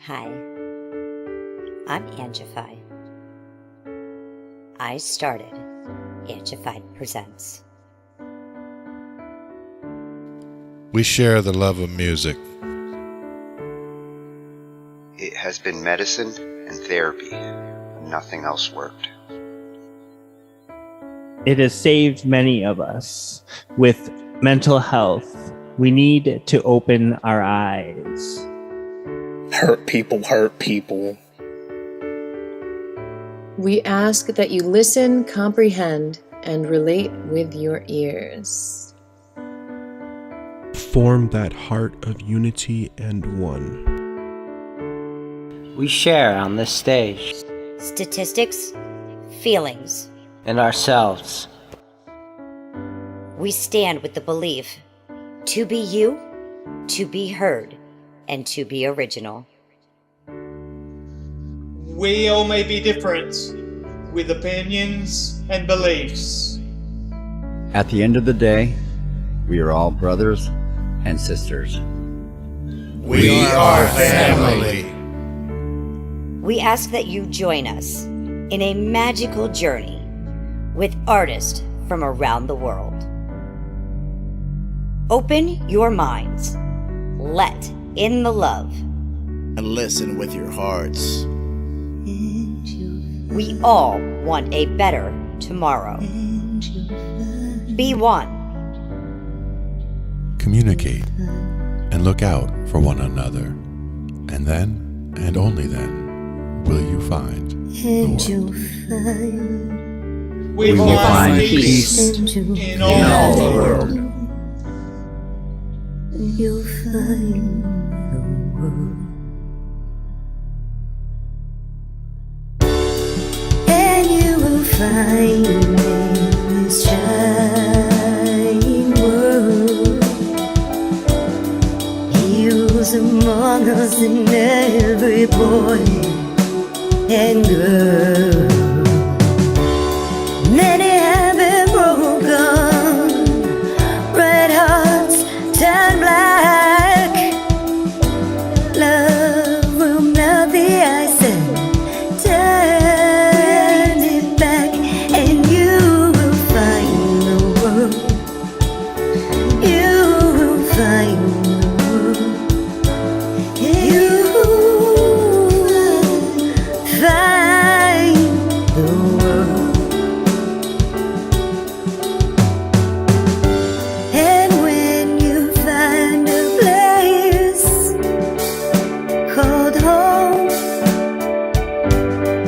Hi, I'm Angified. I started Angified Presents. We share the love of music. It has been medicine and therapy. Nothing else worked. It has saved many of us. With mental health, we need to open our eyes. Hurt people hurt people. We ask that you listen, comprehend, and relate with your ears. Form that heart of unity and one. We share on this stage. Statistics, feelings, And ourselves. we stand with the belief to be you, to be heard, and to be original. We all may be different, with opinions and beliefs. At the end of the day, we are all brothers and sisters. We are family. We ask that you join us in a magical journey with artists from around the world. Open your minds, let in the love, and listen with your hearts. We all want a better tomorrow. Be one. Communicate and look out for one another. And then, and only then, will you find the world. We will find peace in all the world. You'll find the world. And you will find in this shining world heroes among us and every boy and girl. Many have been broken, red hearts turn black. Love will melt the ice and turn it back, and you will find the world. You will find the world. You will find the world. And when you find a place called home,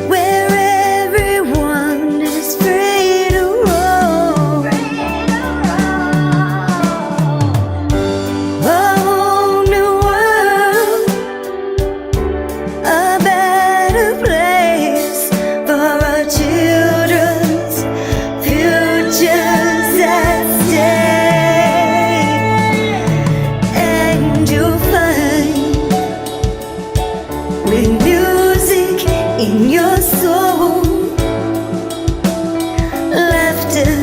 where everyone is free to roam, a whole new world, a better place for our children's futures at stake. And you'll find with music in your soul, laughter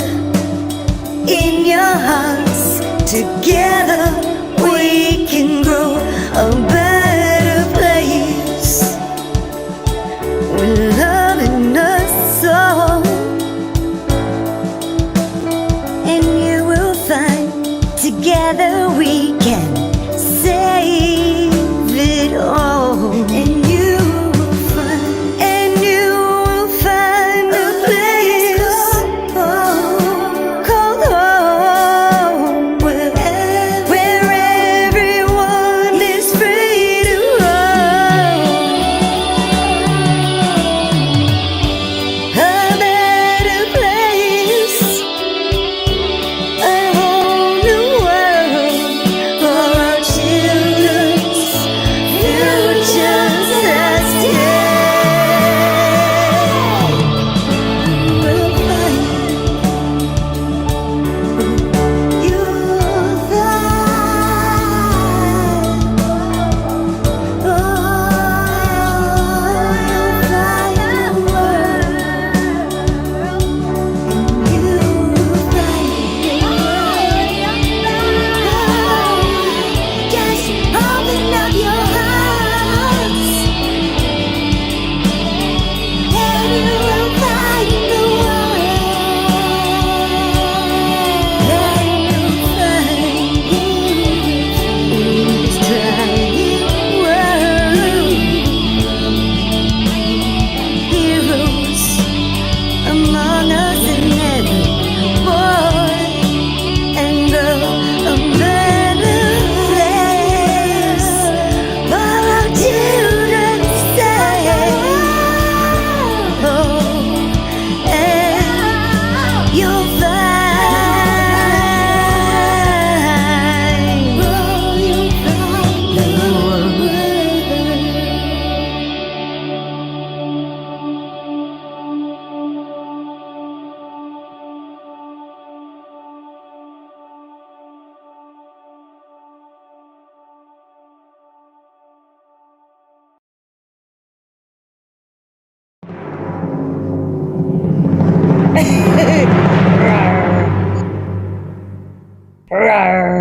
in your hearts. Together we can grow a better place with love in us all. And you will find together we can save it all. And you will find a place called home, where everyone is free to roam, a better place, a whole new world for our children's future. We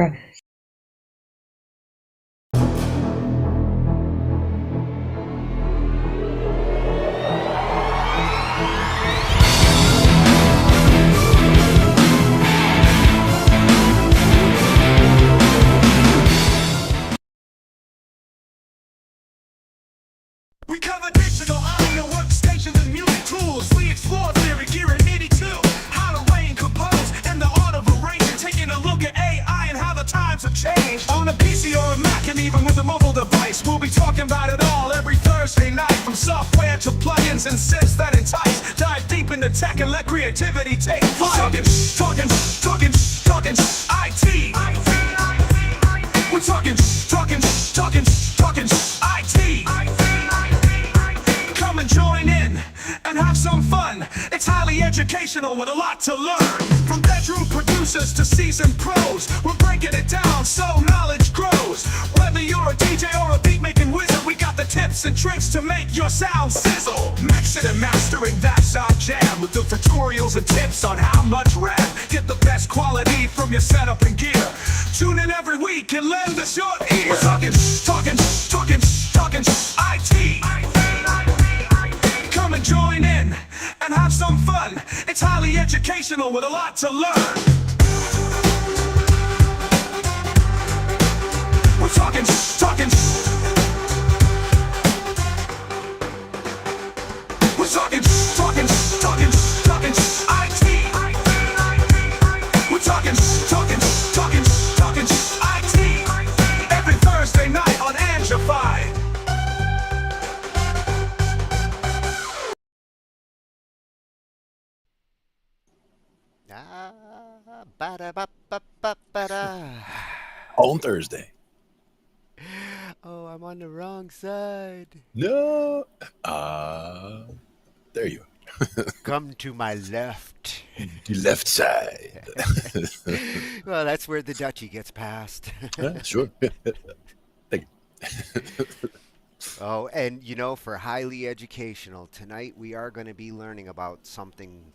cover digital audio workstations and music tools. We explore theory, gear, and MIDI too. How to arrange, compose, and the art of arranging. Taking a look at AI and how the times have changed. On a PC or a Mac and even with a mobile device, we'll be talking about it all every Thursday night. From software to plugins and synths that entice. Dive deep into tech and let creativity take flight. Talkin' IT. We're talking IT. Come and join in and have some fun. It's highly educational with a lot to learn. From bedroom producers to seasoned pros, we're breaking it down so knowledge grows. Whether you're a DJ or a beat making wizard, we got the tips and tricks to make your sound sizzle. Mixing and mastering, that's our jam. With the tutorials and tips on how much RAM. Get the best quality from your setup and gear. Tune in every week and lend us your ear. We're talking IT. Come and join in and have some fun. It's highly educational with a lot to learn. We're talking IT. We're talking IT. Every Thursday night on Angified. On Thursday. Oh, I'm on the wrong side. No. There you are. Come to my left. The left side. Well, that's where the duchy gets passed. Sure. Thank you. Oh, and you know, for highly educational, tonight we are going to be learning about something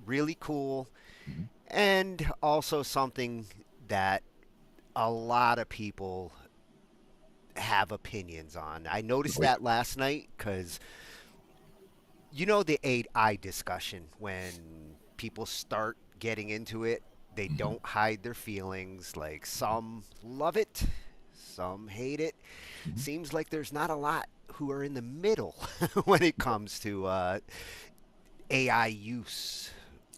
really cool, and also something that a lot of people have opinions on. I noticed that last night because, you know, the AI discussion, when people start getting into it, they don't hide their feelings. Like, some love it, some hate it. Seems like there's not a lot who are in the middle when it comes to AI use.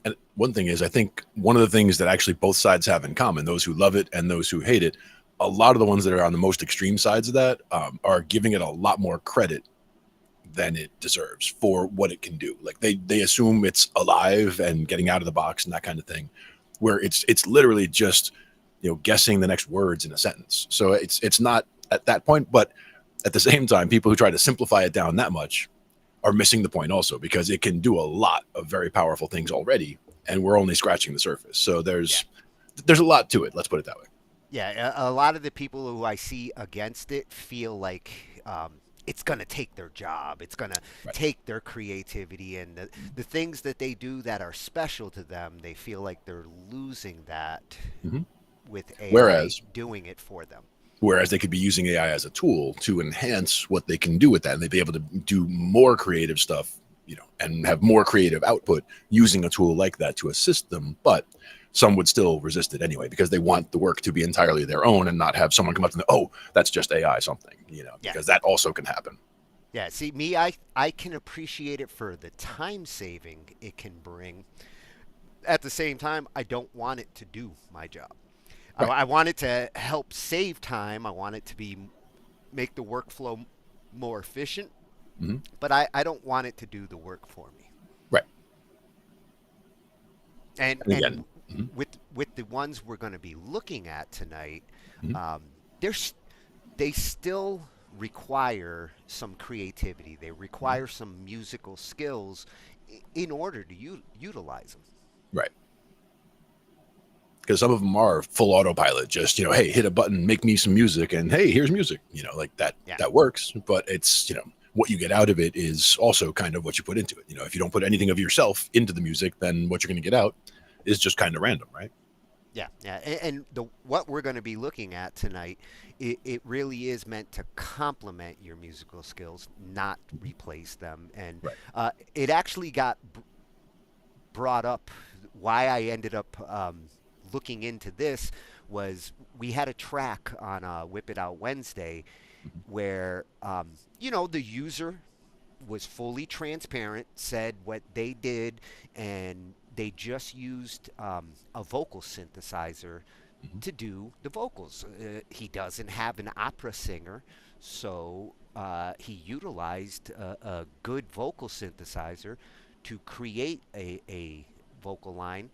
And one thing is, I think one of the things that actually both sides have in common, those who love it and those who hate it, a lot of the ones that are on the most extreme sides of that are giving it a lot more credit than it deserves for what it can do. Like they assume it's alive and getting out of the box and that kind of thing, where it's literally just, you know, guessing the next words in a sentence. So it's not at that point, but at the same time, people who try to simplify it down that much are missing the point also, because it can do a lot of very powerful things already, and we're only scratching the surface. So there's a lot to it. Let's put it that way. Yeah, a lot of the people who I see against it feel like it's going to take their job. It's going to take their creativity, and the things that they do that are special to them, they feel like they're losing that with AI doing it for them. Whereas they could be using AI as a tool to enhance what they can do with that, and they'd be able to do more creative stuff, you know, and have more creative output using a tool like that to assist them. But some would still resist it anyway, because they want the work to be entirely their own and not have someone come up and say, oh, that's just AI something, you know, because that also can happen. Yeah, see, me, I can appreciate it for the time saving it can bring. At the same time, I don't want it to do my job. I want it to help save time. I want it to make the workflow more efficient, but I don't want it to do the work for me. Right. And with the ones we're going to be looking at tonight, they still require some creativity. They require some musical skills in order to utilize them. Right. Because some of them are full autopilot, just, you know, hey, hit a button, make me some music, and hey, here's music, you know, like that. That works, but it's, you know, what you get out of it is also kind of what you put into it. You know, if you don't put anything of yourself into the music, then what you're going to get out is just kind of random, right? Yeah, yeah, and what we're going to be looking at tonight, it really is meant to complement your musical skills, not replace them. And it actually got brought up. Why I ended up looking into this was we had a track on Whip It Out Wednesday where the user was fully transparent, said what they did, and they just used a vocal synthesizer to do the vocals. He doesn't have an opera singer, so he utilized a good vocal synthesizer to create a vocal line.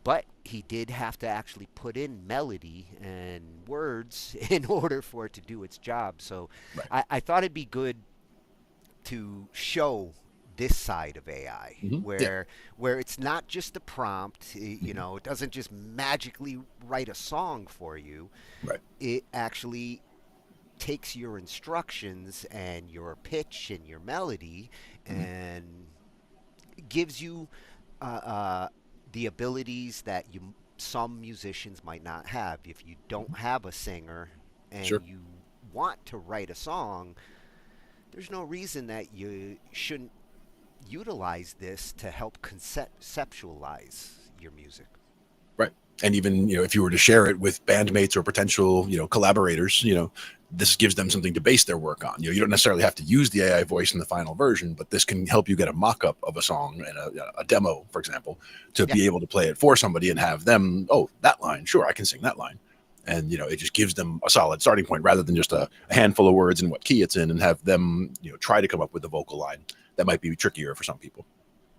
But he did have to actually put in melody and words in order for it to do its job. So I thought it'd be good to show this side of AI, where it's not just a prompt. It doesn't just magically write a song for you. It actually takes your instructions and your pitch and your melody and gives you the abilities that some musicians might not have. If you don't have a singer and you want to write a song, there's no reason that you shouldn't utilize this to help conceptualize your music. Right. And even, if you were to share it with bandmates or potential, collaborators, this gives them something to base their work on. You don't necessarily have to use the AI voice in the final version, but this can help you get a mock-up of a song and a demo, for example, to be able to play it for somebody and have them, that line, sure, I can sing that line. And, it just gives them a solid starting point rather than just a handful of words and what key it's in, and have them, try to come up with a vocal line. That might be trickier for some people.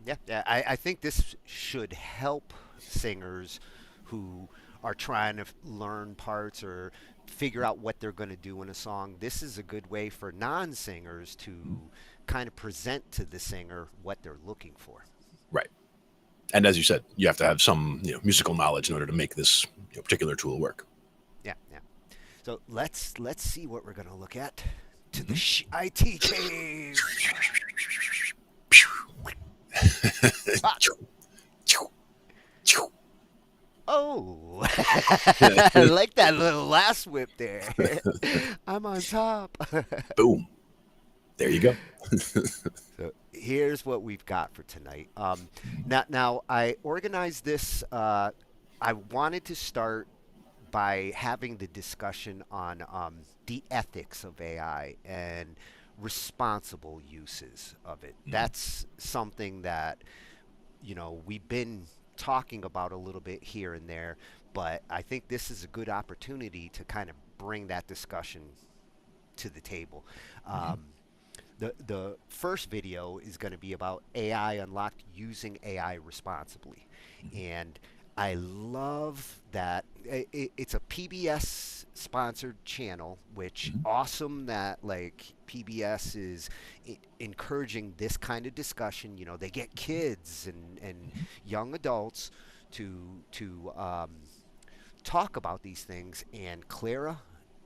Yeah. I think this should help singers who are trying to learn parts or figure out what they're going to do in a song. This is a good way for non-singers to kind of present to the singer what they're looking for. Right. And as you said, you have to have some musical knowledge in order to make this particular tool work. Yeah. So let's see what we're going to look at. To the IT cave. Oh, I like that little last whip there. I'm on top. Boom. There you go. So here's what we've got for tonight. Now I organized this. I wanted to start by having the discussion on the ethics of AI and responsible uses of it. That's something that, we've been talking about a little bit here and there, but I think this is a good opportunity to kind of bring that discussion to the table. The first video is going to be about AI unlocked using AI responsibly. And I love that it's a PBS sponsored channel, which awesome that PBS is encouraging this kind of discussion. They get kids and young adults to talk about these things, and Clara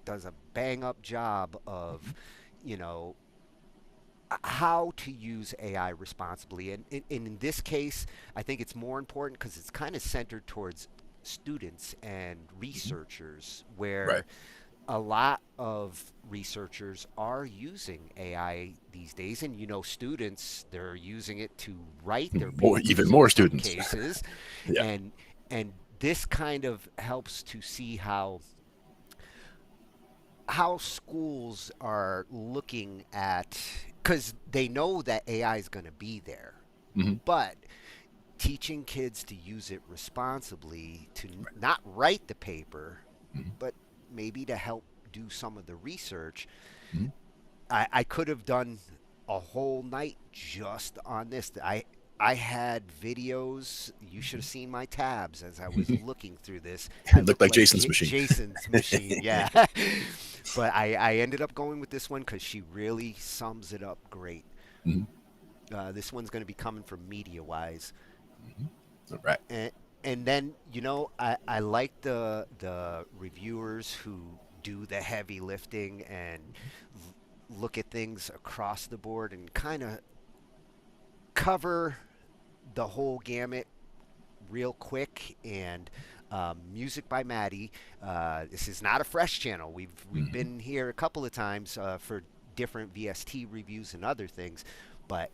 does a bang up job of how to use AI responsibly. And in this case, I think it's more important because it's kind of centered towards students and researchers, where a lot of researchers are using AI these days. And, students, they're using it to write their papers, even more students cases. And this kind of helps to see how schools are looking at, because they know that AI is going to be there, but teaching kids to use it responsibly, to not write the paper, but maybe to help do some of the research. I could have done a whole night just on this. I had videos. You should have seen my tabs as I was looking through this. It looked like Jason's machine. Jason's machine, yeah. But I ended up going with this one because she really sums it up great. This one's going to be coming from MediaWise. All right. And then, I like the reviewers who do the heavy lifting and look at things across the board and kind of cover the whole gamut real quick. And Music by Maddie. This is not a fresh channel. We've been here a couple of times for different VST reviews and other things, but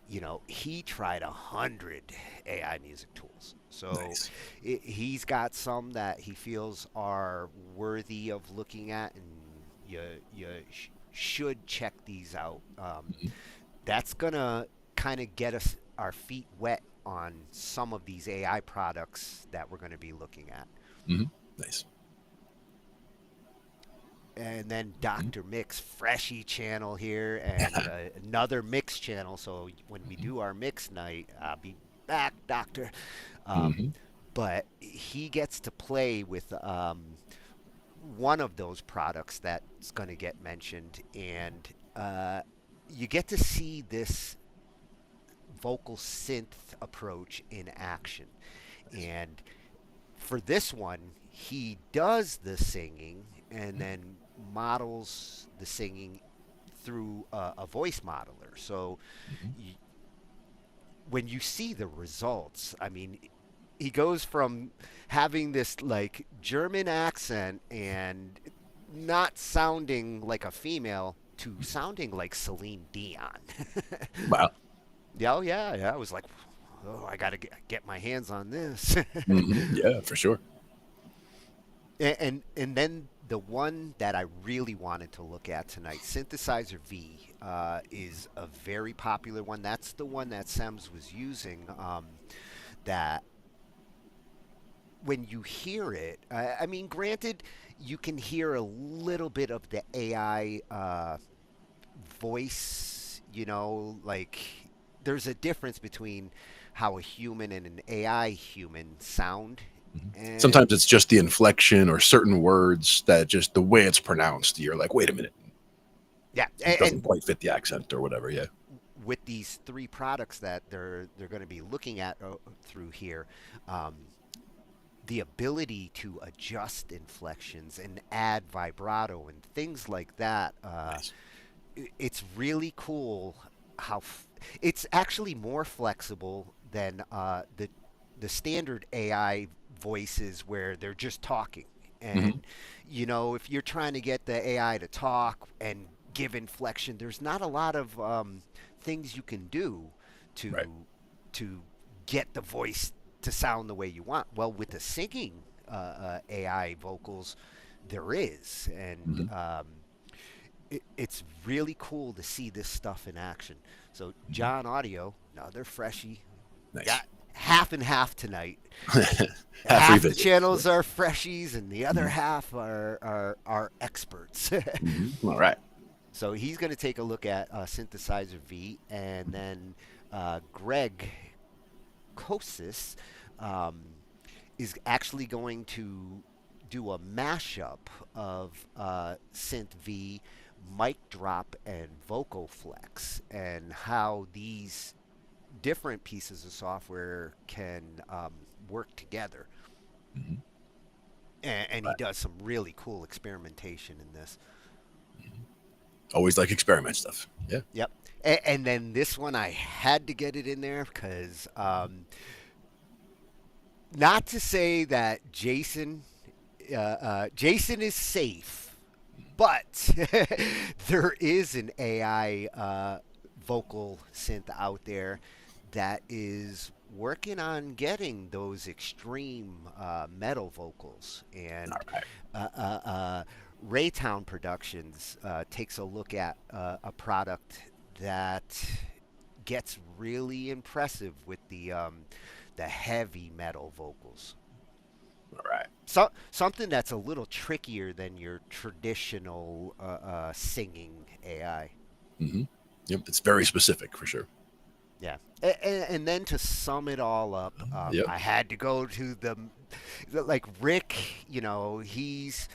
you know, he tried 100 AI music tools. So Nice. He's got some that he feels are worthy of looking at, and you should check these out. That's gonna kind of get us our feet wet on some of these AI products that we're going to be looking at. Nice. And then Dr. Mix, Freshy channel here, and another mix channel. So when we do our mix night, I'll be back, Doctor. But he gets to play with one of those products that's going to get mentioned, and you get to see this vocal synth approach in action. And for this one, he does the singing and then models the singing through a voice modeler. So when you see the results, I mean, he goes from having this like German accent and not sounding like a female to sounding like Celine Dion. Wow. Oh yeah. I was like, oh, I got to get my hands on this. Yeah, for sure. And then the one that I really wanted to look at tonight, Synthesizer V, is a very popular one. That's the one that Sems was using. That when you hear it, I mean, granted, you can hear a little bit of the AI voice. You know, like there's a difference between how a human and an AI human sound. And sometimes it's just the inflection or certain words that just the way it's pronounced. You're like, wait a minute. Yeah. It doesn't quite fit the accent or whatever. Yeah. With these three products that they're going to be looking at through here, the ability to adjust inflections and add vibrato and things like that, Nice. It's really cool how it's actually more flexible than the standard AI voices where they're just talking. And you know, if you're trying to get the AI to talk and give inflection, there's not a lot of things you can do to get the voice to sound the way you want. Well, with the singing AI vocals, there is, and it's really cool to see this stuff in action. So John Audio, another freshie, got half and half tonight. Half the channels are freshies, and the other half are experts. All right. So he's going to take a look at Synthesizer V, and then Greg Kosis is actually going to do a mashup of Synth V, Mic Drop, and Vocoflex, and how these different pieces of software can work together. And he does some really cool experimentation in this. Always like experiment stuff. Yeah. Yep. And then this one, I had to get it in there because not to say that Jason is safe, but there is an AI vocal synth out there that is working on getting those extreme metal vocals. And Raytown Productions takes a look at a product that gets really impressive with the heavy metal vocals. All right. So something that's a little trickier than your traditional singing AI. Yep, it's very specific for sure. Yeah, and then to sum it all up, I had to go to the like Rick. You know, he's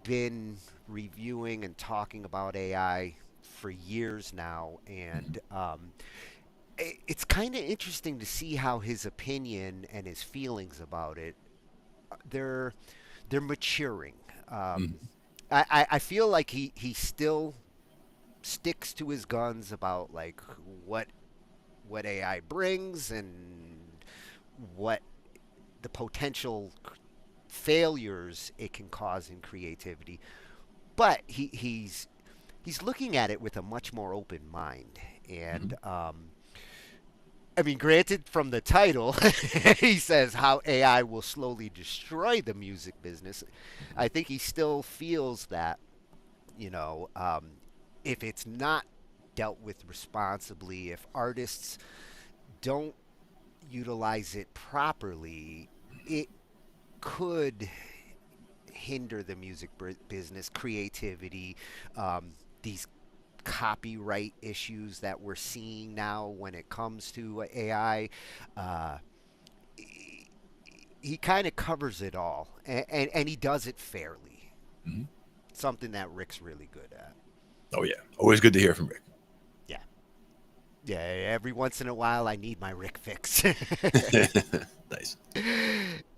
been reviewing and talking about AI for years now, and it's kind of interesting to see how his opinion and his feelings about it they're maturing. I feel like he still sticks to his guns about like what AI brings and what the potential failures it can cause in creativity. But he's looking at it with a much more open mind. And I mean, granted, from the title, he says how AI will slowly destroy the music business. I think he still feels that, you know, if it's not dealt with responsibly, if artists don't utilize it properly, it could hinder the music business, creativity, these copyright issues that we're seeing now when it comes to AI. He kind of covers it all, and he does it fairly. Something that Rick's really good at. Oh yeah, always good to hear from Rick. Yeah, every once in a while I need my Rick fix. Nice.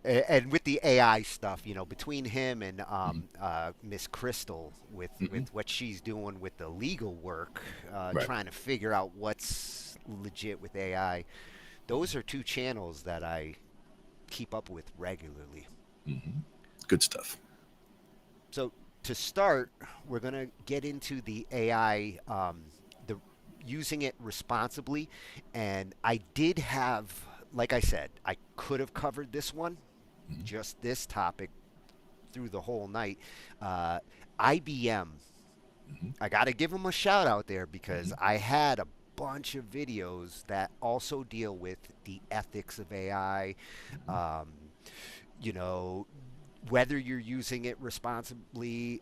And with the AI stuff, you know, between him and Miss Crystal with what she's doing with the legal work, trying to figure out what's legit with AI, those are two channels that I keep up with regularly. Good stuff. So to start, we're going to get into the AI, using it responsibly. And I did have, like I said, I could have covered this one, just this topic, through the whole night. IBM, I got to give them a shout out there because I had a bunch of videos that also deal with the ethics of AI, you know, whether you're using it responsibly,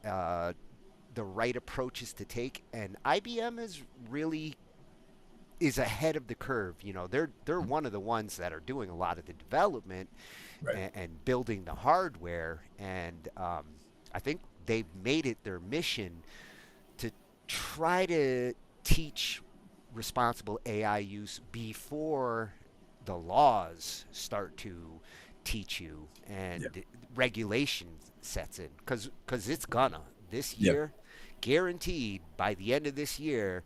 the right approaches to take. And IBM is ahead of the curve. You know, they're one of the ones that are doing a lot of the development and building the hardware. And I think they've made it their mission to try to teach responsible AI use before the laws start to teach you and regulation sets in, because it's gonna this year, guaranteed by the end of this year,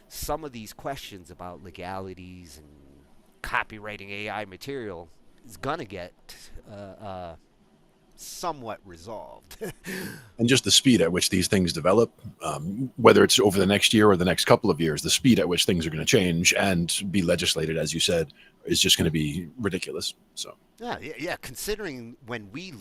some of these questions about legalities and copywriting AI material is gonna get somewhat resolved. And just the speed at which these things develop, whether it's over the next year or the next couple of years, the speed at which things are going to change and be legislated, as you said, is just going to be ridiculous. So yeah, considering when we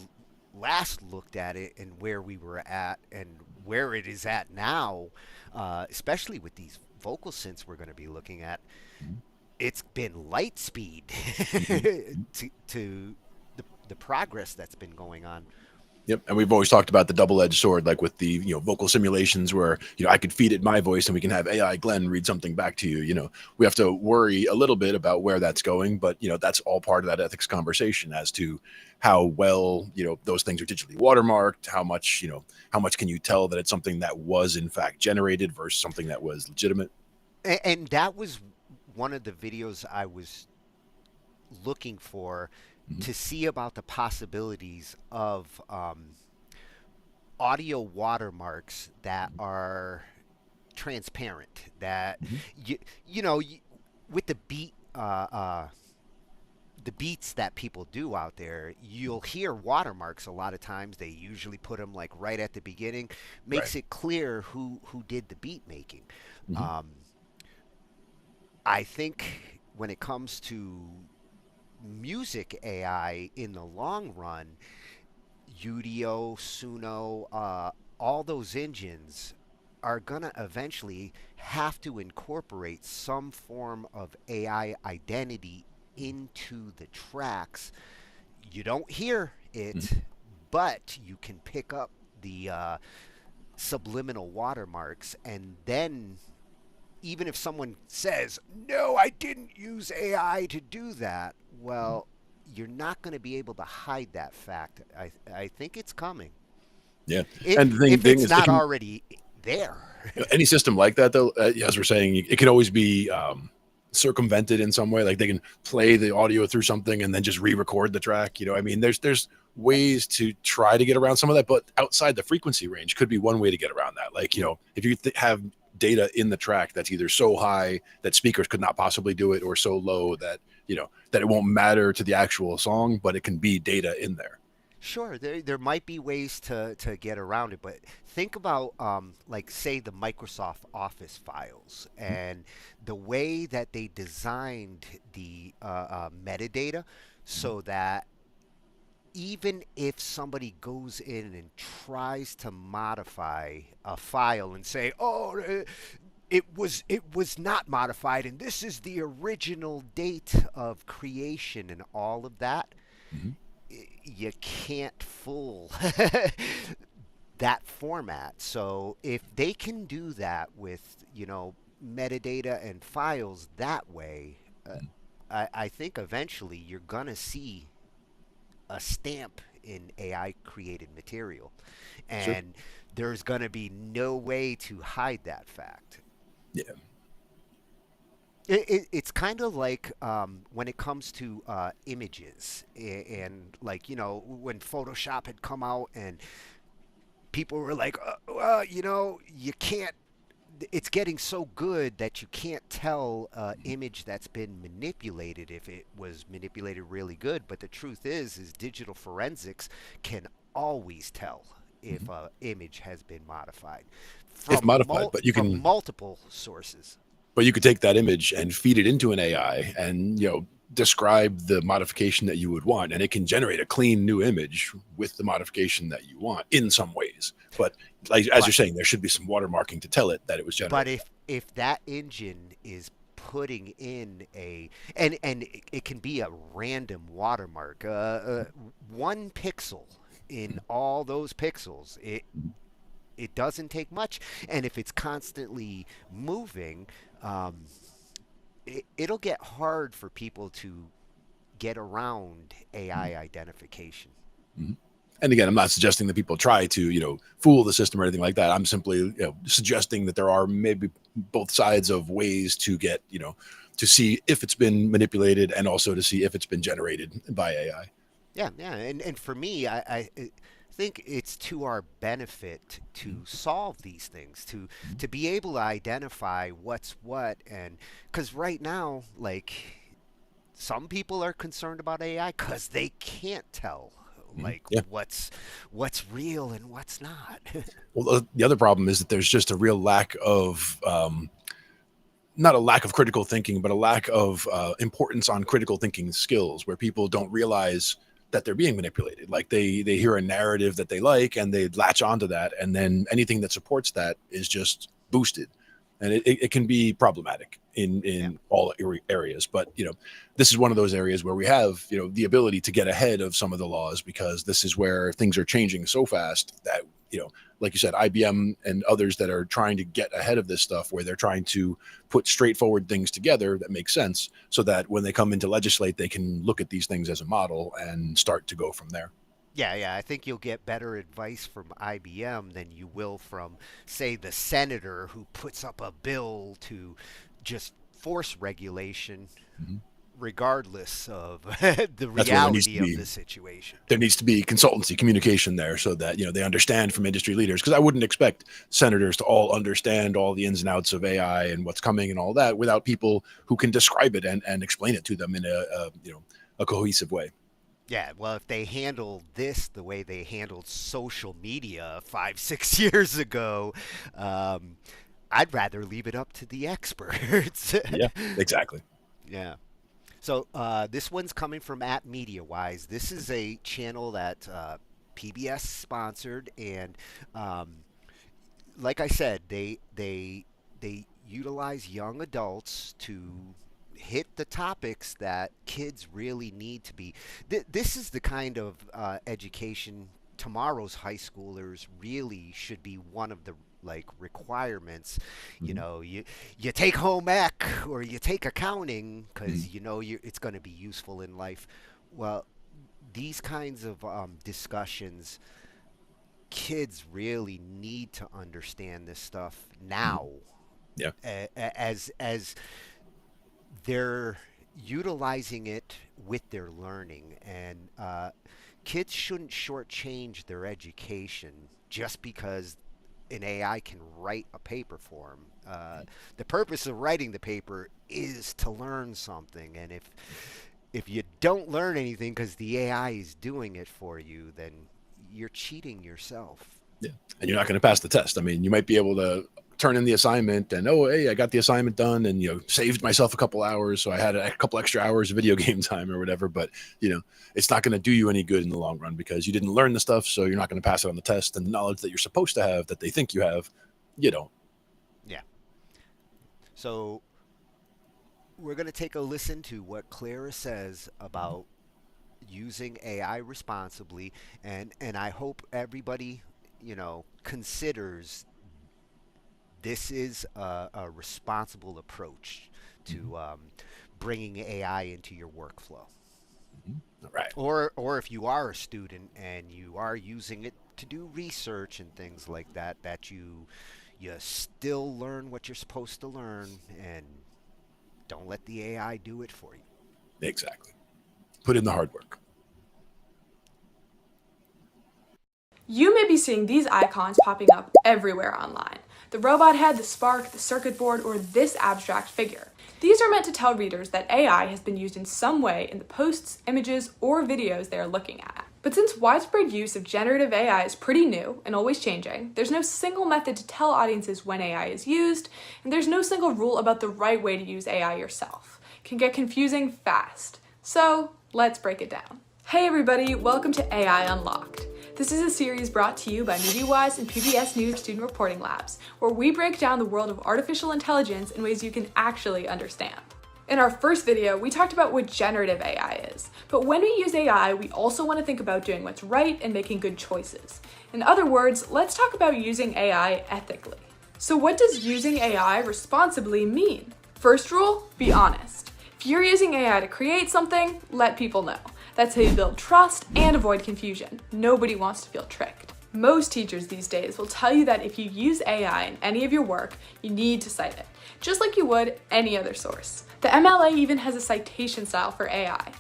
last looked at it and where we were at and where it is at now, especially with these vocal synths we're going to be looking at, it's been light speed to the progress that's been going on. Yep, and we've always talked about the double-edged sword, like with the vocal simulations, where I could feed it my voice and we can have AI Glenn read something back to you. We have to worry a little bit about where that's going, but that's all part of that ethics conversation as to how well those things are digitally watermarked. How much can you tell that it's something that was in fact generated versus something that was legitimate? And that was one of the videos I was looking for, to see about the possibilities of audio watermarks that are transparent, that with the beats that people do out there, you'll hear watermarks a lot of times. They usually put them like right at the beginning, makes it clear who did the beat making. I think when it comes to music AI in the long run, Udio, Suno, all those engines are gonna eventually have to incorporate some form of AI identity into the tracks. You don't hear it, but you can pick up the subliminal watermarks, and then even if someone says, no, I didn't use AI to do that, well, you're not going to be able to hide that fact. I think it's coming. Yeah. And if it's not already there. Any system like that, though, as we're saying, it can always be circumvented in some way. Like they can play the audio through something and then just re-record the track. I mean, there's ways to try to get around some of that, but outside the frequency range could be one way to get around that. Like, if you have data in the track that's either so high that speakers could not possibly do it, or so low that that it won't matter to the actual song, but it can be data in there. Sure, there might be ways to get around it, but think about like say the Microsoft Office files and the way that they designed the metadata so that even if somebody goes in and tries to modify a file and say, "Oh, it was not modified, and this is the original date of creation," and all of that, you can't fool that format. So if they can do that with metadata and files that way, I think eventually you're gonna see a stamp in AI created material, and there's going to be no way to hide that fact. Yeah. It's kind of like when it comes to images and like, when Photoshop had come out and people were like, you can't, it's getting so good that you can't tell an image that's been manipulated if it was manipulated really good. But the truth is digital forensics can always tell if an image has been modified. It's modified, but you can from multiple sources. But you could take that image and feed it into an AI and describe the modification that you would want, and it can generate a clean new image with the modification that you want in some ways. But as you're saying, there should be some watermarking to tell it that it was generated. But if that engine is putting in and it can be a random watermark, 1 pixel in all those pixels, it doesn't take much, and if it's constantly moving, it'll get hard for people to get around AI identification. And again, I'm not suggesting that people try to, fool the system or anything like that. I'm simply, suggesting that there are maybe both sides of ways to get, to see if it's been manipulated and also to see if it's been generated by AI. Yeah. And for me, I think it's to our benefit to solve these things, to be able to identify what's what. And because right now, like, some people are concerned about AI because they can't tell what's real and what's not. Well, the other problem is that there's just a real lack of not a lack of critical thinking, but a lack of importance on critical thinking skills, where people don't realize that they're being manipulated. Like they hear a narrative that they like and they latch onto that, and then anything that supports that is just boosted, and it can be problematic in all areas. But this is one of those areas where we have the ability to get ahead of some of the laws, because this is where things are changing so fast that like you said, IBM and others that are trying to get ahead of this stuff, where they're trying to put straightforward things together that make sense, so that when they come in to legislate, they can look at these things as a model and start to go from there. Yeah, I think you'll get better advice from IBM than you will from, say, the senator who puts up a bill to just force regulation, regardless of the reality of the situation. There needs to be consultancy communication there, so that they understand from industry leaders, because I wouldn't expect senators to all understand all the ins and outs of AI and what's coming and all that without people who can describe it and explain it to them in a cohesive way. Yeah, well, if they handle this the way they handled social media 5-6 years ago, I'd rather leave it up to the experts. Yeah, exactly. Yeah. So this one's coming from @MediaWise. This is a channel that PBS sponsored, and like I said, they utilize young adults to hit the topics that kids really need to be. This is the kind of education tomorrow's high schoolers really should be one of the requirements. You take home ec or you take accounting because it's going to be useful in life. Well, these kinds of discussions, kids really need to understand this stuff now. Yeah. As they're utilizing it with their learning, and kids shouldn't shortchange their education just because an AI can write a paper for them. The purpose of writing the paper is to learn something, and if you don't learn anything because the AI is doing it for you, then you're cheating yourself. Yeah, and you're not going to pass the test. I mean, you might be able to turn in the assignment and, oh, hey, I got the assignment done and, saved myself a couple hours. So I had a couple extra hours of video game time or whatever. But, it's not going to do you any good in the long run because you didn't learn the stuff. So you're not going to pass it on the test. And the knowledge that you're supposed to have that they think you have, you don't. Yeah. So we're going to take a listen to what Clara says about using AI responsibly. And I hope everybody, considers this is a responsible approach to bringing AI into your workflow. All right. Or if you are a student and you are using it to do research and things like that, that you still learn what you're supposed to learn and don't let the AI do it for you. Exactly. Put in the hard work. You may be seeing these icons popping up everywhere online. The robot head, the spark, the circuit board, or this abstract figure. These are meant to tell readers that AI has been used in some way in the posts, images, or videos they are looking at. But since widespread use of generative AI is pretty new and always changing, there's no single method to tell audiences when AI is used, and there's no single rule about the right way to use AI yourself. It can get confusing fast. So let's break it down. Hey everybody, welcome to AI Unlocked. This is a series brought to you by MovieWise and PBS News Student Reporting Labs, where we break down the world of artificial intelligence in ways you can actually understand. In our first video, we talked about what generative AI is, but when we use AI, we also want to think about doing what's right and making good choices. In other words, let's talk about using AI ethically. So what does using AI responsibly mean? First rule, be honest. If you're using AI to create something, let people know. That's how you build trust and avoid confusion. Nobody wants to feel tricked. Most teachers these days will tell you that if you use AI in any of your work, you need to cite it, just like you would any other source. The MLA even has a citation style for AI.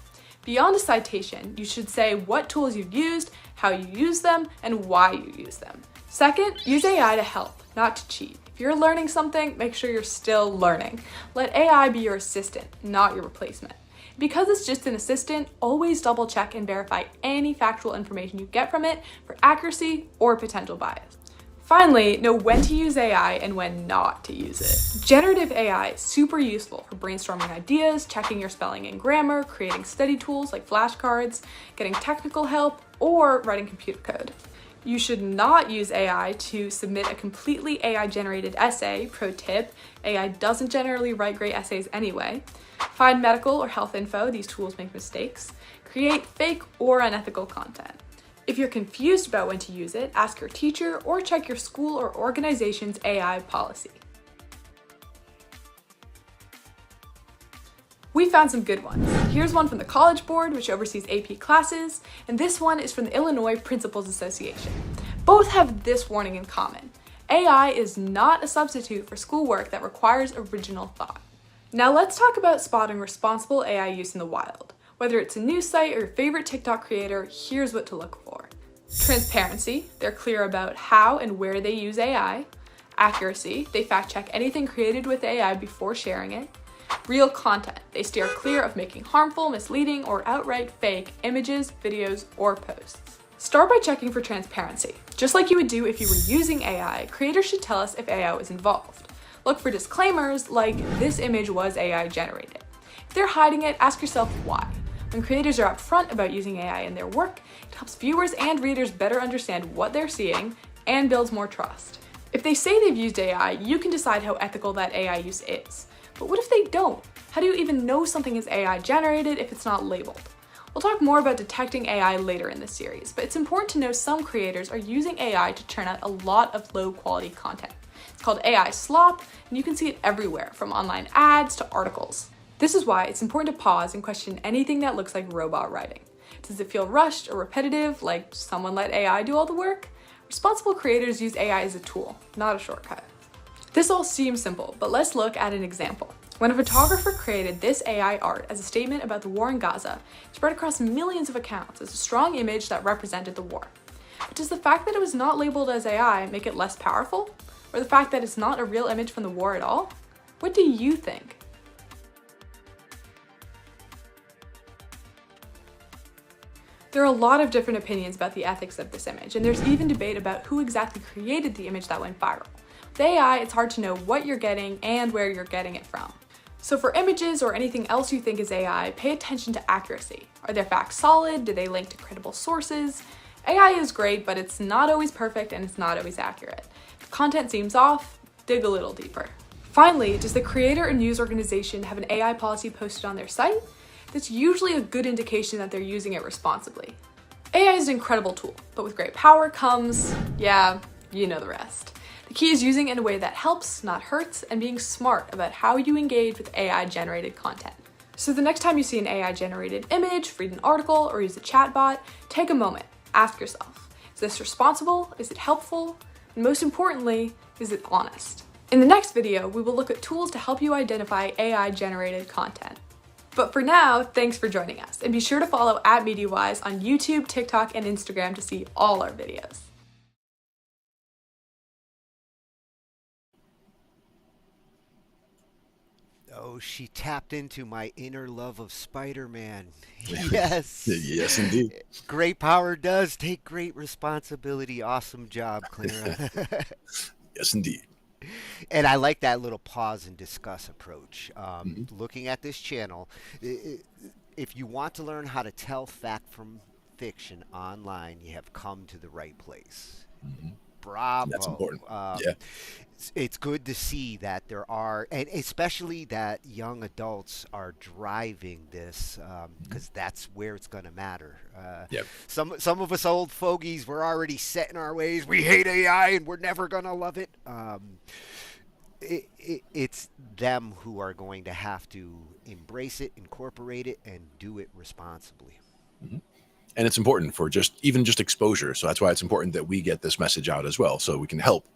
Beyond a citation, you should say what tools you've used, how you use them, and why you use them. Second, use AI to help, not to cheat. If you're learning something, make sure you're still learning. Let AI be your assistant, not your replacement. Because it's just an assistant, always double check and verify any factual information you get from it for accuracy or potential bias. Finally, know when to use AI and when not to use it. Generative AI is super useful for brainstorming ideas, checking your spelling and grammar, creating study tools like flashcards, getting technical help, or writing computer code. You should not use AI to submit a completely AI-generated essay. Pro tip, AI doesn't generally write great essays anyway. Find medical or health info, these tools make mistakes. Create fake or unethical content. If you're confused about when to use it, ask your teacher or check your school or organization's AI policy. We found some good ones. Here's one from the College Board, which oversees AP classes, and this one is from the Illinois Principals Association. Both have this warning in common. AI is not a substitute for schoolwork that requires original thought. Now let's talk about spotting responsible AI use in the wild. Whether it's a news site or your favorite TikTok creator, here's what to look for. Transparency, they're clear about how and where they use AI. Accuracy, they fact check anything created with AI before sharing it. Real content, they steer clear of making harmful, misleading, or outright fake images, videos, or posts. Start by checking for transparency. Just like you would do if you were using AI, creators should tell us if AI was involved. Look for disclaimers like, this image was AI generated. If they're hiding it, ask yourself why. When creators are upfront about using AI in their work, it helps viewers and readers better understand what they're seeing and builds more trust. If they say they've used AI, you can decide how ethical that AI use is. But what if they don't? How do you even know something is AI generated if it's not labeled? We'll talk more about detecting AI later in this series, but it's important to know some creators are using AI to churn out a lot of low quality content. It's called AI slop, and you can see it everywhere, from online ads to articles. This is why it's important to pause and question anything that looks like robot writing. Does it feel rushed or repetitive, like someone let AI do all the work? Responsible creators use AI as a tool, not a shortcut. This all seems simple, but let's look at an example. When a photographer created this AI art as a statement about the war in Gaza, it spread across millions of accounts as a strong image that represented the war. But does the fact that it was not labeled as AI make it less powerful? Or the fact that it's not a real image from the war at all? What do you think? There are a lot of different opinions about the ethics of this image, and there's even debate about who exactly created the image that went viral. With AI, it's hard to know what you're getting and where you're getting it from. So for images or anything else you think is AI, pay attention to accuracy. Are their facts solid? Do they link to credible sources? AI is great, but it's not always perfect and it's not always accurate. If content seems off, dig a little deeper. Finally, does the creator or news organization have an AI policy posted on their site? That's usually a good indication that they're using it responsibly. AI is an incredible tool, but with great power comes, yeah, you know the rest. The key is using it in a way that helps, not hurts, and being smart about how you engage with AI-generated content. So the next time you see an AI-generated image, read an article, or use a chatbot, take a moment, ask yourself, is this responsible? Is it helpful? And most importantly, is it honest? In the next video, we will look at tools to help you identify AI-generated content. But for now, thanks for joining us, and be sure to follow @MediaWise on YouTube, TikTok, and Instagram to see all our videos. Oh, she tapped into my inner love of Spider-Man. Yes. Yes, indeed. Great power does take great responsibility. Awesome job, Clara. Yes, indeed. And I like that little pause and discuss approach. Looking at this channel, if you want to learn how to tell fact from fiction online, you have come to the right place. Bravo. That's important. Yeah. It's good to see that there are, and especially that young adults are driving this, because that's where it's going to matter. Yep. Some of us old fogies, we're already set in our ways. We hate AI and we're never going to love it. It's them who are going to have to embrace it, incorporate it, and do it responsibly. And it's important for even just exposure. So that's why it's important that we get this message out as well, so we can help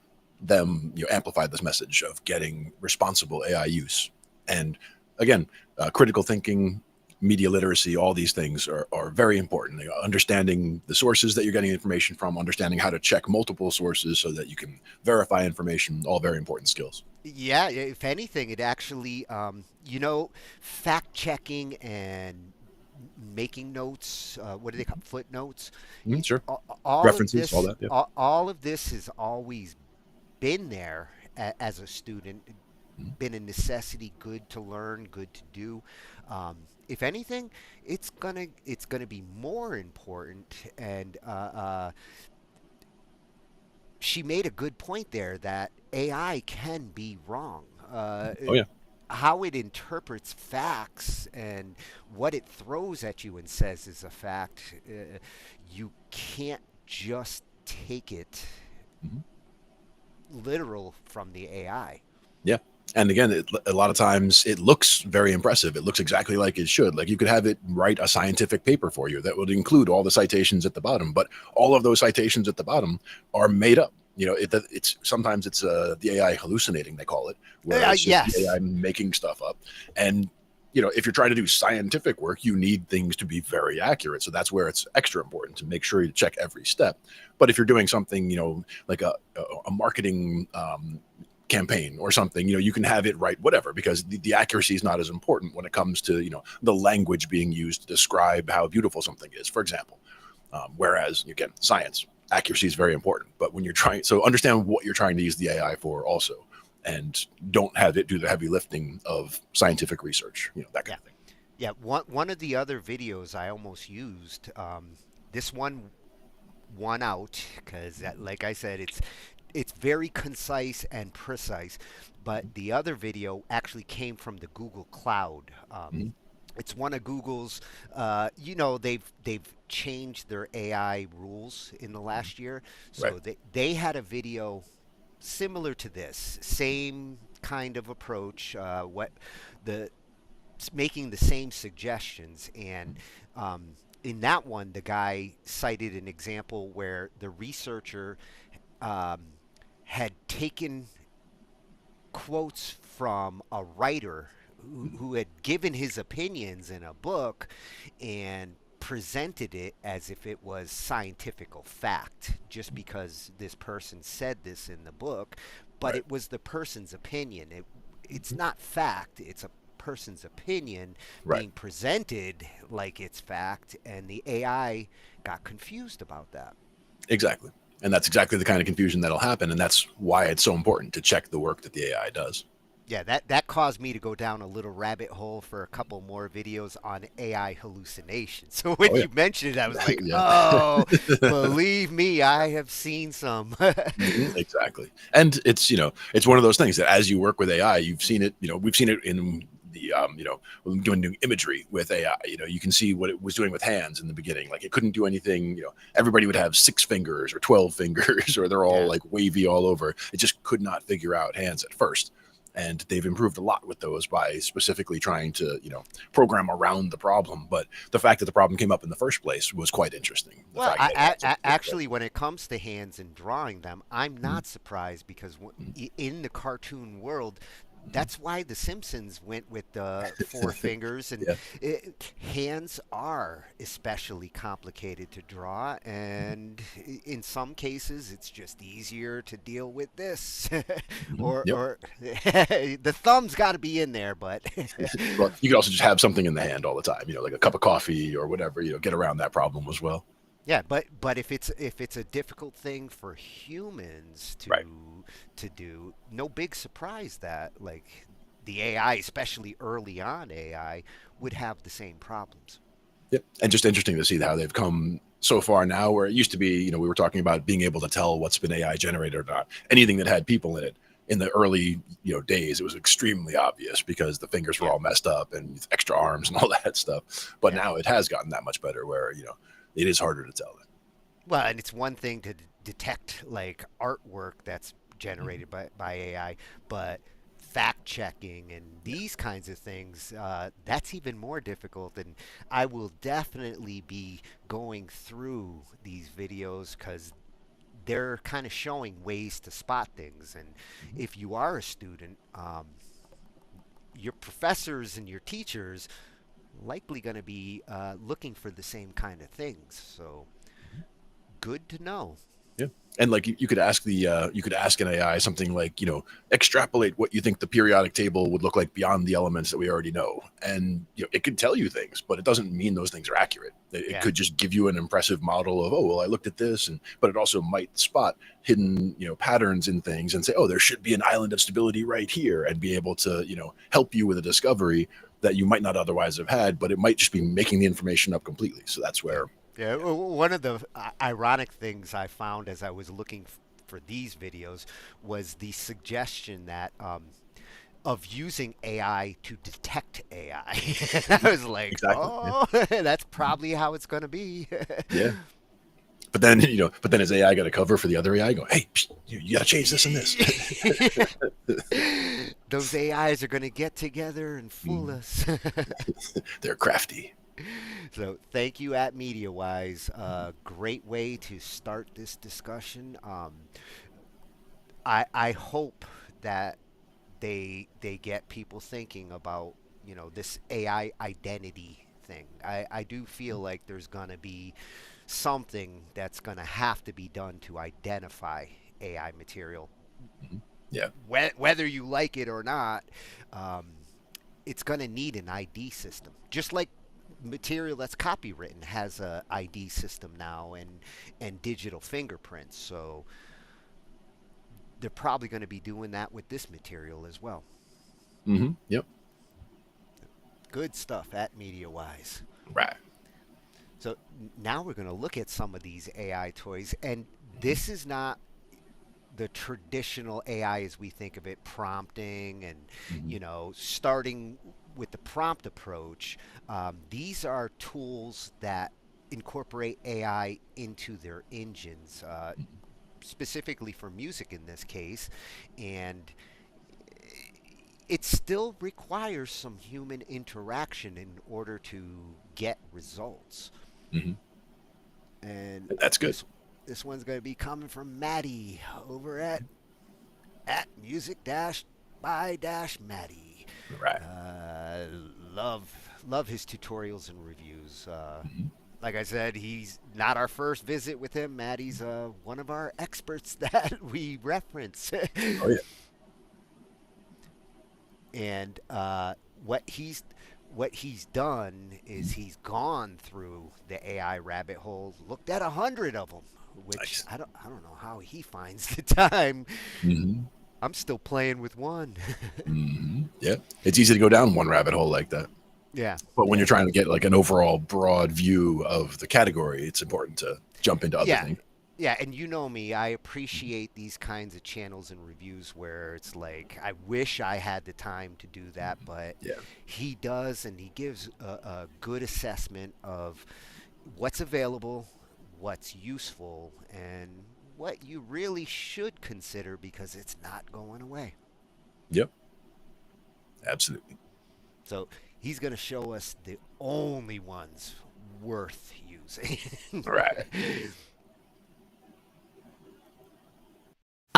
them amplify this message of getting responsible AI use. And again, critical thinking, media literacy, all these things are very important. Understanding the sources that you're getting information from, understanding how to check multiple sources so that you can verify information, all very important skills. Yeah, if anything, it actually, fact checking and making notes, what do they call footnotes? Sure. All references, all that. Yeah. All of this has always been there as a student, been a necessity, good to learn, good to do. If anything, it's gonna be more important. And she made a good point there that AI can be wrong. Oh yeah. How it interprets facts and what it throws at you and says is a fact, you can't just take it literal from the AI. Yeah. And again, a lot of times it looks very impressive. It looks exactly like it should. Like you could have it write a scientific paper for you that would include all the citations at the bottom, but all of those citations at the bottom are made up. It's sometimes the AI hallucinating, they call it, where it's just the AI making stuff up. And if you're trying to do scientific work, you need things to be very accurate. So that's where it's extra important to make sure you check every step. But if you're doing something, like a marketing campaign or something, you can have it write whatever, because the accuracy is not as important when it comes to, the language being used to describe how beautiful something is, for example. Whereas, again, science, accuracy is very important. But when you're so understand what you're trying to use the AI for also, and don't have it do the heavy lifting of scientific research, that kind of thing. Yeah, one of the other videos I almost used, this one won out because, like I said, it's very concise and precise. But the other video actually came from the Google Cloud. It's one of Google's, they've changed their AI rules in the last year. So they had a video similar to this, same kind of approach, making the same suggestions. And in that one, the guy cited an example where the researcher had taken quotes from a writer who had given his opinions in a book and presented it as if it was scientific fact, just because this person said this in the book, but it was the person's opinion. It's not fact, it's a person's opinion being presented like it's fact, and the AI got confused about that. Exactly. And that's exactly the kind of confusion that'll happen, and that's why it's so important to check the work that the AI does. Yeah, that caused me to go down a little rabbit hole for a couple more videos on AI hallucinations. So when you mentioned it, I was like, oh, believe me, I have seen some. Exactly. And it's, it's one of those things that as you work with AI, you've seen it, we've seen it in the, when doing imagery with AI, you can see what it was doing with hands in the beginning. Like it couldn't do anything, everybody would have 6 fingers or 12 fingers, or they're all like wavy all over. It just could not figure out hands at first. And they've improved a lot with those by specifically trying to, program around the problem. But the fact that the problem came up in the first place was quite interesting. Well, actually, when it comes to hands and drawing them, I'm not surprised, because in the cartoon world, that's why The Simpsons went with the 4 fingers. And hands are especially complicated to draw. And in some cases, it's just easier to deal with this. or the thumb's got to be in there. But well, you could also just have something in the hand all the time, like a cup of coffee or whatever, get around that problem as well. Yeah, but if it's a difficult thing for humans to do, no big surprise that like the AI, especially early on AI, would have the same problems. Yep, and just interesting to see how they've come so far now, where it used to be, we were talking about being able to tell what's been AI generated or not. Anything that had people in it. In the early days, it was extremely obvious because the fingers were all messed up and extra arms and all that stuff. But now it has gotten that much better, where it is harder to tell it. Well, and it's one thing to detect like artwork that's generated by AI, but fact checking and these kinds of things, that's even more difficult. And I will definitely be going through these videos because they're kind of showing ways to spot things. And if you are a student, your professors and your teachers likely going to be looking for the same kind of things. So good to know. Yeah, and like you could ask an AI something like, extrapolate what you think the periodic table would look like beyond the elements that we already know, and it could tell you things, but it doesn't mean those things are accurate. It could just give you an impressive model of, oh well, I looked at this, but it also might spot hidden patterns in things and say, oh, there should be an island of stability right here, and be able to help you with a discovery that you might not otherwise have had, but it might just be making the information up completely. So that's where. Yeah, one of the ironic things I found as I was looking for these videos was the suggestion that of using AI to detect AI. I was like, that's probably how it's going to be. Yeah. But then, as AI got a cover for the other AI, go, hey, you got to change this and this. Those AIs are going to get together and fool us. They're crafty. So thank you at MediaWise. Great way to start this discussion. I hope that they get people thinking about this AI identity thing. I do feel like there's going to be something that's going to have to be done to identify AI material. Yeah. Whether you like it or not, it's going to need an ID system, just like material that's copywritten has a ID system now and digital fingerprints. So they're probably going to be doing that with this material as well. Yep. Good stuff at MediaWise. Right. So now we're going to look at some of these AI toys, and this is not the traditional AI as we think of it, prompting and starting with the prompt approach. These are tools that incorporate AI into their engines, specifically for music in this case, and it still requires some human interaction in order to get results. And that's good. This one's going to be coming from Maddie over at music-by-Maddie. Right. Love his tutorials and reviews. like I said, he's not our first visit with him. Maddie's one of our experts that we reference. Oh yeah. And what he's done is he's gone through the AI rabbit hole, looked at 100 of them, which Nice. I don't know how he finds the time. Mm-hmm. I'm still playing with one. Mm-hmm. Yeah, it's easy to go down one rabbit hole like that. Yeah. But when you're trying to get like an overall broad view of the category, it's important to jump into other things. Yeah, and you know me, I appreciate these kinds of channels and reviews where it's like, I wish I had the time to do that, but he does, and he gives a good assessment of what's available, what's useful, and what you really should consider because it's not going away. Yep. Absolutely. So he's going to show us the only ones worth using. Right.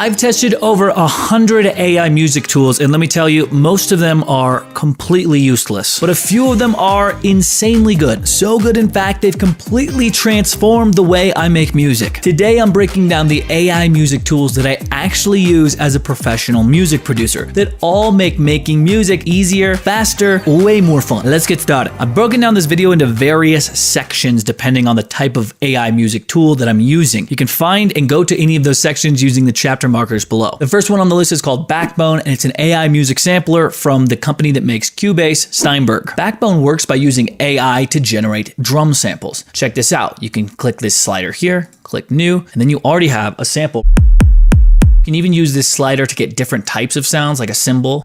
I've tested over 100 AI music tools, and let me tell you, most of them are completely useless. But a few of them are insanely good. So good, in fact, they've completely transformed the way I make music. Today, I'm breaking down the AI music tools that I actually use as a professional music producer that all make making music easier, faster, way more fun. Let's get started. I've broken down this video into various sections depending on the type of AI music tool that I'm using. You can find and go to any of those sections using the chapter markers below. The first one on the list is called Backbone, and it's an AI music sampler from the company that makes Cubase, Steinberg. Backbone works by using AI to generate drum samples. Check this out. You can click this slider here, click new, and then you already have a sample. You can even use this slider to get different types of sounds, like a cymbal.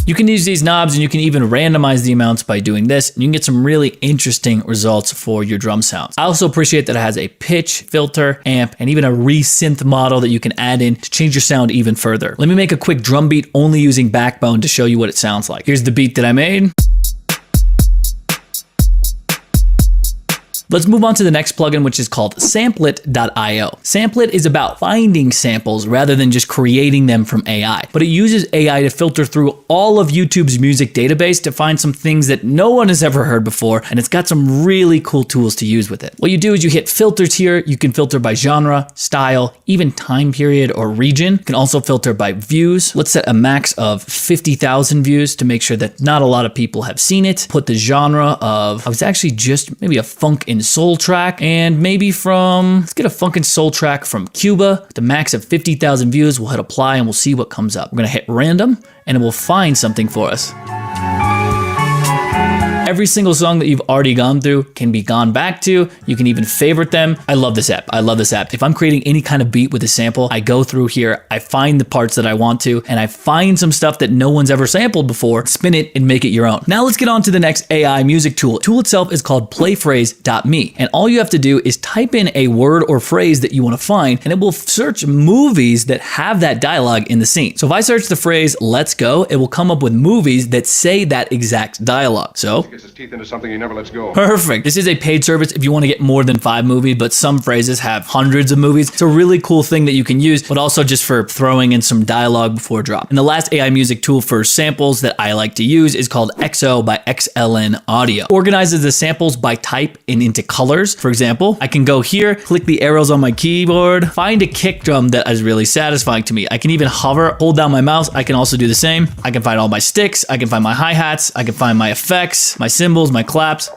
You can use these knobs, and you can even randomize the amounts by doing this, and you can get some really interesting results for your drum sounds. I also appreciate that it has a pitch, filter, amp, and even a re-synth model that you can add in to change your sound even further. Let me make a quick drum beat only using Backbone to show you what it sounds like. Here's the beat that I made. Let's move on to the next plugin, which is called Samplet.io. Samplet is about finding samples rather than just creating them from AI, but it uses AI to filter through all of YouTube's music database to find some things that no one has ever heard before, and it's got some really cool tools to use with it. What you do is you hit filters here. You can filter by genre, style, even time period or region. You can also filter by views. Let's set a max of 50,000 views to make sure that not a lot of people have seen it. Put the genre of, I was actually just maybe a funk and soul track, and maybe from, let's get a funk and soul track from Cuba. The max of 50,000 views. We'll hit apply and we'll see what comes up. We're gonna hit random and it will find something for us. Every single song that you've already gone through can be gone back to. You can even favorite them. I love this app. I love this app. If I'm creating any kind of beat with a sample, I go through here, I find the parts that I want to, and I find some stuff that no one's ever sampled before, spin it and make it your own. Now let's get on to the next AI music tool. The tool itself is called playphrase.me, and all you have to do is type in a word or phrase that you want to find, and it will search movies that have that dialogue in the scene. So if I search the phrase "let's go," it will come up with movies that say that exact dialogue. So his teeth into something he never lets go. perfect. This is a paid service if you want to get more than 5 movies, but some phrases have hundreds of movies. It's a really cool thing that you can use, but also just for throwing in some dialogue before drop. And the last AI music tool for samples that I like to use is called XO by XLN Audio. Organizes the samples by type and into colors. For example, I can go here, click the arrows on my keyboard, find a kick drum that is really satisfying to me. I can even hover, hold down my mouse. I can also do the same. I can find all my sticks. I can find my hi-hats. I can find my effects, my cymbals, my claps,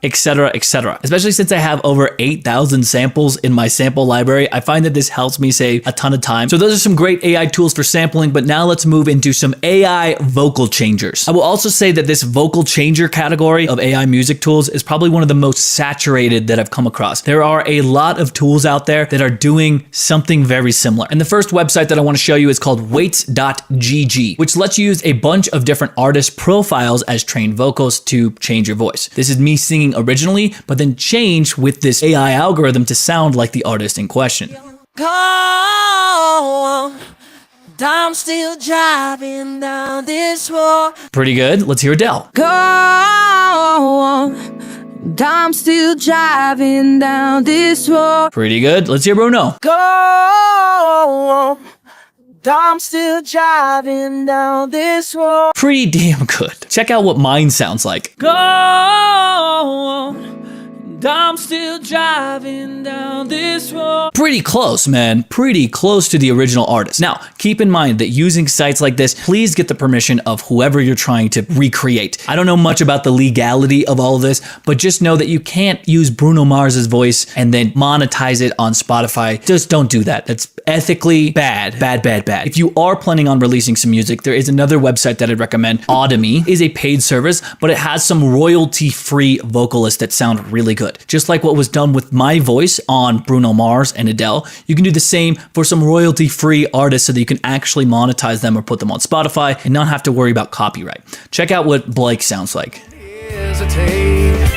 etc., etc. Especially since I have over 8,000 samples in my sample library, I find that this helps me save a ton of time. So those are some great AI tools for sampling, but now let's move into some AI vocal changers. I will also say that this vocal changer category of AI music tools is probably one of the most saturated that I've come across. There are a lot of tools out there that are doing something very similar. And the first website that I want to show you is called weights.gg, which lets you use a bunch of different artist profiles as trained vocals to change your voice. This is me singing originally, but then changed with this AI algorithm to sound like the artist in question. Go on, I'm still driving down this road. Pretty good. Let's hear Adele. Go on, I'm still driving down this road. Pretty good. Let's hear Bruno. Go on, I'm still driving down this road. Pretty damn good. Check out what mine sounds like. Go on, And I'm still driving down this road. Pretty close, man. Pretty close to the original artist. Now, keep in mind that using sites like this, please get the permission of whoever you're trying to recreate. I don't know much about the legality of all of this, but just know that you can't use Bruno Mars's voice and then monetize it on Spotify. Just don't do that. That's ethically bad. Bad, bad, bad. If you are planning on releasing some music, there is another website that I'd recommend. Audemy is a paid service, but it has some royalty-free vocalists that sound really good. Just like what was done with my voice on Bruno Mars and Adele, you can do the same for some royalty-free artists so that you can actually monetize them or put them on Spotify and not have to worry about copyright. Check out what Blake sounds like.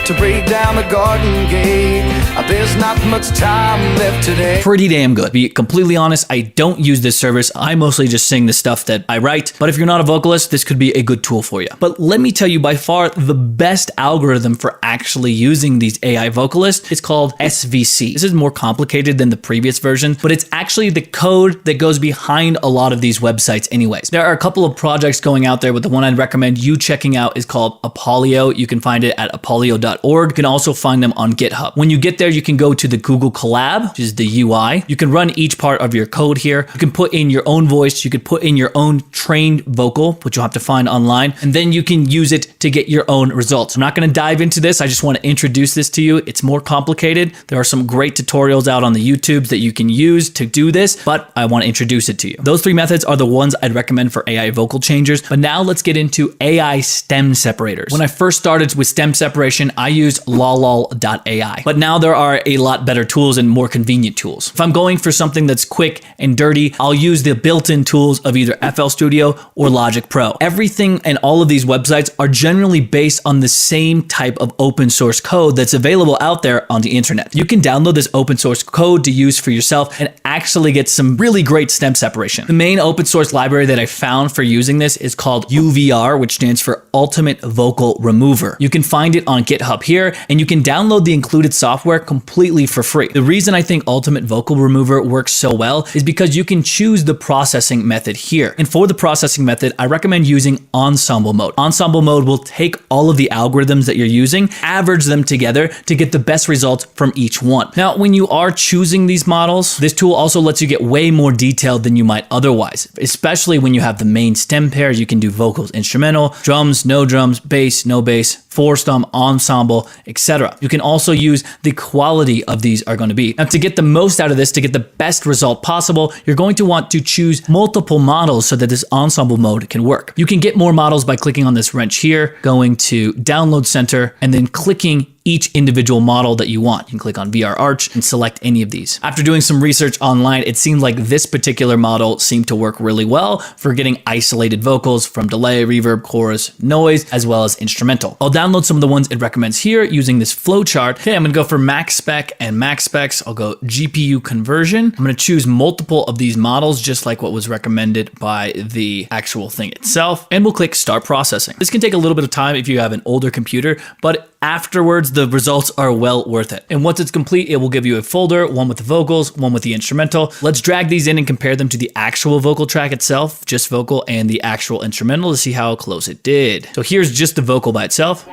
To break down the garden gate. There's not much time left today. Pretty damn good. To be completely honest, I don't use this service. I mostly just sing the stuff that I write. But if you're not a vocalist, this could be a good tool for you. But let me tell you, by far the best algorithm for actually using these AI vocalists is called SVC. This is more complicated than the previous version, but it's actually the code that goes behind a lot of these websites anyways. There are a couple of projects going out there, but the one I'd recommend you checking out is called Apollio. You can find it at apollio.org. You can also find them on GitHub. When you get there, you can go to the Google Collab, which is the UI. You can run each part of your code here. You can put in your own voice. You could put in your own trained vocal, which you'll have to find online, and then you can use it to get your own results. I'm not going to dive into this. I just want to introduce this to you. It's more complicated. There are some great tutorials out on the YouTube that you can use to do this, but I want to introduce it to you. Those three methods are the ones I'd recommend for AI vocal changers. But now let's get into AI stem separators. When I first started with stem separation, I used lolol.ai, but now there are a lot better tools and more convenient tools. If I'm going for something that's quick and dirty, I'll use the built-in tools of either FL Studio or Logic Pro. Everything and all of these websites are generally based on the same type of open source code that's available out there on the internet. You can download this open source code to use for yourself and actually get some really great stem separation. The main open source library that I found for using this is called UVR, which stands for Ultimate Vocal Remover. You can find it on GitHub here, and you can download the included software completely for free. The reason I think Ultimate Vocal Remover works so well is because you can choose the processing method here. And for the processing method, I recommend using ensemble mode. Ensemble mode will take all of the algorithms that you're using, average them together to get the best results from each one. Now, when you are choosing these models, this tool also lets you get way more detailed than you might otherwise, especially when you have the main stem pairs. You can do vocals, instrumental, drums, no drums, bass, no bass, four stem, ensemble, etc. You can also use the quality of these are going to be. Now, to get the most out of this, to get the best result possible, you're going to want to choose multiple models so that this ensemble mode can work. You can get more models by clicking on this wrench here, going to Download Center, and then clicking each individual model that you want. You can click on VR Arch and select any of these. After doing some research online, it seemed like this particular model seemed to work really well for getting isolated vocals from delay, reverb, chorus, noise, as well as instrumental. I'll download some of the ones it recommends here using this flowchart. Okay, I'm gonna go for max spec and max specs. I'll go GPU conversion. I'm gonna choose multiple of these models, just like what was recommended by the actual thing itself. And we'll click start processing. This can take a little bit of time if you have an older computer, but afterwards, the results are well worth it. And once it's complete, it will give you a folder, one with the vocals, one with the instrumental. Let's drag these in and compare them to the actual vocal track itself, just vocal, and the actual instrumental to see how close it did. So here's just the vocal by itself.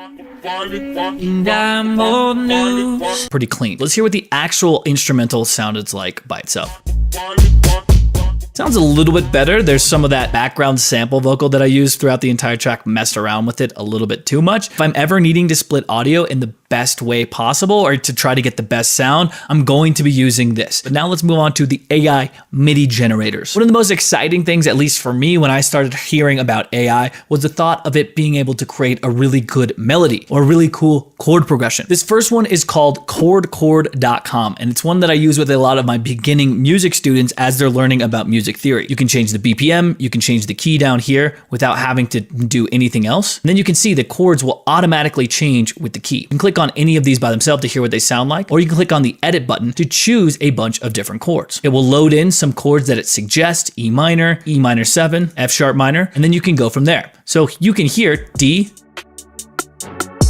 Pretty clean. Let's hear what the actual instrumental sounded like by itself. Sounds a little bit better. There's some of that background sample vocal that I used throughout the entire track, messed around with it a little bit too much. If I'm ever needing to split audio in the best way possible or to try to get the best sound, I'm going to be using this. But now let's move on to the AI MIDI generators. One of the most exciting things, at least for me, when I started hearing about AI was the thought of it being able to create a really good melody or a really cool chord progression. This first one is called chordchord.com, and it's one that I use with a lot of my beginning music students as they're learning about music theory. You can change the BPM, you can change the key down here without having to do anything else. And then you can see the chords will automatically change with the key. You can click on any of these by themselves to hear what they sound like, or you can click on the edit button to choose a bunch of different chords. It will load in some chords that it suggests: E minor 7, F sharp minor, and then you can go from there. So you can hear D,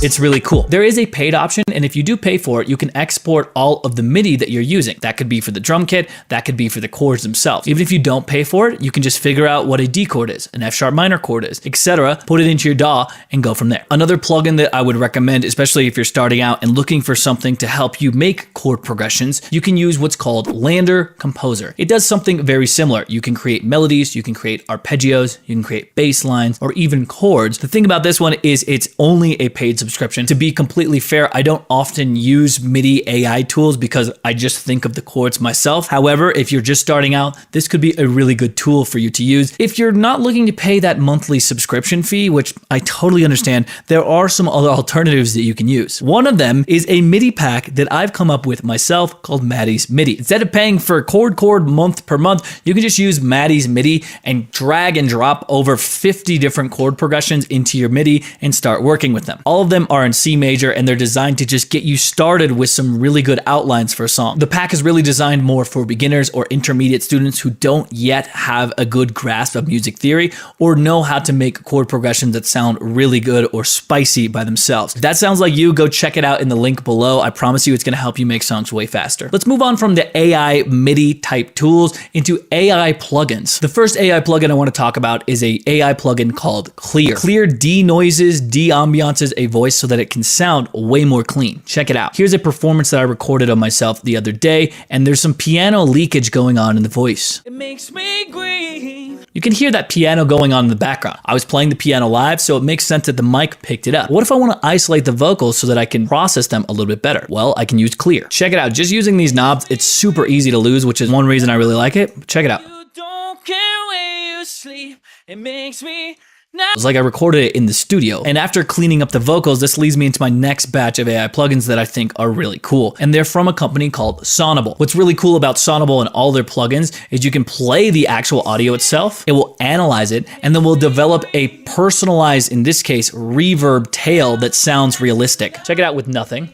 It's really cool. There is a paid option, and if you do pay for it, you can export all of the MIDI that you're using. That could be for the drum kit, that could be for the chords themselves. Even if you don't pay for it, you can just figure out what a D chord is, an F sharp minor chord is, etc., put it into your DAW and go from there. Another plugin that I would recommend, especially if you're starting out and looking for something to help you make chord progressions, you can use what's called Lander Composer. It does something very similar. You can create melodies, you can create arpeggios, you can create bass lines, or even chords. The thing about this one is it's only a paid subscription. To be completely fair, I don't often use MIDI AI tools because I just think of the chords myself. However, if you're just starting out, this could be a really good tool for you to use. If you're not looking to pay that monthly subscription fee, which I totally understand, there are some other alternatives that you can use. One of them is a MIDI pack that I've come up with myself called Maddie's MIDI. Instead of paying for chord month per month, you can just use Maddie's MIDI and drag and drop over 50 different chord progressions into your MIDI and start working with them. All of them are in C major, and they're designed to just get you started with some really good outlines for a song. The pack is really designed more for beginners or intermediate students who don't yet have a good grasp of music theory or know how to make chord progressions that sound really good or spicy by themselves. If that sounds like you, go check it out in the link below. I promise you it's going to help you make songs way faster. Let's move on from the AI MIDI type tools into AI plugins. The first AI plugin I want to talk about is a AI plugin called Clear. Clear denoises, de-ambiances a voice so that it can sound way more clean. Check it out. Here's a performance that I recorded of myself the other day, and there's some piano leakage going on in the voice. It makes me grieve. You can hear that piano going on in the background. I was playing the piano live, so it makes sense that the mic picked it up. What if I want to isolate the vocals so that I can process them a little bit better? Well, I can use Clear. Check it out. Just using these knobs, it's super easy to lose, which is one reason I really like it. Check it out. You don't care where you sleep. It makes me It's like I recorded it in the studio. And after cleaning up the vocals, this leads me into my next batch of AI plugins that I think are really cool. And they're from a company called Sonable. What's really cool about Sonable and all their plugins is you can play the actual audio itself, it will analyze it, and then we'll develop a personalized, in this case, reverb tail that sounds realistic. Check it out with nothing.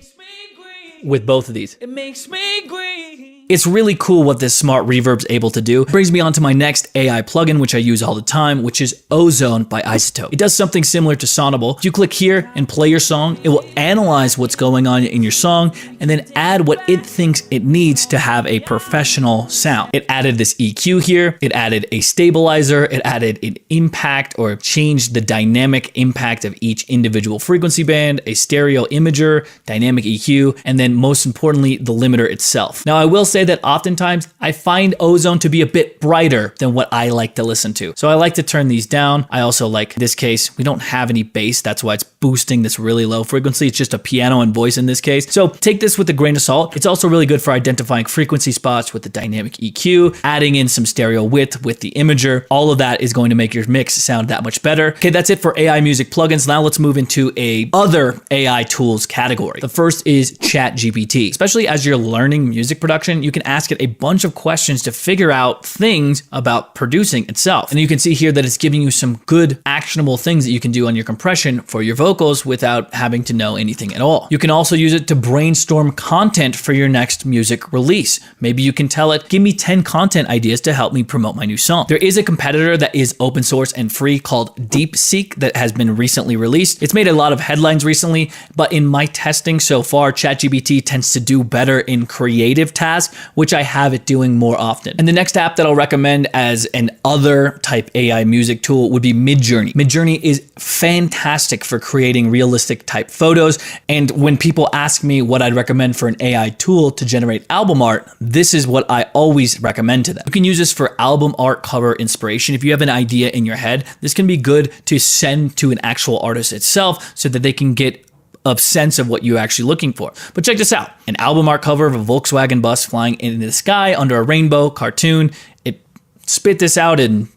With both of these. It makes me green. It's really cool what this smart reverb's able to do. It brings me on to my next AI plugin, which I use all the time, which is Ozone by Isotope. It does something similar to Sonable. If you click here and play your song, it will analyze what's going on in your song and then add what it thinks it needs to have a professional sound. It added this EQ here, it added a stabilizer, it added an impact or changed the dynamic impact of each individual frequency band, a stereo imager, dynamic EQ, and then most importantly, the limiter itself. Now I will say that oftentimes I find Ozone to be a bit brighter than what I like to listen to. So I like to turn these down. I also like, in this case, we don't have any bass. That's why it's boosting this really low frequency. It's just a piano and voice in this case. So take this with a grain of salt. It's also really good for identifying frequency spots with the dynamic EQ, adding in some stereo width with the imager. All of that is going to make your mix sound that much better. Okay, that's it for AI music plugins. Now let's move into a other AI tools category. The first is ChatGPT. Especially as you're learning music production, you can ask it a bunch of questions to figure out things about producing itself. And you can see here that it's giving you some good actionable things that you can do on your compression for your vocals without having to know anything at all. You can also use it to brainstorm content for your next music release. Maybe you can tell it, give me 10 content ideas to help me promote my new song. There is a competitor that is open source and free called DeepSeek that has been recently released. It's made a lot of headlines recently, but in my testing so far, ChatGPT tends to do better in creative tasks, which I have it doing more often. And the next app that I'll recommend as an other type AI music tool would be Midjourney. Midjourney is fantastic for creating realistic type photos. And when people ask me what I'd recommend for an AI tool to generate album art, this is what I always recommend to them. You can use this for album art cover inspiration. If you have an idea in your head, this can be good to send to an actual artist itself so that they can get a sense of what you're actually looking for. But check this out. An album art cover of a Volkswagen bus flying in the sky under a rainbow cartoon. It spit this out in,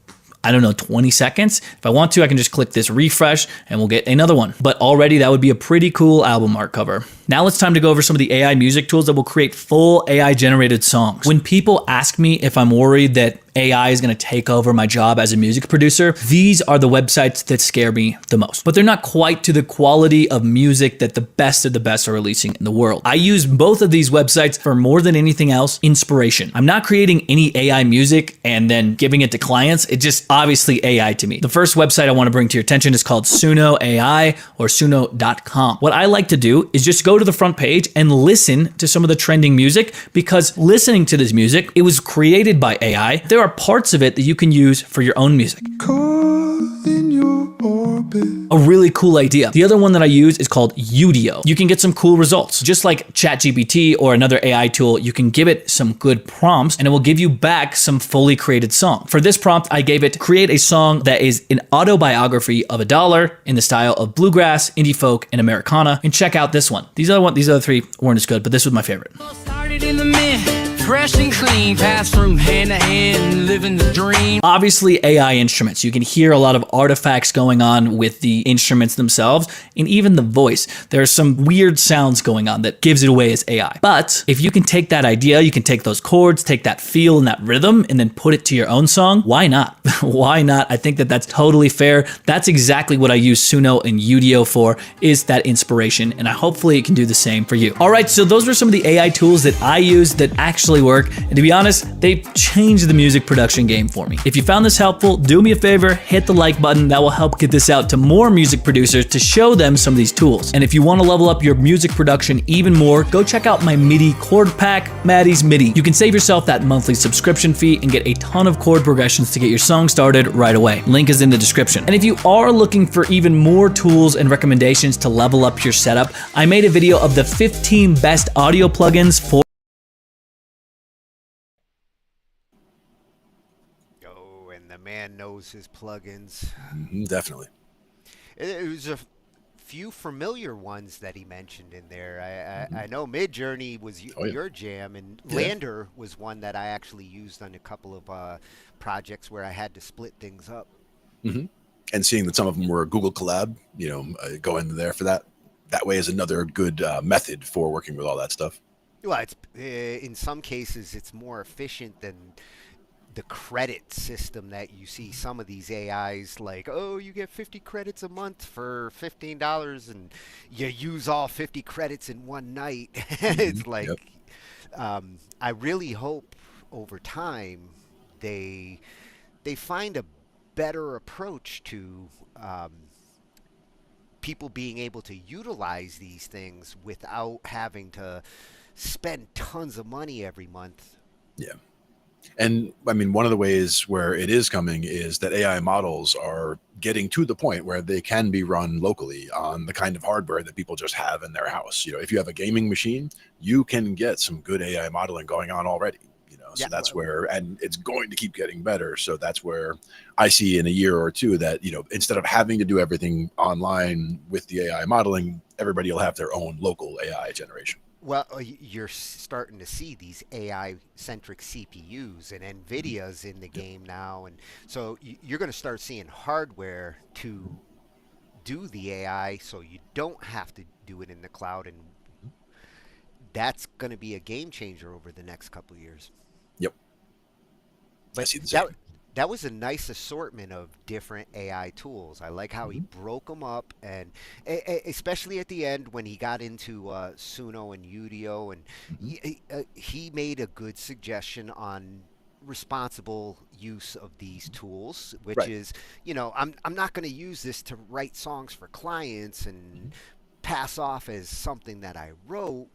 I don't know, 20 seconds. If I want to, I can just click this refresh and we'll get another one. But already that would be a pretty cool album art cover. Now it's time to go over some of the AI music tools that will create full AI generated songs. When people ask me if I'm worried that AI is going to take over my job as a music producer, these are the websites that scare me the most. But they're not quite to the quality of music that the best of the best are releasing in the world. I use both of these websites for more than anything else, inspiration. I'm not creating any AI music and then giving it to clients. It's just obviously AI to me. The first website I want to bring to your attention is called Suno AI or Suno.com. What I like to do is just go to the front page and listen to some of the trending music, because listening to this music, it was created by AI. There are parts of it that you can use for your own music. A really cool idea. The other one that I use is called Udio. You can get some cool results. Just like ChatGPT or another AI tool, you can give it some good prompts and it will give you back some fully created song. For this prompt, I gave it create a song that is an autobiography of a dollar in the style of bluegrass, indie folk, and Americana. And check out this one. These other three weren't as good, but this was my favorite. Started in the mint, fresh and clean, passed from hand to hand, living the dream. Obviously AI instruments. You can hear a lot of artifacts going on with the instruments themselves and even the voice. There's some weird sounds going on that gives it away as AI. But if you can take that idea, you can take those chords, take that feel and that rhythm and then put it to your own song, why not? Why not? I think that that's totally fair. That's exactly what I use Suno and Udio for, is that inspiration, and hopefully it can do the same for you. All right, so those were some of the AI tools that I use that actually work, and to be honest, they've changed the music production game for me. If you found this helpful, do me a favor, hit the like button. That will help get this out to more music producers to show them some of these tools. And if you want to level up your music production even more, go check out my MIDI chord pack, Maddie's MIDI. You can save yourself that monthly subscription fee and get a ton of chord progressions to get your song started right away. Link is in the description. And if you are looking for even more tools and recommendations to level up your setup, I made a video of the 15 best audio plugins for man knows his plugins. Definitely. It was a few familiar ones that he mentioned in there. I know Midjourney was your jam, and Lander was one that I actually used on a couple of projects where I had to split things up. And seeing that some of them were Google collab, go in there for that. That way is another good method for working with all that stuff. Well, it's in some cases it's more efficient than the credit system that you see some of these AIs, like, oh, you get 50 credits a month for $15 and you use all 50 credits in one night. It's like, I really hope over time they find a better approach to people being able to utilize these things without having to spend tons of money every month. Yeah. And I mean, one of the ways where it is coming is that AI models are getting to the point where they can be run locally on the kind of hardware that people just have in their house. If you have a gaming machine, you can get some good AI modeling going on already. So that's where, and it's going to keep getting better. So that's where I see in a year or two that, instead of having to do everything online with the AI modeling, everybody will have their own local AI generation. Well, you're starting to see these AI-centric CPUs and NVIDIAs in the game now. And so you're going to start seeing hardware to do the AI so you don't have to do it in the cloud. And that's going to be a game changer over the next couple of years. Yep. But that was a nice assortment of different AI tools. I like how he broke them up, and especially at the end when he got into Suno and Udio, and he made a good suggestion on responsible use of these tools, which is, I'm not going to use this to write songs for clients and pass off as something that I wrote,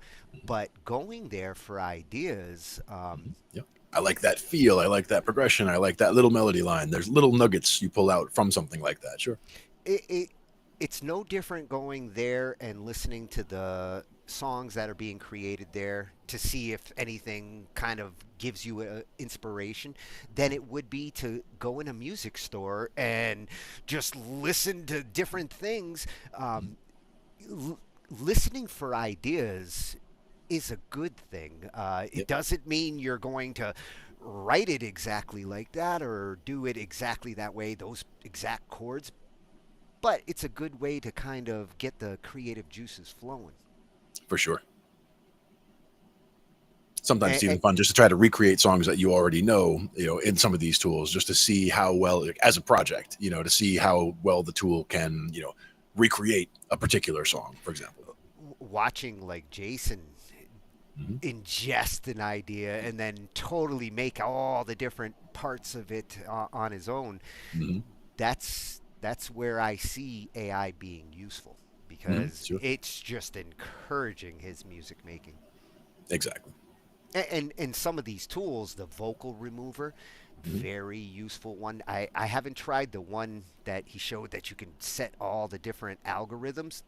but going there for ideas. I like that feel. I like that progression. I like that little melody line. There's little nuggets you pull out from something like that. Sure. It's no different going there and listening to the songs that are being created there to see if anything kind of gives you inspiration than it would be to go in a music store and just listen to different things. Listening for ideas is a good thing. It doesn't mean you're going to write it exactly like that or do it exactly that way, those exact chords, but it's a good way to kind of get the creative juices flowing. For sure. Sometimes it's even fun just to try to recreate songs that you already know, in some of these tools, just to see how well, as a project, to see how well the tool can, recreate a particular song, for example. Watching like Jason ingest an idea and then totally make all the different parts of it on his own. That's where I see AI being useful, because it's just encouraging his music making. Exactly. And some of these tools, the vocal remover, very useful one. I haven't tried the one that he showed that you can set all the different algorithms.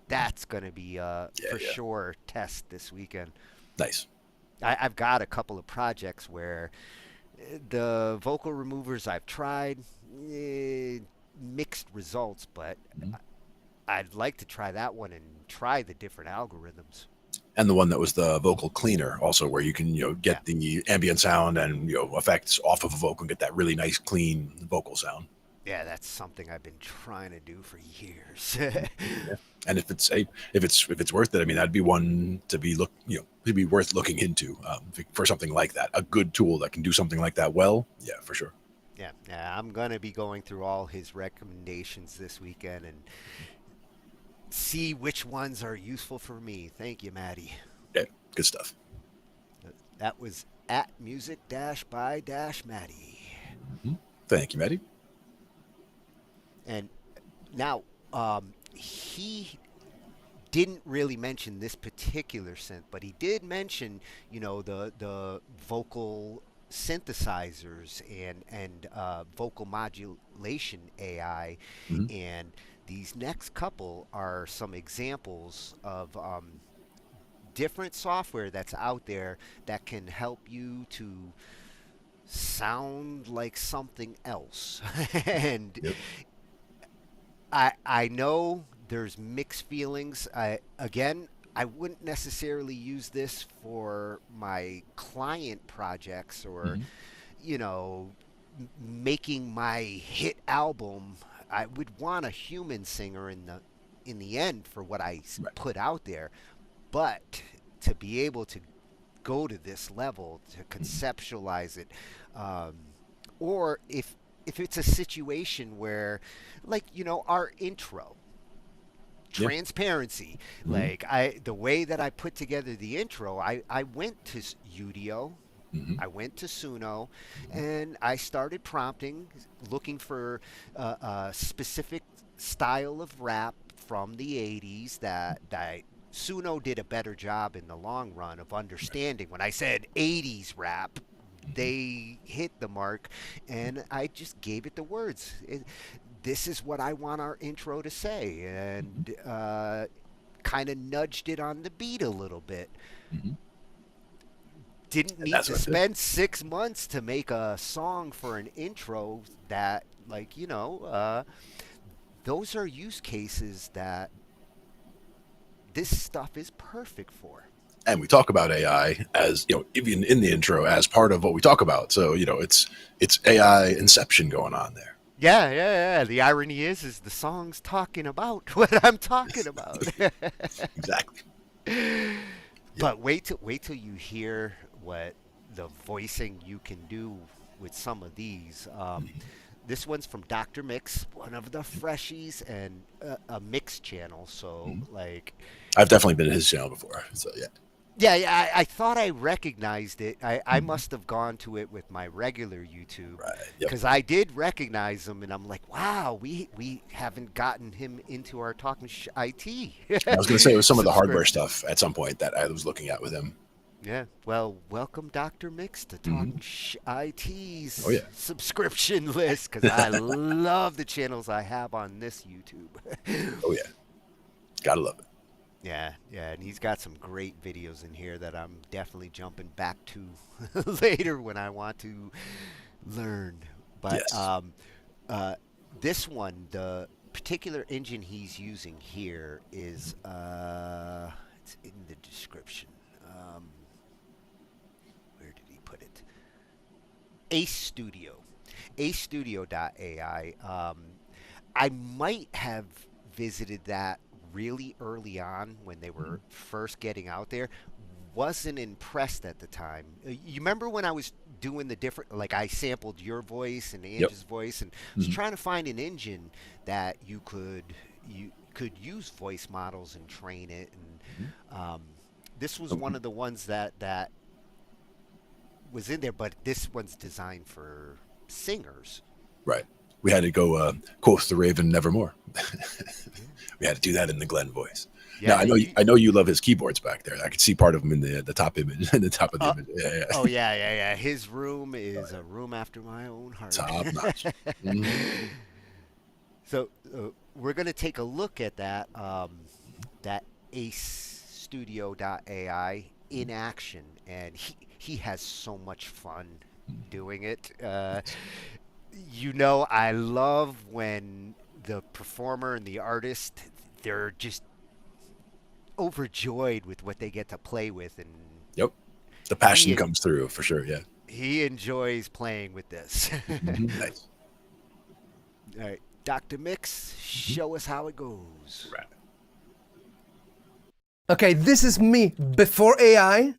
That's going to be for sure test this weekend. Nice. I've got a couple of projects where the vocal removers I've tried, mixed results, but I'd like to try that one and try the different algorithms. And the one that was the vocal cleaner also, where you can, get the ambient sound and, effects off of a vocal and get that really nice, clean vocal sound. Yeah, that's something I've been trying to do for years. And if it's worth it, I mean, that'd be one to be it'd be worth looking into for something like that. A good tool that can do something like that well. Yeah, for sure. Yeah, I'm gonna be going through all his recommendations this weekend and see which ones are useful for me. Thank you, Maddie. Yeah, good stuff. That was at music-by-Maddie. Thank you, Maddie. And now, he didn't really mention this particular synth, but he did mention, the vocal synthesizers and vocal modulation AI. And these next couple are some examples of different software that's out there that can help you to sound like something else. And I know there's mixed feelings. I wouldn't necessarily use this for my client projects or, making my hit album. I would want a human singer in the end for what I put out there. But to be able to go to this level, to conceptualize it, or if it's a situation where, like, our intro, transparency, like the way that I put together the intro, I went to Udio, I went to Suno, and I started prompting, looking for a specific style of rap from the 80s that Suno did a better job in the long run of understanding. When I said 80s rap, they hit the mark, and I just gave it the words. This is what I want our intro to say, and kind of nudged it on the beat a little bit. Didn't need to spend 6 months to make a song for an intro that, like, those are use cases that this stuff is perfect for. And we talk about AI as, even in the intro, as part of what we talk about. So, it's AI inception going on there. Yeah. The irony is the song's talking about what I'm talking about. Exactly. But wait till you hear what the voicing you can do with some of these. This one's from Dr. Mix, one of the freshies, and a mix channel. So, like, I've definitely been in his channel before. So, yeah. Yeah, I thought I recognized it. I must have gone to it with my regular YouTube, because I did recognize him, and I'm like, wow, we haven't gotten him into our Talkin Shhh I.T. I was going to say it was some of the hardware stuff at some point that I was looking at with him. Yeah, well, welcome Dr. Mix to Talkin Shhh I.T's subscription list, because I love the channels I have on this YouTube. Oh yeah, gotta love it. Yeah, and he's got some great videos in here that I'm definitely jumping back to later when I want to learn. But this one, the particular engine he's using here is, it's in the description. Where did he put it? Ace Studio. acestudio.ai. I might have visited that really early on when they were first getting out there, wasn't impressed at the time. You remember when I was doing the different, like I sampled your voice and Angie's voice, and was trying to find an engine that you could use voice models and train it, and this was one of the ones that was in there, but this one's designed for singers. Right. We had to go quoth the Raven nevermore. We had to do that in the Glenn voice. Yeah, now, I know you love his keyboards back there. I could see part of them in the top image, in the top of the image. Yeah. Oh yeah. His room is a room after my own heart. Top notch. So we're gonna take a look at that that Ace Studio.ai in action, and he has so much fun doing it. I love when the performer and the artist, they're just overjoyed with what they get to play with, and the passion comes through for sure. Yeah, he enjoys playing with this. Nice. All right, Dr. Mix, show us how it goes. Right. Okay, this is me before AI,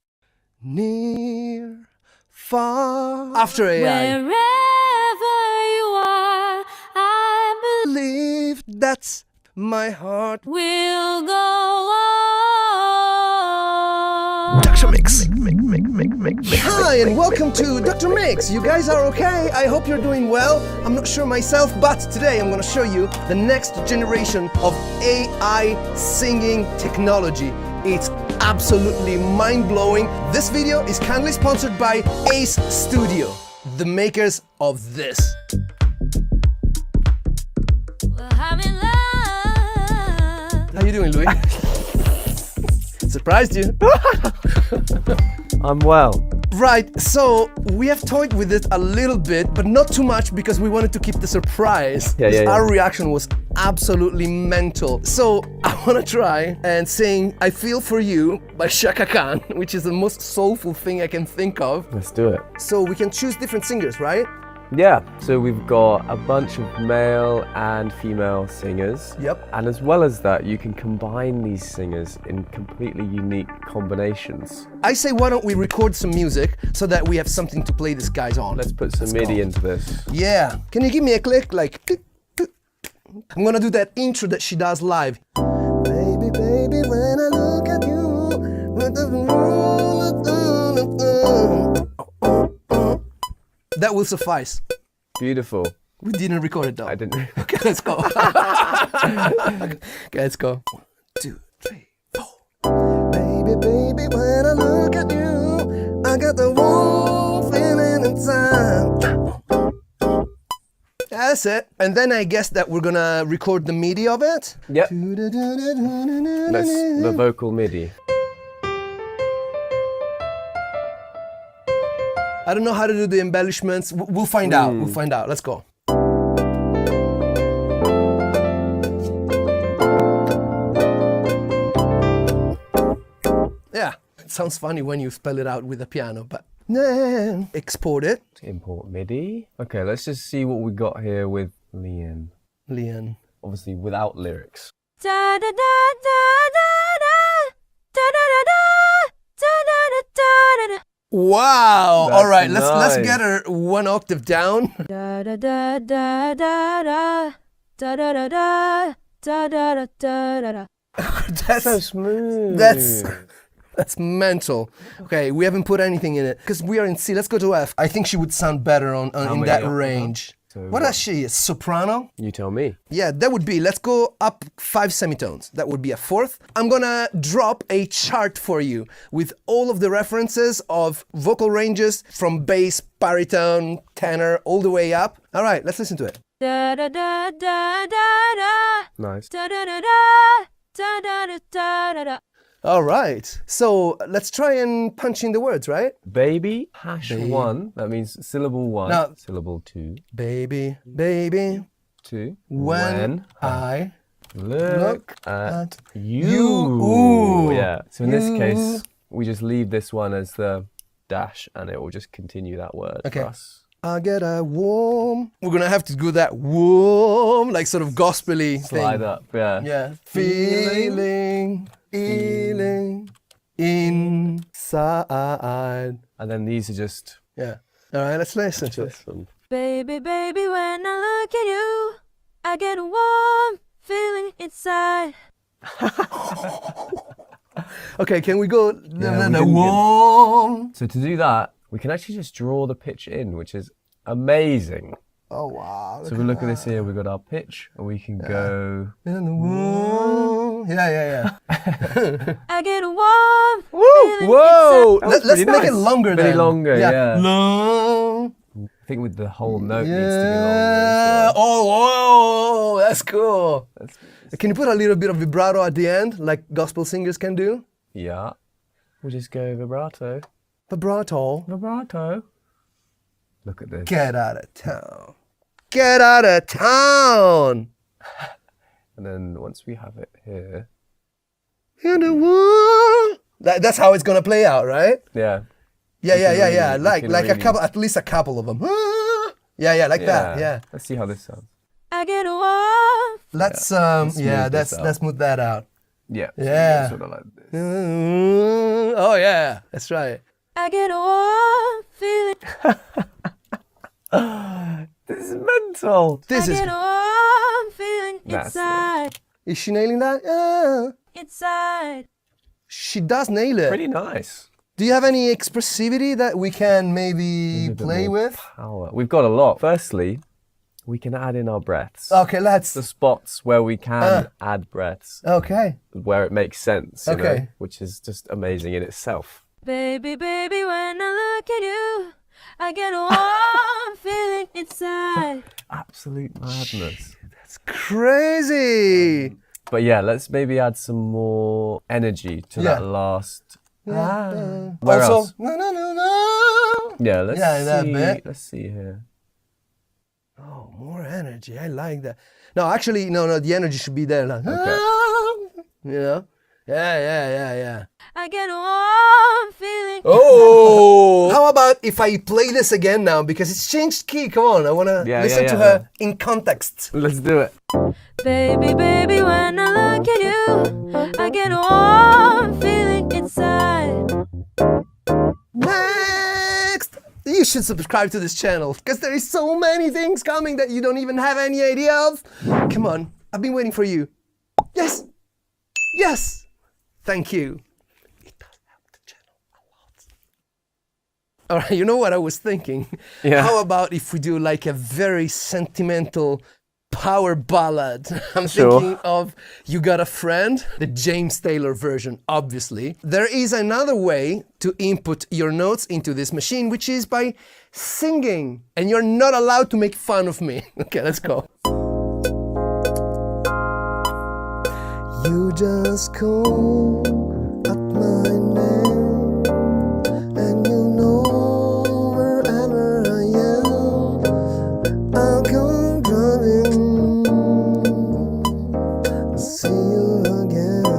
near, far, after AI. Wherever you are, I believe that's my heart will go on. Dr. Mix. Hi, and welcome to Dr. Mix. You guys are okay? I hope you're doing well. I'm not sure myself, but today I'm going to show you the next generation of AI singing technology. It's absolutely mind-blowing. This video is kindly sponsored by Ace Studio, the makers of this. Well, I'm in love. How you doing, Louis? Surprised you. I'm well. Right, so we have toyed with it a little bit, but not too much because we wanted to keep the surprise. Our reaction was absolutely mental. So I want to try and sing I Feel For You by Shaka Khan, which is the most soulful thing I can think of. Let's do it. So we can choose different singers, right? Yeah, so we've got a bunch of male and female singers. Yep. And as well as that, you can combine these singers in completely unique combinations. I say, why don't we record some music so that we have something to play these guys on? Let's put some MIDI into this. Yeah. Can you give me a click? Like, I'm gonna do that intro that she does live. Baby, baby, when I look at you, with that will suffice. Beautiful. We didn't record it though. I didn't. Okay, let's go. Okay, let's go. 1, 2, 3, 4. Baby, baby, when I look at you, I got the warm feeling inside. That's it. And then I guess that we're gonna record the MIDI of it. Yep. The vocal MIDI. I don't know how to do the embellishments. We'll find out. We'll find out. Let's go. Yeah, it sounds funny when you spell it out with a piano, but export it. Import MIDI. Okay, let's just see what we got here with Leon. Obviously without lyrics. Da da da da da da da da da da da da da. Wow! That's all right, nice. let's get her 1 octave down. Da da da da da da da da da da da da da da. That's so smooth. That's mental. Okay, we haven't put anything in it because we are in C. Let's go to F. I think she would sound better in that range. So what is she? A soprano? You tell me. Yeah, that would be, let's go up 5 semitones. That would be a 4th. I'm gonna drop a chart for you with all of the references of vocal ranges from bass, baritone, tenor, all the way up. All right, let's listen to it. Da da da da da da. Nice. Da da da da da da da da da. All right, so let's try and punch in the words, right? Baby, #1, that means syllable 1, now, syllable 2. Baby, baby. 2. When I look at you. Ooh. Yeah, so in this case, we just leave this one as the dash and it will just continue that word for us. I get a warm. We're gonna have to do that warm, like sort of gospel-y thing. Slide up, yeah. Yeah. Feeling inside. And then these are just... Yeah. All right, let's listen to it. Baby, baby, when I look at you, I get a warm feeling inside. Okay, can we go Yeah, warm? So to do that, we can actually just draw the pitch in, which is amazing. Oh, wow. So we look at this here, we've got our pitch, and we can go... Yeah. I get a warm feeling Whoa! inside. Let's make it longer Really then. longer, yeah. Long. I think with the whole note needs to be longer. Oh, that's cool. Can you put a little bit of vibrato at the end, like gospel singers can do? Yeah. We'll just go vibrato. Vibrato. Vibrato. Look at this. Get out of town. Get out of town. And then once we have it here. In the world. That's how it's gonna play out, right? Yeah. Yeah. Like a couple, at least a couple of them. Yeah, like that. Yeah. Let's see how this sounds. I get a warm. Let's let's smooth that out. Yeah. Yeah. Sort of like this. Oh yeah, that's right. I get a warm feeling. This is mental. I get a warm feeling inside. Is she nailing that? Yeah. Inside. She does nail it. Pretty nice. Do you have any expressivity that we can maybe play with? Power. We've got a lot. Firstly, we can add in our breaths. Okay, let's. The spots where we can add breaths. Okay. Where it makes sense. You Okay. know, which is just amazing in itself. Baby, baby, when I look at you, I get a warm feeling inside. Absolute madness. That's crazy. But yeah, let's maybe add some more energy to that last. Where also, else? No. Yeah, let's Yeah, see. that bit. Let's see here. Oh, more energy. I like that. No, actually, no. The energy should be there. Like, Okay. You know? Yeah. I get a warm feeling. Oh! How about if I play this again now? Because it's changed key. Come on, I want to listen to her in context. Let's do it. Baby, baby, when I look at you, I get a warm feeling inside. Next! You should subscribe to this channel because there is so many things coming that you don't even have any idea of. Come on, I've been waiting for you. Yes! Thank you. It does help the channel a lot. All right, you know what I was thinking? Yeah. How about if we do like a very sentimental power ballad? I'm Sure. thinking of You Got a Friend, the James Taylor version, obviously. There is another way to input your notes into this machine, which is by singing. And you're not allowed to make fun of me. Okay, let's go. You just call out my name, and you know wherever I am, I'll come driving to see you again.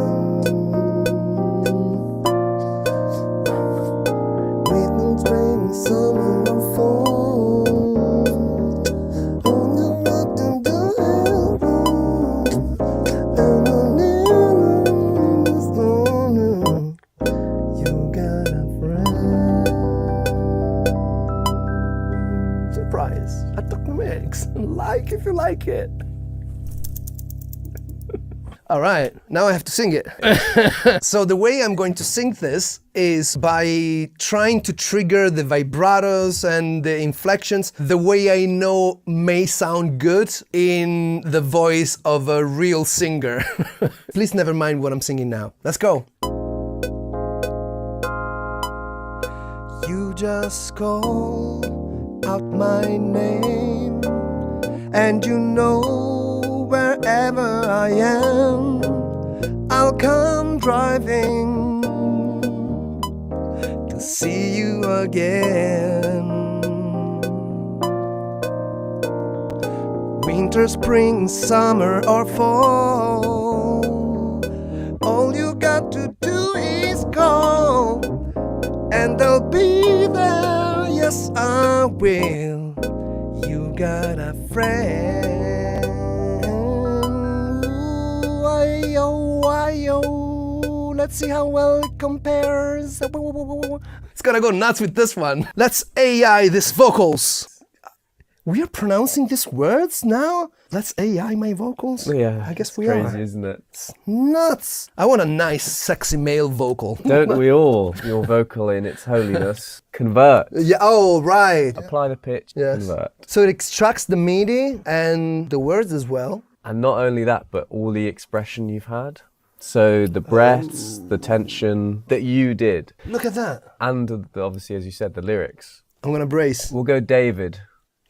With no spring, summer, or fall, on the rock and the at Talkin Mix. Like if you like it. All right, now I have to sing it. So the way I'm going to sing this is by trying to trigger the vibratos and the inflections the way I know may sound good in the voice of a real singer. Please never mind what I'm singing now. Let's go. You just call out my name, and you know wherever I am, I'll come driving to see you again. Winter, spring, summer, or fall, all you got to do is call, and I'll be there. Yes, I will. got a friend. Ooh, ayo. Let's see how well it compares. It's gonna go nuts with this one. Let's AI this vocals. We are pronouncing these words now? Let's AI my vocals? Yeah, I guess we crazy, are. Isn't it? It's nuts. I want a nice, sexy male vocal. Don't we all? Your vocal in its holiness. Convert. Yeah, oh, right. Apply the pitch, Yes. convert. So it extracts the MIDI and the words as well. And not only that, but all the expression you've had. So the breaths, the tension that you did. Look at that. And obviously, as you said, the lyrics. I'm gonna brace. We'll go David.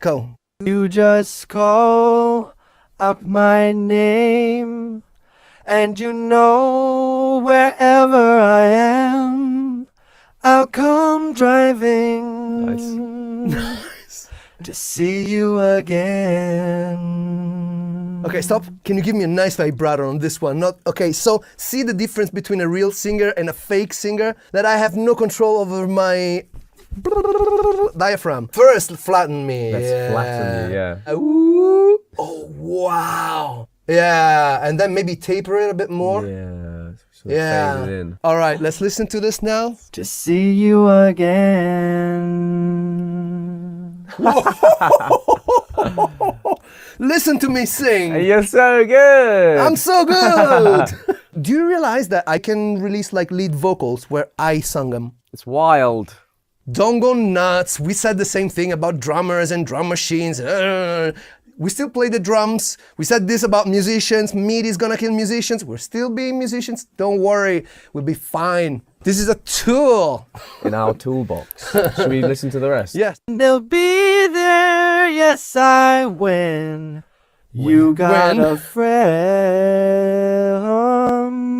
Go. You just call out my name, and you know wherever I am, I'll come driving to see you again. Okay, stop. Can you give me a nice vibrato on this one? Not okay. So see the difference between a real singer and a fake singer, that I have no control over my diaphragm. First, flatten me. Let's flatten you, yeah. Ooh. Oh, wow. Yeah, and then maybe taper it a bit more. Yeah. Sort of fade it in. All right, let's listen to this now. To see you again. Listen to me sing. You're so good. I'm so good. Do you realize that I can release like lead vocals where I sung them? It's wild. Don't go nuts. We said the same thing about drummers and drum machines. We still play the drums. We said this about musicians. MIDI is gonna kill musicians. We're still being musicians. Don't worry. We'll be fine. This is a tool. In our toolbox. Should we listen to the rest? Yes. They'll be there, yes I win. You got a friend.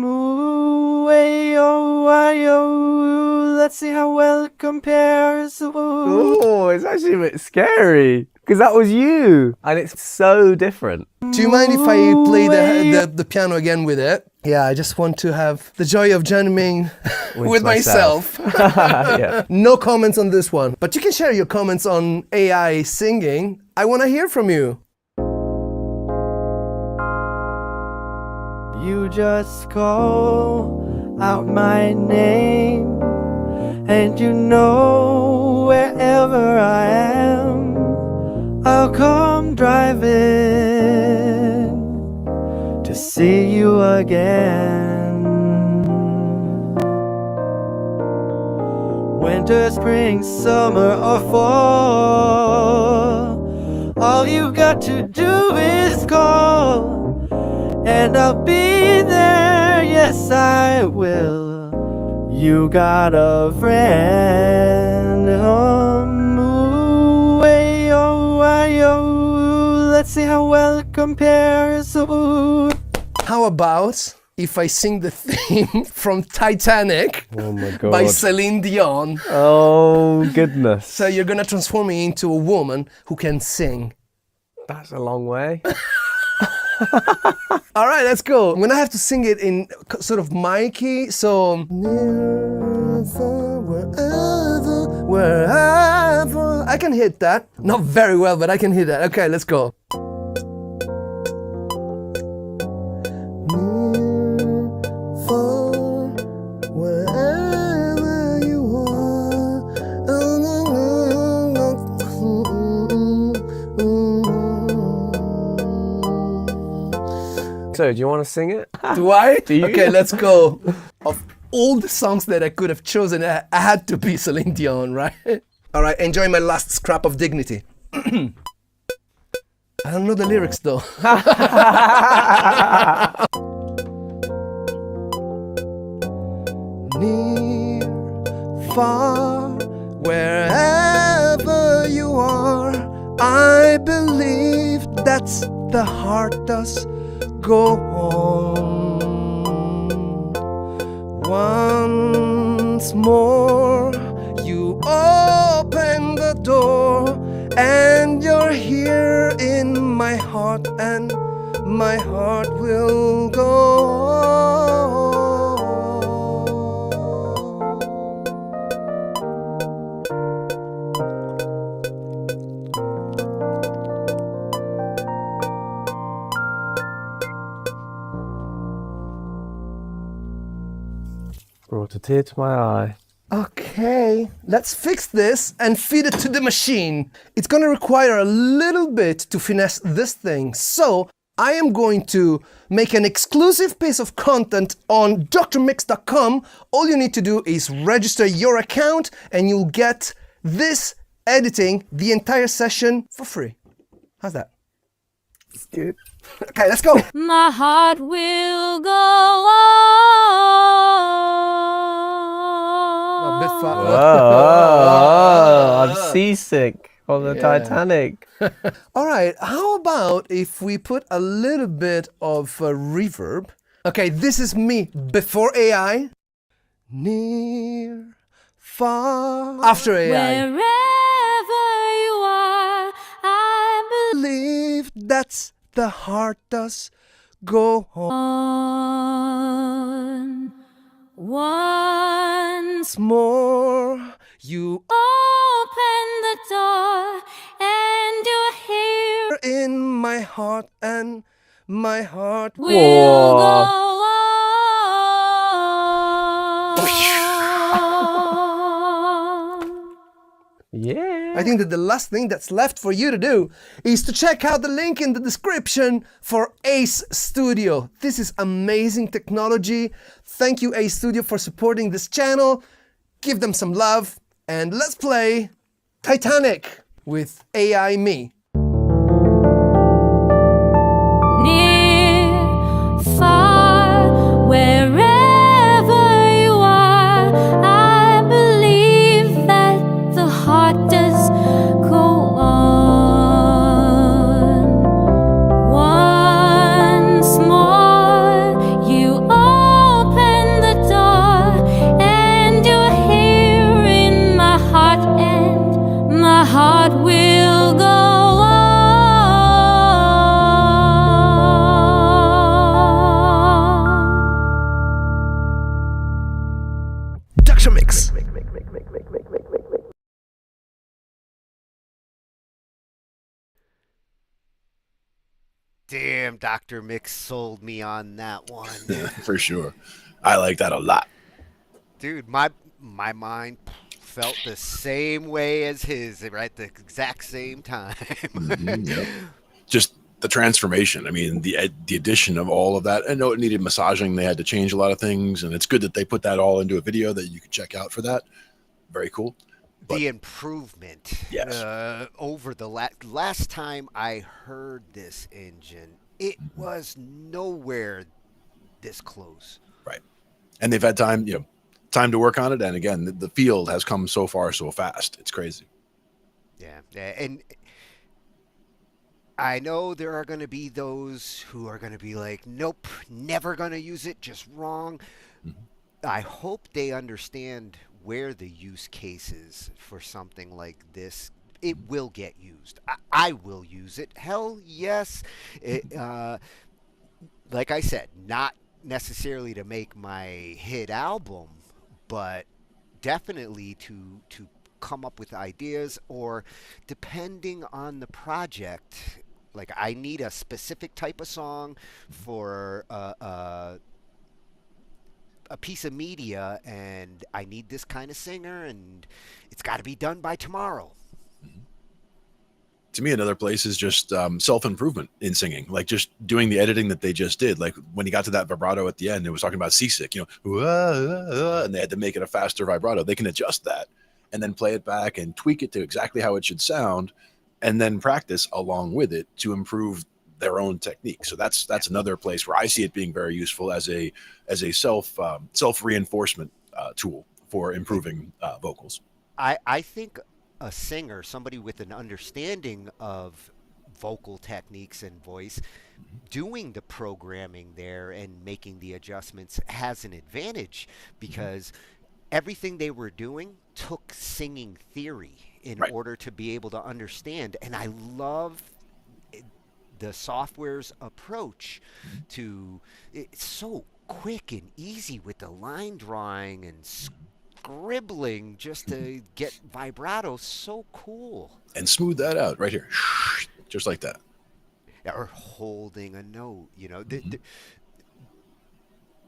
Ooh, ayo, ayo. Let's see how well it compares. Ooh. Oh, it's actually a bit scary. Because that was you. And it's so different. Do you mind if I play the piano again with it? Yeah, I just want to have the joy of jamming with myself. Yeah. No comments on this one. But you can share your comments on AI singing. I want to hear from you. You just call out my name, and you know wherever I am, I'll come driving to see you again. Winter, spring, summer, or fall, all you've got to do is call, and I'll be there, yes I will. You got a friend. Ooh, ayo, ayo. Let's see how well it compares. Ooh. How about if I sing the theme from Titanic by Celine Dion? Oh, goodness. So you're gonna transform me into a woman who can sing. That's a long way. All right, let's go. I'm gonna have to sing it in sort of my key, so wherever. I can hit that. Not very well, but I can hit that. Okay, let's go. Wherever you are. So, do you want to sing it? Do I? Do you? Okay, let's go. Of all the songs that I could have chosen, I had to be Celine Dion, right? All right, enjoy my last scrap of dignity. I don't know the lyrics though. Near, far, wherever you are, I believe that's the heart does go on. Once more, you open the door, and you're here in my heart, and my heart will go on. a tear to my eye. Okay, let's fix this and feed it to the machine. It's gonna require a little bit to finesse this thing, so I am going to make an exclusive piece of content on drmix.com. All you need to do is register your account and you'll get this editing, the entire session, for free. How's that? It's good. Okay, let's go. My heart will go on. A bit far. Whoa, I'm seasick on the Titanic. All right, how about if we put a little bit of reverb? Okay, this is me before AI. Near, far, after AI. Wherever you are, I believe that's the heart does go on. Once more, you open the door and you're here in my heart, and my heart will go on. Yeah. I think that the last thing that's left for you to do is to check out the link in the description for Ace Studio. This is amazing technology. Thank you, Ace Studio, for supporting this channel. Give them some love, and let's play Titanic with AI Me. Near, far, wherever you are, I believe that the heart does go on. Once more, you open the door, and you're here in my heart, and my heart will go on. Dr. Mix. Damn, Dr. Mix sold me on that one. For sure. I like that a lot. Dude, my mind felt the same way as his, right at the exact same time. Yep. Just the transformation. I mean, the addition of all of that. I know it needed massaging. They had to change a lot of things, and it's good that they put that all into a video that you can check out for that. Very cool. The improvement, yes, over the last time I heard this engine, it was nowhere this close. Right, and they've had time, time to work on it. And again, the field has come so far so fast. It's crazy. Yeah, and I know there are going to be those who are going to be like, nope, never going to use it, just wrong. I hope they understand where the use cases for something like this, it will get used. I will use it. Hell yes. Like I said, not necessarily to make my hit album, but definitely to come up with ideas, or depending on the project, like I need a specific type of song for a piece of media, and I need this kind of singer, and it's got to be done by tomorrow. To me, another place is just self-improvement in singing, like just doing the editing that they just did. Like when he got to that vibrato at the end, it was talking about seasick, and they had to make it a faster vibrato. They can adjust that and then play it back and tweak it to exactly how it should sound, and then practice along with it to improve their own technique. So that's another place where I see it being very useful as a self reinforcement tool for improving vocals. I think a singer, somebody with an understanding of vocal techniques and voice, doing the programming there and making the adjustments has an advantage, because everything they were doing took singing theory in order to be able to understand. And I love the software's approach to it's so quick and easy with the line drawing and scribbling just to get vibrato. So cool. And smooth that out right here, just like that. Or holding a note,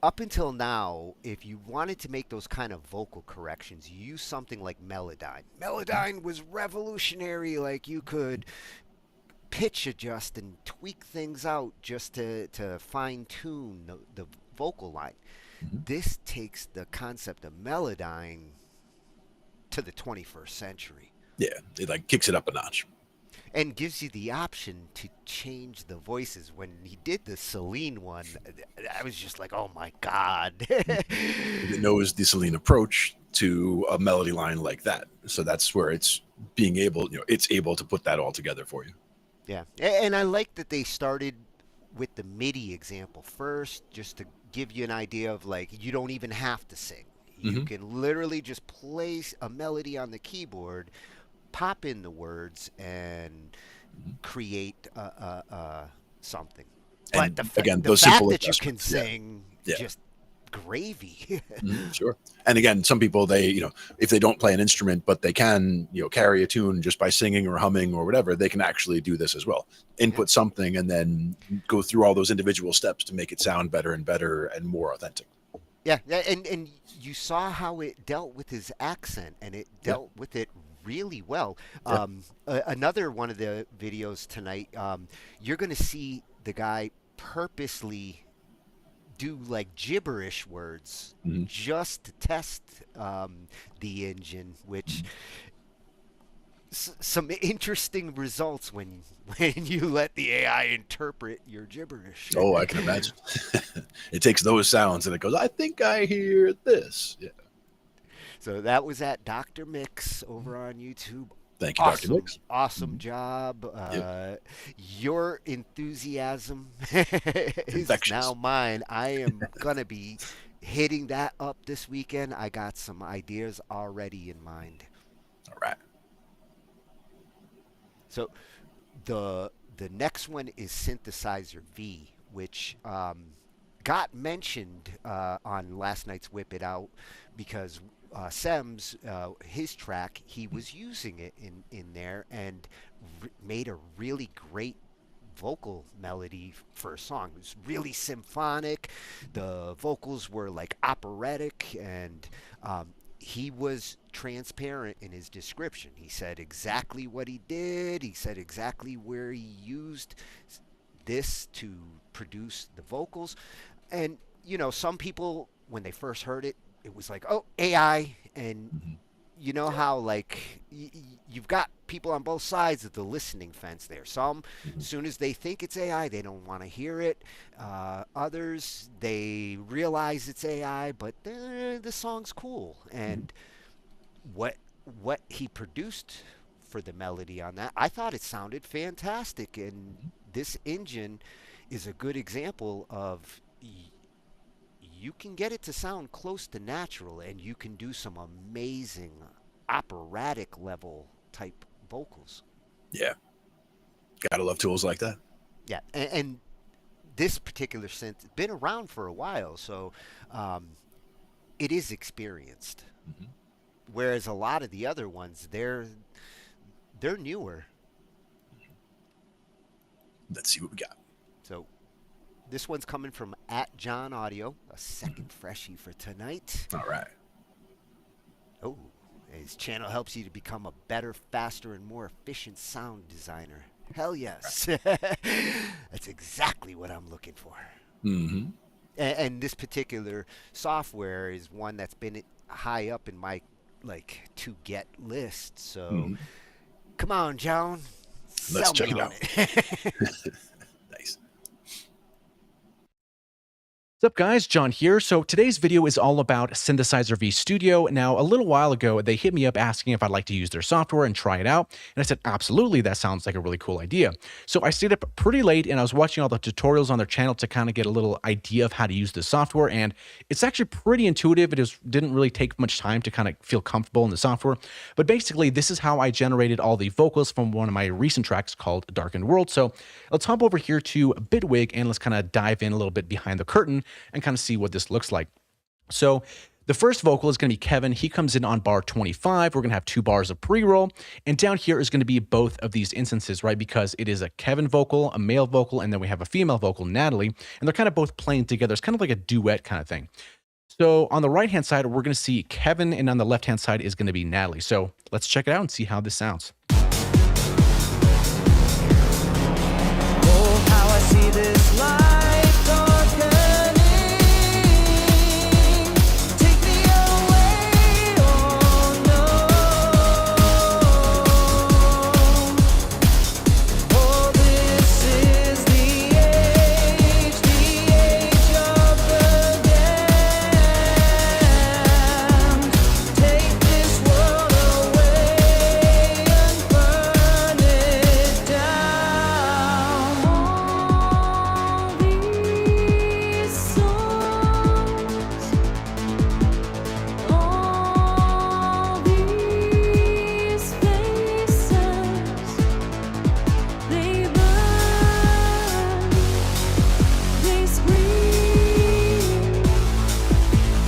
up until now, if you wanted to make those kind of vocal corrections, you use something like Melodyne. Melodyne was revolutionary. Like, you could pitch adjust and tweak things out just to fine tune the vocal line. This takes the concept of Melodyne to the 21st century. Yeah, it like kicks it up a notch. And gives you the option to change the voices. When he did the Celine one, I was just like, oh my God. It knows the Celine approach to a melody line like that. So that's where it's being able, it's able to put that all together for you. Yeah. And I like that they started with the MIDI example first, just to give you an idea of like, you don't even have to sing. You can literally just place a melody on the keyboard, pop in the words, and create something. And but again, the those fact simple that you can adjustments, sing, yeah. just gravy. Sure. And again, some people, they, if they don't play an instrument, but they can, carry a tune just by singing or humming or whatever, they can actually do this as well. Input something and then go through all those individual steps to make it sound better and more authentic. Yeah, and you saw how it dealt with his accent, and it dealt with it really well. Another one of the videos tonight, you're going to see the guy purposely do like gibberish words just to test the engine, which some interesting results when you let the AI interpret your gibberish. Oh, I can imagine. It takes those sounds and it goes, I think I hear this. Yeah. So that was at Dr. Mix over on YouTube. Thank you, Dr. Mix. Awesome job. Your enthusiasm is now mine. I am going to be hitting that up this weekend. I got some ideas already in mind. All right. So the next one is Synthesizer V, which got mentioned on last night's Whip It Out because Sems, his track, he was using it in there and made a really great vocal melody for a song. It was really symphonic. The vocals were like operatic, and he was transparent in his description. He said exactly what he did. He said exactly where he used this to produce the vocals. And, some people, when they first heard it, it was like, oh, AI. And you know how, like, you've got people on both sides of the listening fence there. Some, as soon as they think it's AI, they don't want to hear it. Others, they realize it's AI, but the song's cool. And what he produced for the melody on that, I thought it sounded fantastic. And this engine is a good example of you can get it to sound close to natural, and you can do some amazing operatic level type vocals. Yeah. Gotta love tools like that. Yeah. And this particular synth has been around for a while, so it is experienced. Whereas a lot of the other ones, they're newer. Let's see what we got. So this one's coming from @JohnAudio, a second freshie for tonight. All right. Oh, his channel helps you to become a better, faster, and more efficient sound designer. Hell yes. That's exactly what I'm looking for. And this particular software is one that's been high up in my to get list. So come on, John. Let's check it out. Nice. What's up, guys? John here. So today's video is all about Synthesizer V Studio. Now, a little while ago, they hit me up asking if I'd like to use their software and try it out. And I said, absolutely, that sounds like a really cool idea. So I stayed up pretty late and I was watching all the tutorials on their channel to kind of get a little idea of how to use the software. And it's actually pretty intuitive. It didn't really take much time to kind of feel comfortable in the software. But basically, this is how I generated all the vocals from one of my recent tracks called Darkened World. So let's hop over here to Bitwig and let's kind of dive in a little bit behind the curtain and kind of see what this looks like. So The first vocal is going to be Kevin. He comes in on bar 25. We're going to have 2 bars of pre-roll. And down here is going to be both of these instances, right? Because it is a Kevin vocal, a male vocal, and then we have a female vocal, Natalie. And they're kind of both playing together. It's kind of like a duet kind of thing. So on the right-hand side, we're going to see Kevin, and on the left-hand side is going to be Natalie. So let's check it out and see how this sounds. Oh, how I see this life darkening. Take me away, oh no. Oh, this is the age of the damned. Take this world away and burn it down. All these songs, all these faces, they burn, they scream,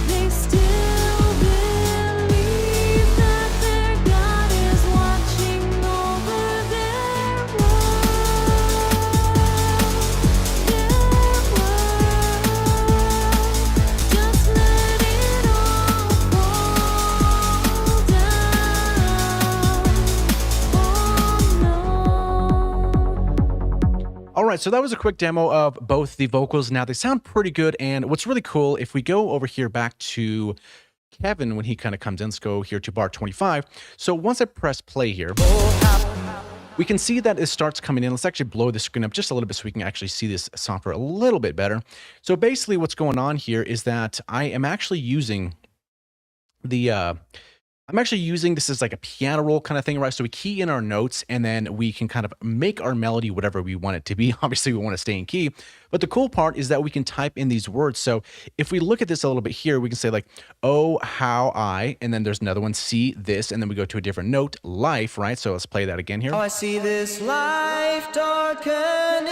they still believe that their God is watching over their world. Just let it all fall down. All right, so that was a quick demo of both the vocals. Now, they sound pretty good, and what's really cool, if we go over here back to Kevin when he kind of comes in, let's go here to bar 25. So once I press play here, we can see that it starts coming in. Let's actually blow the screen up just a little bit so we can actually see this software a little bit better. So basically what's going on here is that I am actually using the this is like a piano roll kind of thing, right? So we key in our notes and then we can kind of make our melody whatever we want it to be. Obviously we want to stay in key, but the cool part is that we can type in these words. So if we look at this a little bit here, we can say like, oh, how I, and then there's another one, see this, and then we go to a different note, life, right? So let's play that again here. How I see this life darkening.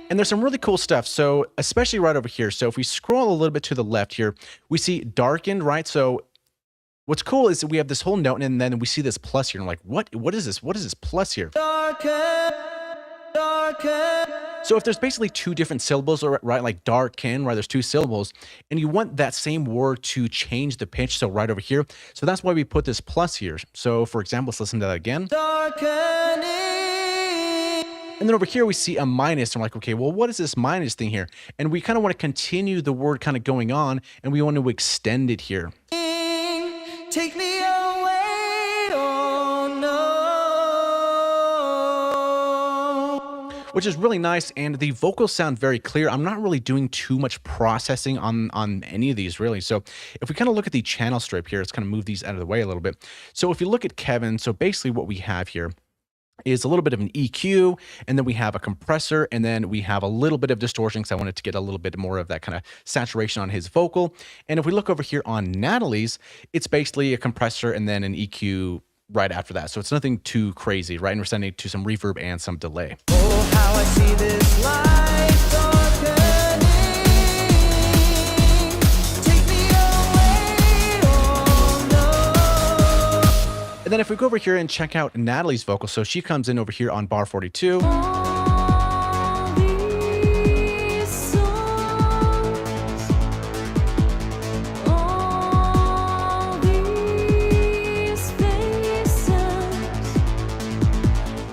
And there's some really cool stuff. So especially right over here. So if we scroll a little bit to the left here, we see darkened, right? So what's cool is that we have this whole note and then we see this plus here. And I'm like, what is this? What is this plus here? Darken, darken. So if there's basically 2 different syllables, right, like darken, right, there's 2 syllables, and you want that same word to change the pitch, so right over here. So that's why we put this plus here. So for example, let's listen to that again. Darkening. And then over here we see a minus. I'm like, okay, well, what is this minus thing here? And we kind of want to continue the word kind of going on, and we want to extend it here. Take me away, oh no. Which is really nice, and the vocals sound very clear. I'm not really doing too much processing on any of these, really. So if we kind of look at the channel strip here, let's kind of move these out of the way a little bit. So if you look at Kevin, so basically what we have here is a little bit of an EQ, and then we have a compressor, and then we have a little bit of distortion because I wanted to get a little bit more of that kind of saturation on his vocal. And if we look over here on Natalie's, it's basically a compressor and then an EQ right after that. So it's nothing too crazy, right? And we're sending it to some reverb and some delay. Oh, how I see this life darkening. Take me away, oh no. And then if we go over here and check out Natalie's vocal, so she comes in over here on bar 42.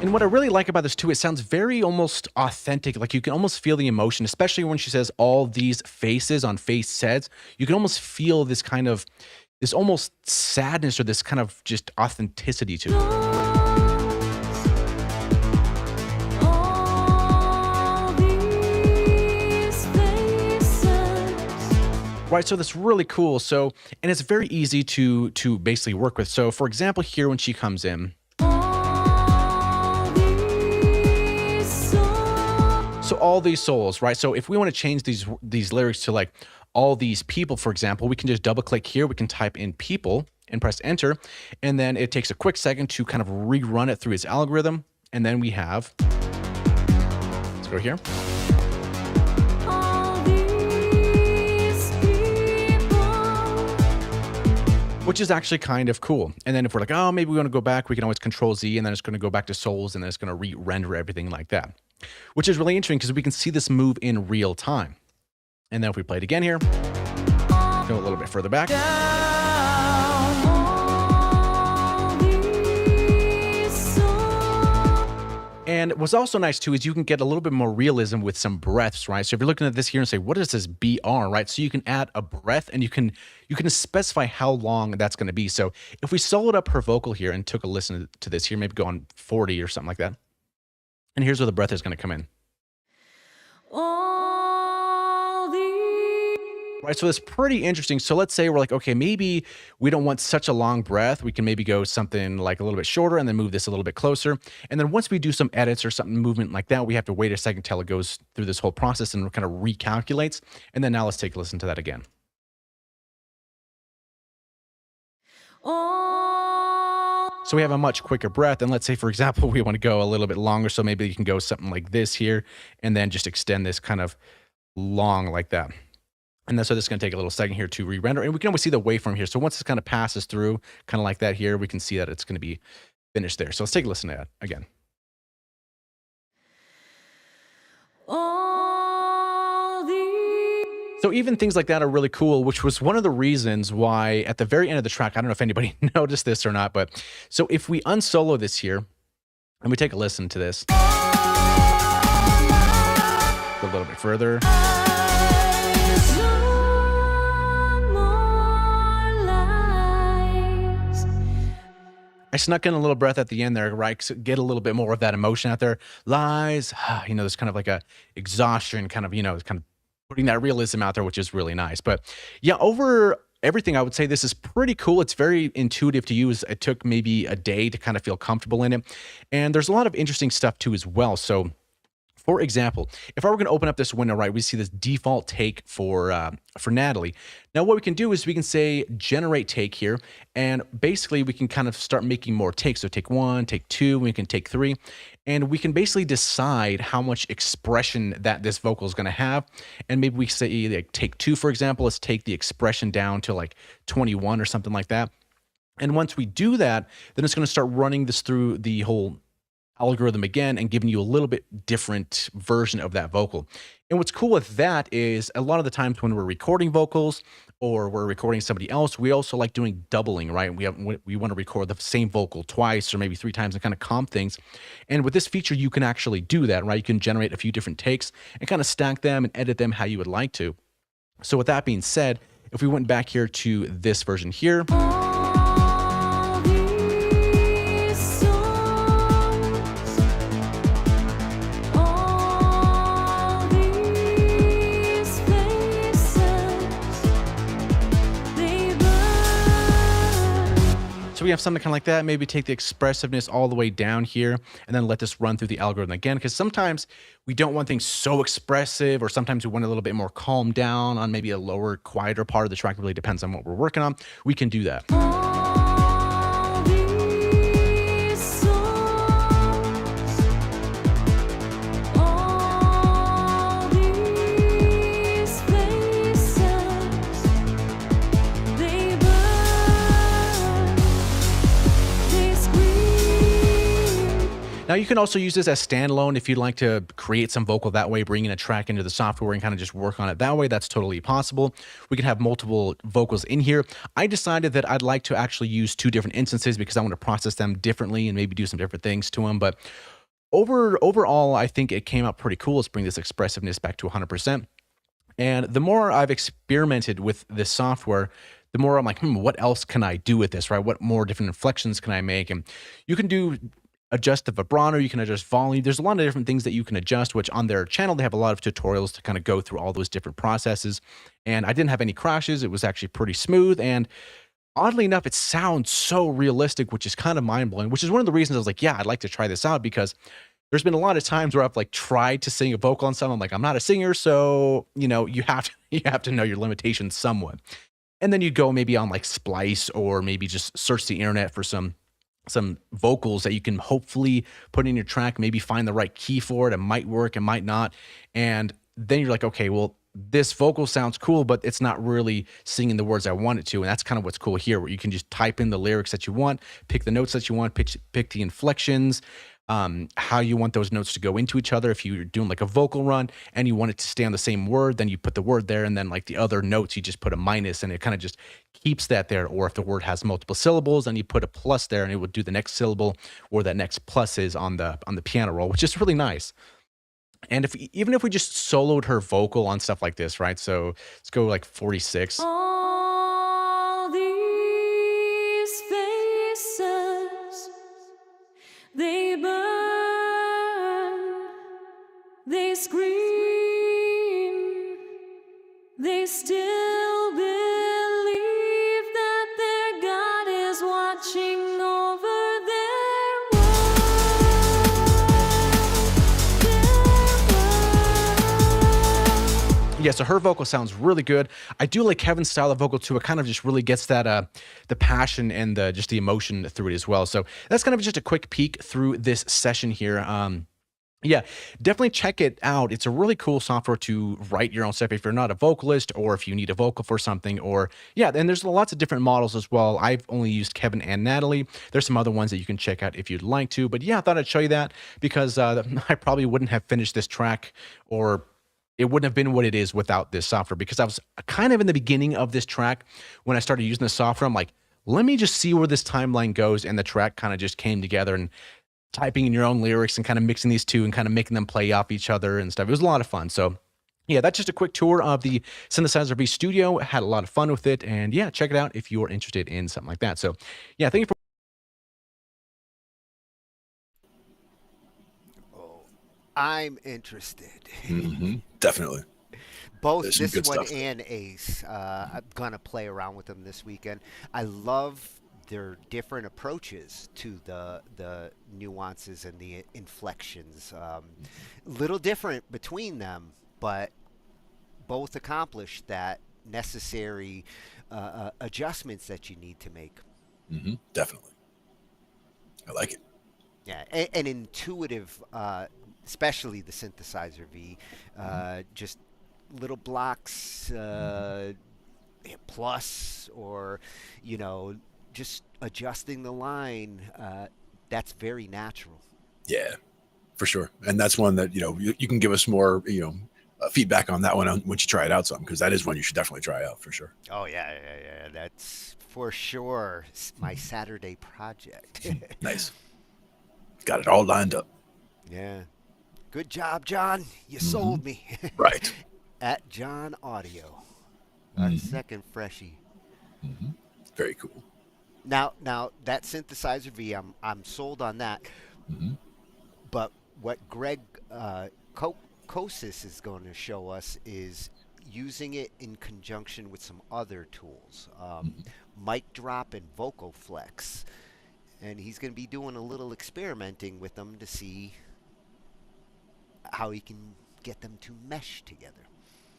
And what I really like about this too, it sounds very almost authentic. Like you can almost feel the emotion, especially when she says all these faces on face sets. You can almost feel this kind of, this almost sadness or this kind of just authenticity to it. Right, so that's really cool. So, and it's very easy to basically work with. So for example, here when she comes in, so all these souls, right? So if we want to change these lyrics to like all these people, for example, we can just double click here. We can type in people and press enter. And then it takes a quick second to kind of rerun it through its algorithm. And then we have, let's go here. which is actually kind of cool. And then if we're like, oh, maybe we want to go back, we can always Control Z, and then it's going to go back to souls, and then it's going to re-render everything like that, which is really interesting because we can see this move in real time. And then if we play it again here, go a little bit further back. And what's also nice too is you can get a little bit more realism with some breaths, right? So if you're looking at this here and say, what is this BR, right? So you can add a breath and you can specify how long that's going to be. So if we soloed up her vocal here and took a listen to this here, maybe go on 40 or something like that. And here's where the breath is going to come in. Right, so it's pretty interesting. So let's say we're like, okay, maybe we don't want such a long breath. We can maybe go something like a little bit shorter and then move this a little bit closer. And then once we do some edits or something movement like that, we have to wait a second till it goes through this whole process and kind of recalculates. And then now let's take a listen to that again. So we have a much quicker breath. And let's say, for example, we want to go a little bit longer. So maybe you can go something like this here and then just extend this kind of long like that. And then so this is going to take a little second here to re-render. And we can always see the waveform here. So once this kind of passes through, kind of like that here, we can see that it's going to be finished there. So let's take a listen to that again. So even things like that are really cool, which was one of the reasons why at the very end of the track, I don't know if anybody noticed this or not, but so if we unsolo this here and we take a listen to this, go a little bit further. I snuck in a little breath at the end there, right? So get a little bit more of that emotion out there. Lies, you know, there's kind of like a exhaustion, kind of, kind of putting that realism out there, which is really nice. But yeah, over everything, I would say this is pretty cool. It's very intuitive to use. It took maybe a day to kind of feel comfortable in it. And there's a lot of interesting stuff too as well. So for example, if I were going to open up this window, right, we see this default take for Natalie. Now what we can do is we can say generate take here, and basically we can kind of start making more takes. So take 1, take 2, we can take 3, and we can basically decide how much expression that this vocal is going to have. And maybe we say like take 2, for example, let's take the expression down to like 21 or something like that. And once we do that, then it's going to start running this through the whole algorithm again and giving you a little bit different version of that vocal. And what's cool with that is a lot of the times when we're recording vocals or we're recording somebody else, we also like doing doubling, right? We want to record the same vocal twice or maybe 3 times and kind of comp things. And with this feature, you can actually do that, right? You can generate a few different takes and kind of stack them and edit them how you would like to. So with that being said, if we went back here to this version here, so we have something kind of like that. Maybe take the expressiveness all the way down here and then let this run through the algorithm again, because sometimes we don't want things so expressive, or sometimes we want a little bit more calmed down on maybe a lower, quieter part of the track. It really depends on what we're working on. We can do that. Now you can also use this as standalone if you'd like to create some vocal that way, bring in a track into the software and kind of just work on it that way. That's totally possible. We can have multiple vocals in here. I decided that I'd like to actually use 2 different instances because I want to process them differently and maybe do some different things to them. But overall, I think it came out pretty cool. Let's bring this expressiveness back to 100%. And the more I've experimented with this software, the more I'm like, what else can I do with this, right? What more different inflections can I make? And you can adjust the vibrato, you can adjust volume. There's a lot of different things that you can adjust, which on their channel, they have a lot of tutorials to kind of go through all those different processes. And I didn't have any crashes. It was actually pretty smooth. And oddly enough, it sounds so realistic, which is kind of mind-blowing, which is one of the reasons I was like, yeah, I'd like to try this out, because there's been a lot of times where I've like tried to sing a vocal on something. I'm like, I'm not a singer. So, you have to know your limitations somewhat. And then you go maybe on like Splice, or maybe just search the internet for some vocals that you can hopefully put in your track, maybe find the right key for it. It might work, it might not. And then you're like, okay, well, this vocal sounds cool, but it's not really singing the words I want it to. And that's kind of what's cool here, where you can just type in the lyrics that you want, pick the notes that you want, pick the inflections, how you want those notes to go into each other. If you're doing like a vocal run and you want it to stay on the same word, then you put the word there, and then like the other notes, you just put a minus, and it kind of just keeps that there. Or if the word has multiple syllables, then you put a plus there, and it would do the next syllable where that next plus is on the piano roll, which is really nice. And even if we just soloed her vocal on stuff like this, right? So let's go like 46. All these faces, they burn, they scream, they still believe that their God is watching over their Yeah, so her vocal sounds really good. I do like Kevin's style of vocal too. It kind of just really gets that the passion and just the emotion through it as well. So that's kind of just a quick peek through this session here. Yeah, definitely check it out. It's a really cool software to write your own stuff if you're not a vocalist, or if you need a vocal for something, or yeah, and there's lots of different models as well. I've only used Kevin and Natalie. There's some other ones that you can check out if you'd like to, but yeah, I thought I'd show you that because I probably wouldn't have finished this track, or it wouldn't have been what it is without this software, because I was kind of in the beginning of this track when I started using the software. I'm like, let me just see where this timeline goes, and the track kind of just came together, and typing in your own lyrics and kind of mixing these two and kind of making them play off each other and stuff. It was a lot of fun. So yeah, that's just a quick tour of the Synthesizer V Studio. Had a lot of fun with it, and yeah, check it out if you're interested in something like that. So yeah, thank you for I'm interested. Definitely. Both There's some this good one stuff. and Ace. I'm gonna play around with them this weekend. I love their different approaches to the nuances and the inflections. Little different between them, but both accomplish that necessary adjustments that you need to make. Definitely. I like it. Yeah, and intuitive, especially the Synthesizer V, just little blocks, plus, or, you know, just adjusting the line. That's very natural. Yeah, for sure. And that's one that, you know, you can give us more, you know, feedback on that one once you try it out some, because that is one you should definitely try out for sure. Oh, yeah. That's for sure my Saturday project. Nice. Got it all lined up. Yeah. Good job, John. You sold me. Right. At John Audio. Our second freshie. Very cool. Now that Synthesizer V, I'm sold on that. But what Greg Kosis is going to show us is using it in conjunction with some other tools, Mic Drop and Vocoflex. And he's going to be doing a little experimenting with them to see how he can get them to mesh together.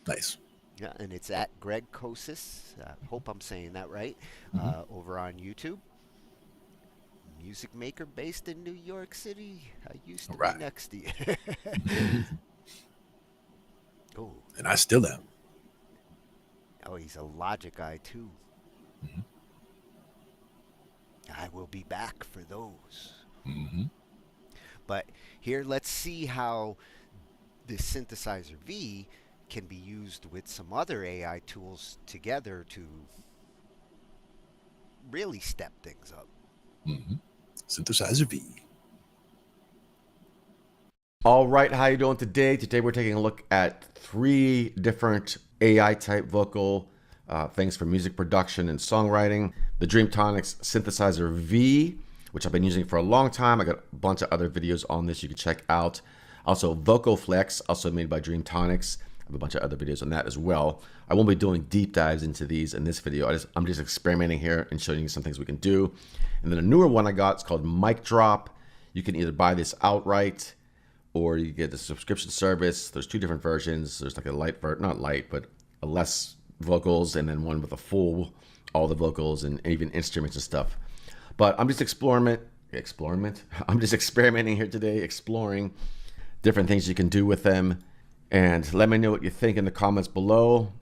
Nice. Yeah, and it's at Greg Kosis. Hope I'm saying that right. Over on YouTube. Music maker based in New York City. I used to be next to you. Oh. And I still am. Oh, he's a Logic guy too. I will be back for those. But here, let's see how the Synthesizer V can be used with some other AI tools together to really step things up. Synthesizer V. All right, how you doing today? Today we're taking a look at 3 different AI type vocal things for music production and songwriting. The Dreamtonics Synthesizer V, which I've been using for a long time. I got a bunch of other videos on this you can check out. Also Vocoflex, also made by Dreamtonics. I have a bunch of other videos on that as well. I won't be doing deep dives into these in this video. I'm just experimenting here and showing you some things we can do. And then a newer one I got, it's called Mic Drop. You can either buy this outright or you get the subscription service. There's 2 different versions. There's like a light, not light, but a less vocals, and then one with a full, all the vocals and even instruments and stuff. But I'm just I'm just experimenting here today, exploring different things you can do with them. And let me know what you think in the comments below.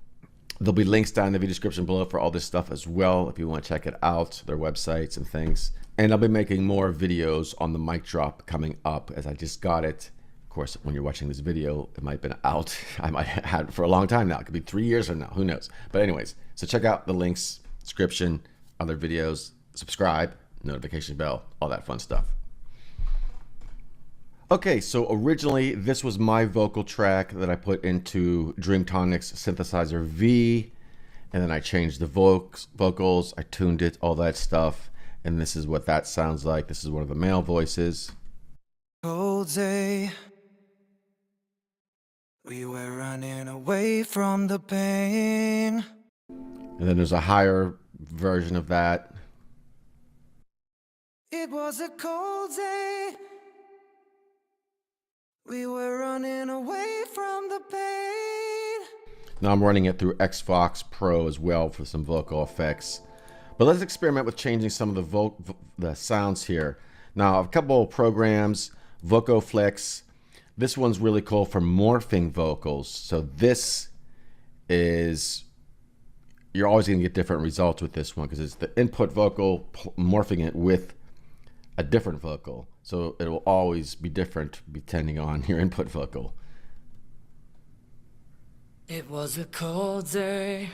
There'll be links down in the video description below for all this stuff as well if you want to check it out, their websites and things. And I'll be making more videos on the mic drop coming up as I just got it. Of course, when you're watching this video, it might have been out. I might have had it for a long time now. It could be 3 years from now, who knows? But anyways, so check out the links, description, other videos, subscribe, notification bell, all that fun stuff. Okay, so originally this was my vocal track that I put into Dreamtonics Synthesizer V, and then I changed the vocals, I tuned it, all that stuff, and this is what that sounds like. This is one of the male voices. Cold day, we were running away from the pain. And then there's a higher version of that. It was a cold day. We were running away from the pain. Now I'm running it through Xbox Pro as well for some vocal effects. But let's experiment with changing some of the sounds here. Now a couple of programs, Vocoflex. This one's really cool for morphing vocals. So this is, you're always going to get different results with this one because it's the input vocal morphing it with a different vocal. So it will always be different depending on your input vocal. It was a cold day.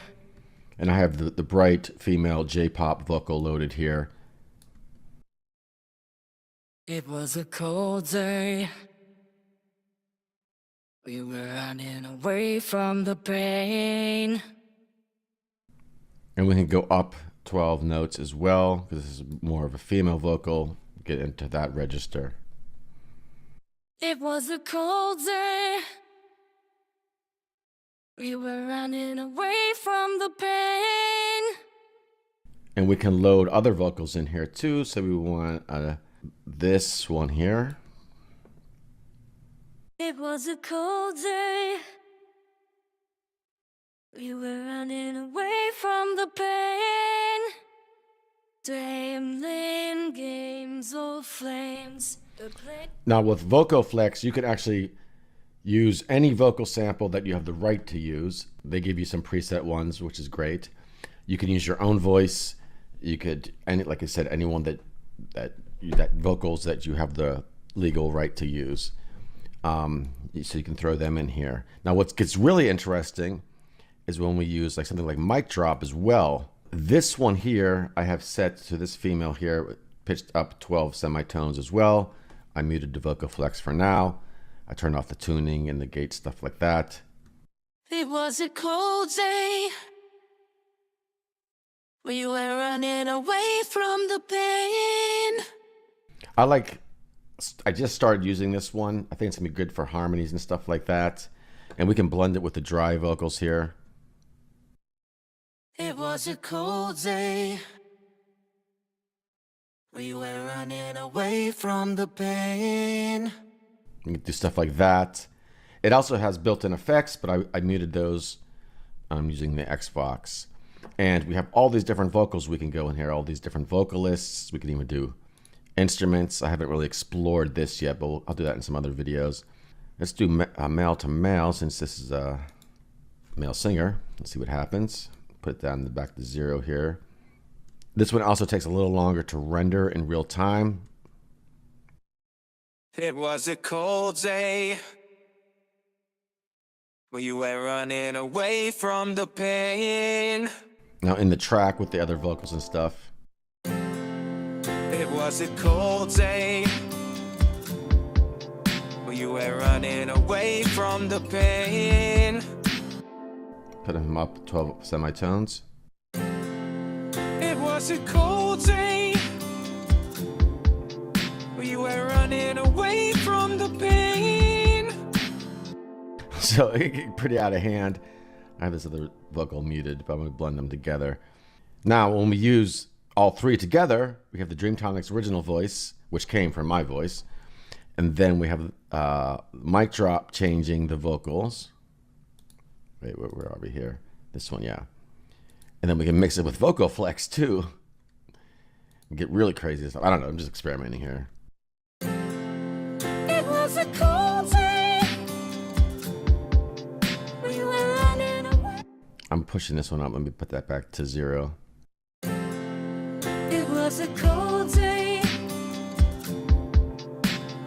And I have the bright female J-pop vocal loaded here. It was a cold day. We were running away from the pain. And we can go up 12 notes as well because this is more of a female vocal. Get into that register. It was a cold day. We were running away from the pain. And we can load other vocals in here too. So we want this one here. It was a cold day. We were running away from the pain. Dreamland games of flames. Now with Vocoflex, you can actually use any vocal sample that you have the right to use. They give you some preset ones, which is great. You can use your own voice. You could, like I said, anyone that vocals that you have the legal right to use. So you can throw them in here. Now what gets really interesting is when we use like something like mic drop as well. This one here I have set to this female here, pitched up 12 semitones as well. I muted the Vocoflex for now. I turned off the tuning and the gate, stuff like that. It was a cold day. We were running away from the pain. I just started using this one. I think it's gonna be good for harmonies and stuff like that. And we can blend it with the dry vocals here. It was a cold day. We were running away from the pain. You can do stuff like that. It also has built-in effects, but I muted those. I'm using the Xbox. And we have all these different vocals we can go in here, all these different vocalists. We can even do instruments. I haven't really explored this yet, but I'll do that in some other videos. Let's do male to male since this is a male singer. Let's see what happens. Put it down in the back to 0 here. This one also takes a little longer to render in real time. It was a cold day. We were running away from the pain. Now in the track with the other vocals and stuff. It was a cold day. We were running away from the pain. Put him up 12 semitones. It was a cold day. We were running away from the pain. So it get pretty out of hand. I have this other vocal muted, but I'm going to blend them together. Now, when we use all three together, we have the Dreamtonics original voice, which came from my voice. And then we have mic drop changing the vocals. Wait, where are we here? This one, yeah. And then we can mix it with Vocoflex too. Get really crazy stuff. I don't know, I'm just experimenting here. It was a cold day. I'm pushing this one up. Let me put that back to 0. It was a cold day.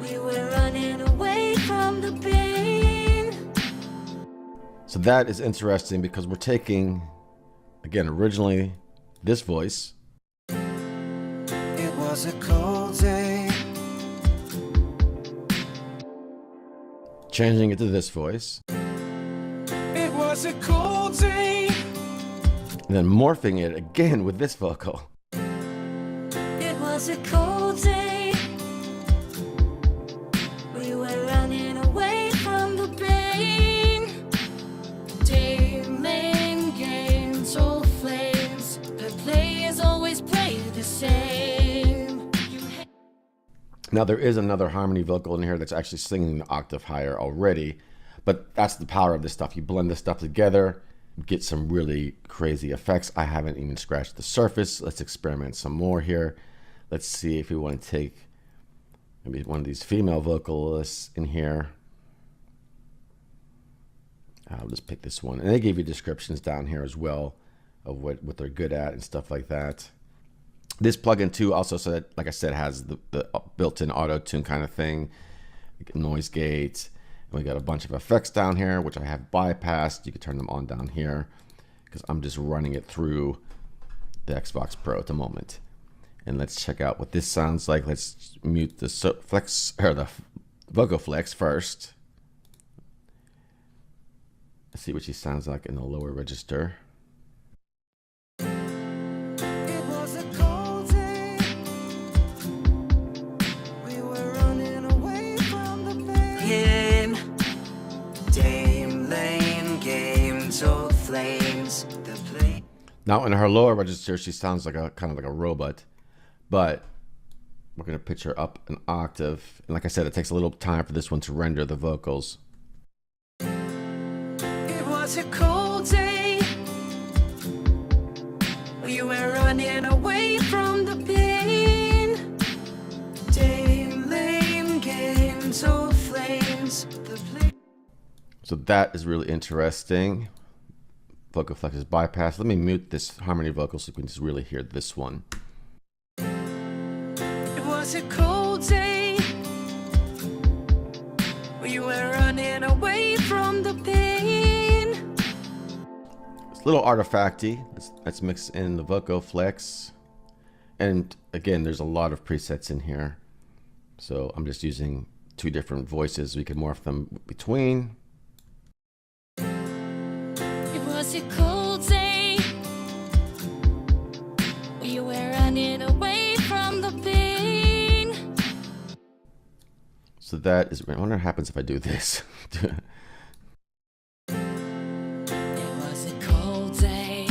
We were running away from the pain. So that is interesting because we're taking, again, originally this voice. It was a cold day. Changing it to this voice. It was a cold day. And then morphing it again with this vocal. It was a cold day. We were running away from the pain. Dim lane games, old flames. The players always play the same. Now there is another harmony vocal in here that's actually singing the octave higher already, but that's the power of this stuff. You blend this stuff together, get some really crazy effects. I haven't even scratched the surface. Let's experiment some more here. Let's see if we want to take maybe one of these female vocalists in here. I'll just pick this one. And they gave you descriptions down here as well of what they're good at and stuff like that. This plugin too also, so like I said, has the built-in auto-tune kind of thing, noise gate. And we got a bunch of effects down here, which I have bypassed. You can turn them on down here because I'm just running it through the Xbox Pro at the moment. And let's check out what this sounds like. Let's mute the flex or the Vocoflex first. Let's see what she sounds like in the lower register. Now in her lower register, she sounds like a kind of like a robot, but we're gonna pitch her up an octave. And like I said, it takes a little time for this one to render the vocals. It was a cold day. We were running away from the pain. Dim lane games, old flames. So that is really interesting. Vocoflex is bypassed. Let me mute this harmony vocal so you can just really hear this one. It was a cold day. We were running away from the pain. It's a little artifacty. Let's mix in the Vocoflex. And again, there's a lot of presets in here. So I'm just using 2 different voices. We can morph them between. It was a cold day. We were running away from the pain. So that is, I wonder what happens if I do this. It was a cold day.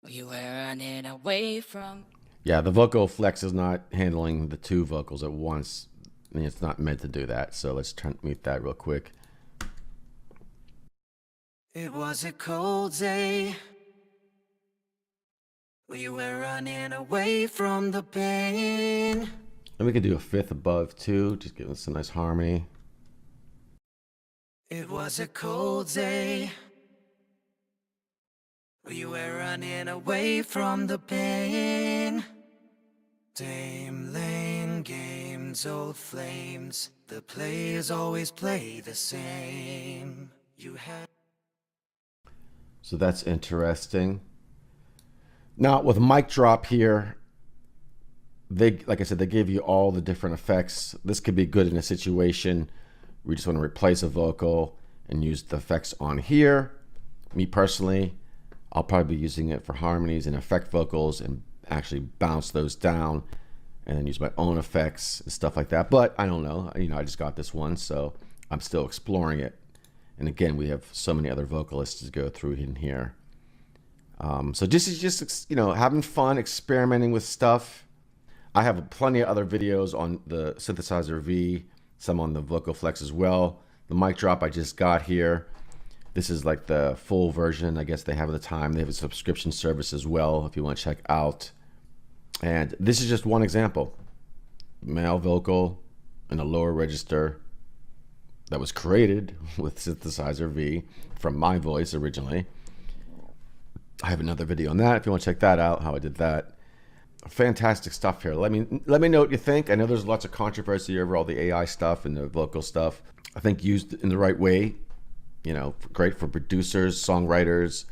We were running away from. Yeah, the Vocoflex is not handling the 2 vocals at once. I mean, it's not meant to do that. So let's mute that real quick. It was a cold day. We were running away from the pain. And we could do a 5th above too, just give us some nice harmony. It was a cold day. We were running away from the pain. Dim lane games, old flames. The players always play the same. You had. So that's interesting. Now with mic drop here, like I said, they give you all the different effects. This could be good in a situation where you just want to replace a vocal and use the effects on here. Me personally, I'll probably be using it for harmonies and effect vocals and actually bounce those down and then use my own effects and stuff like that. But I don't know, I just got this one, so I'm still exploring it. And again, we have so many other vocalists to go through in here. So this is just, having fun, experimenting with stuff. I have plenty of other videos on the Synthesizer V, some on the Vocoflex as well. The mic drop I just got here. This is like the full version, I guess they have at the time. They have a subscription service as well if you want to check out. And this is just one example. Male vocal in a lower register that was created with Synthesizer V from my voice originally. I have another video on that if you want to check that out, how I did that. Fantastic stuff here. Let me know what you think. I know there's lots of controversy over all the AI stuff and the vocal stuff. I think used in the right way, great for producers, songwriters,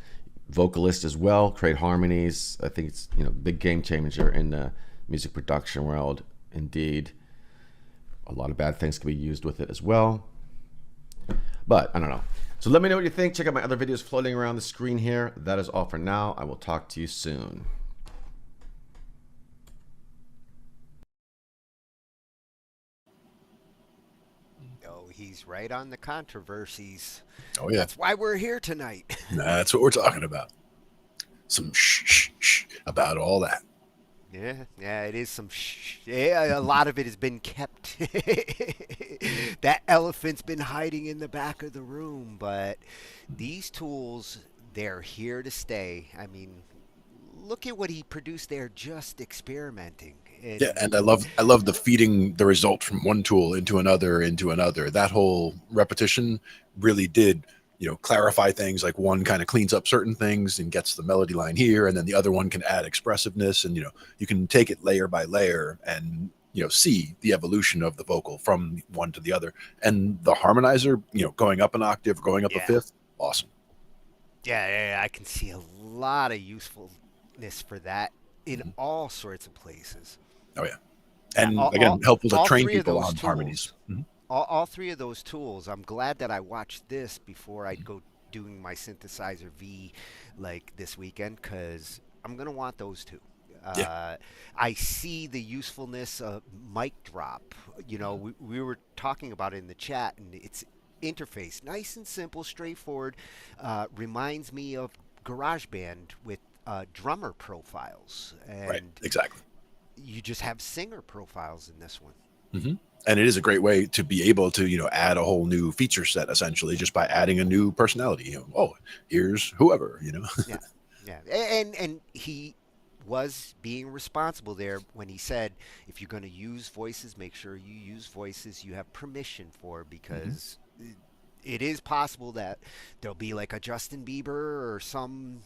vocalists as well, create harmonies. I think it's, big game changer in the music production world. Indeed. A lot of bad things can be used with it as well. But I don't know. So let me know what you think. Check out my other videos floating around the screen here. That is all for now. I will talk to you soon. He's right on the controversies. Oh, yeah. That's why we're here tonight. That's what we're talking about. Some shh about all that. Yeah, it is some shh. Yeah, a lot of it has been kept. That elephant's been hiding in the back of the room, but these tools, they're here to stay. I mean, look at what he produced there, just experimenting. And I love the feeding the result from one tool into another. That whole repetition really did, clarify things. Like one kind of cleans up certain things and gets the melody line here, and then the other one can add expressiveness, and you can take it layer by layer and see the evolution of the vocal from one to the other. And the harmonizer, going up an octave, going up a fifth, awesome. Yeah, I can see a lot of usefulness for that in all sorts of places. Oh yeah, and again, helpful to train people on harmonies. All three of those tools. I'm glad that I watched this before I'd go doing my Synthesizer V like this weekend, because I'm gonna want those two. I see the usefulness of mic drop. We were talking about it in the chat, and its interface, nice and simple, straightforward. Reminds me of GarageBand with drummer profiles. And right, exactly. You just have singer profiles in this one. And it is a great way to be able to, add a whole new feature set, essentially, just by adding a new personality. Oh, here's whoever, Yeah. And he was being responsible there when he said, if you're going to use voices, make sure you use voices you have permission for, because it is possible that there'll be like a Justin Bieber or some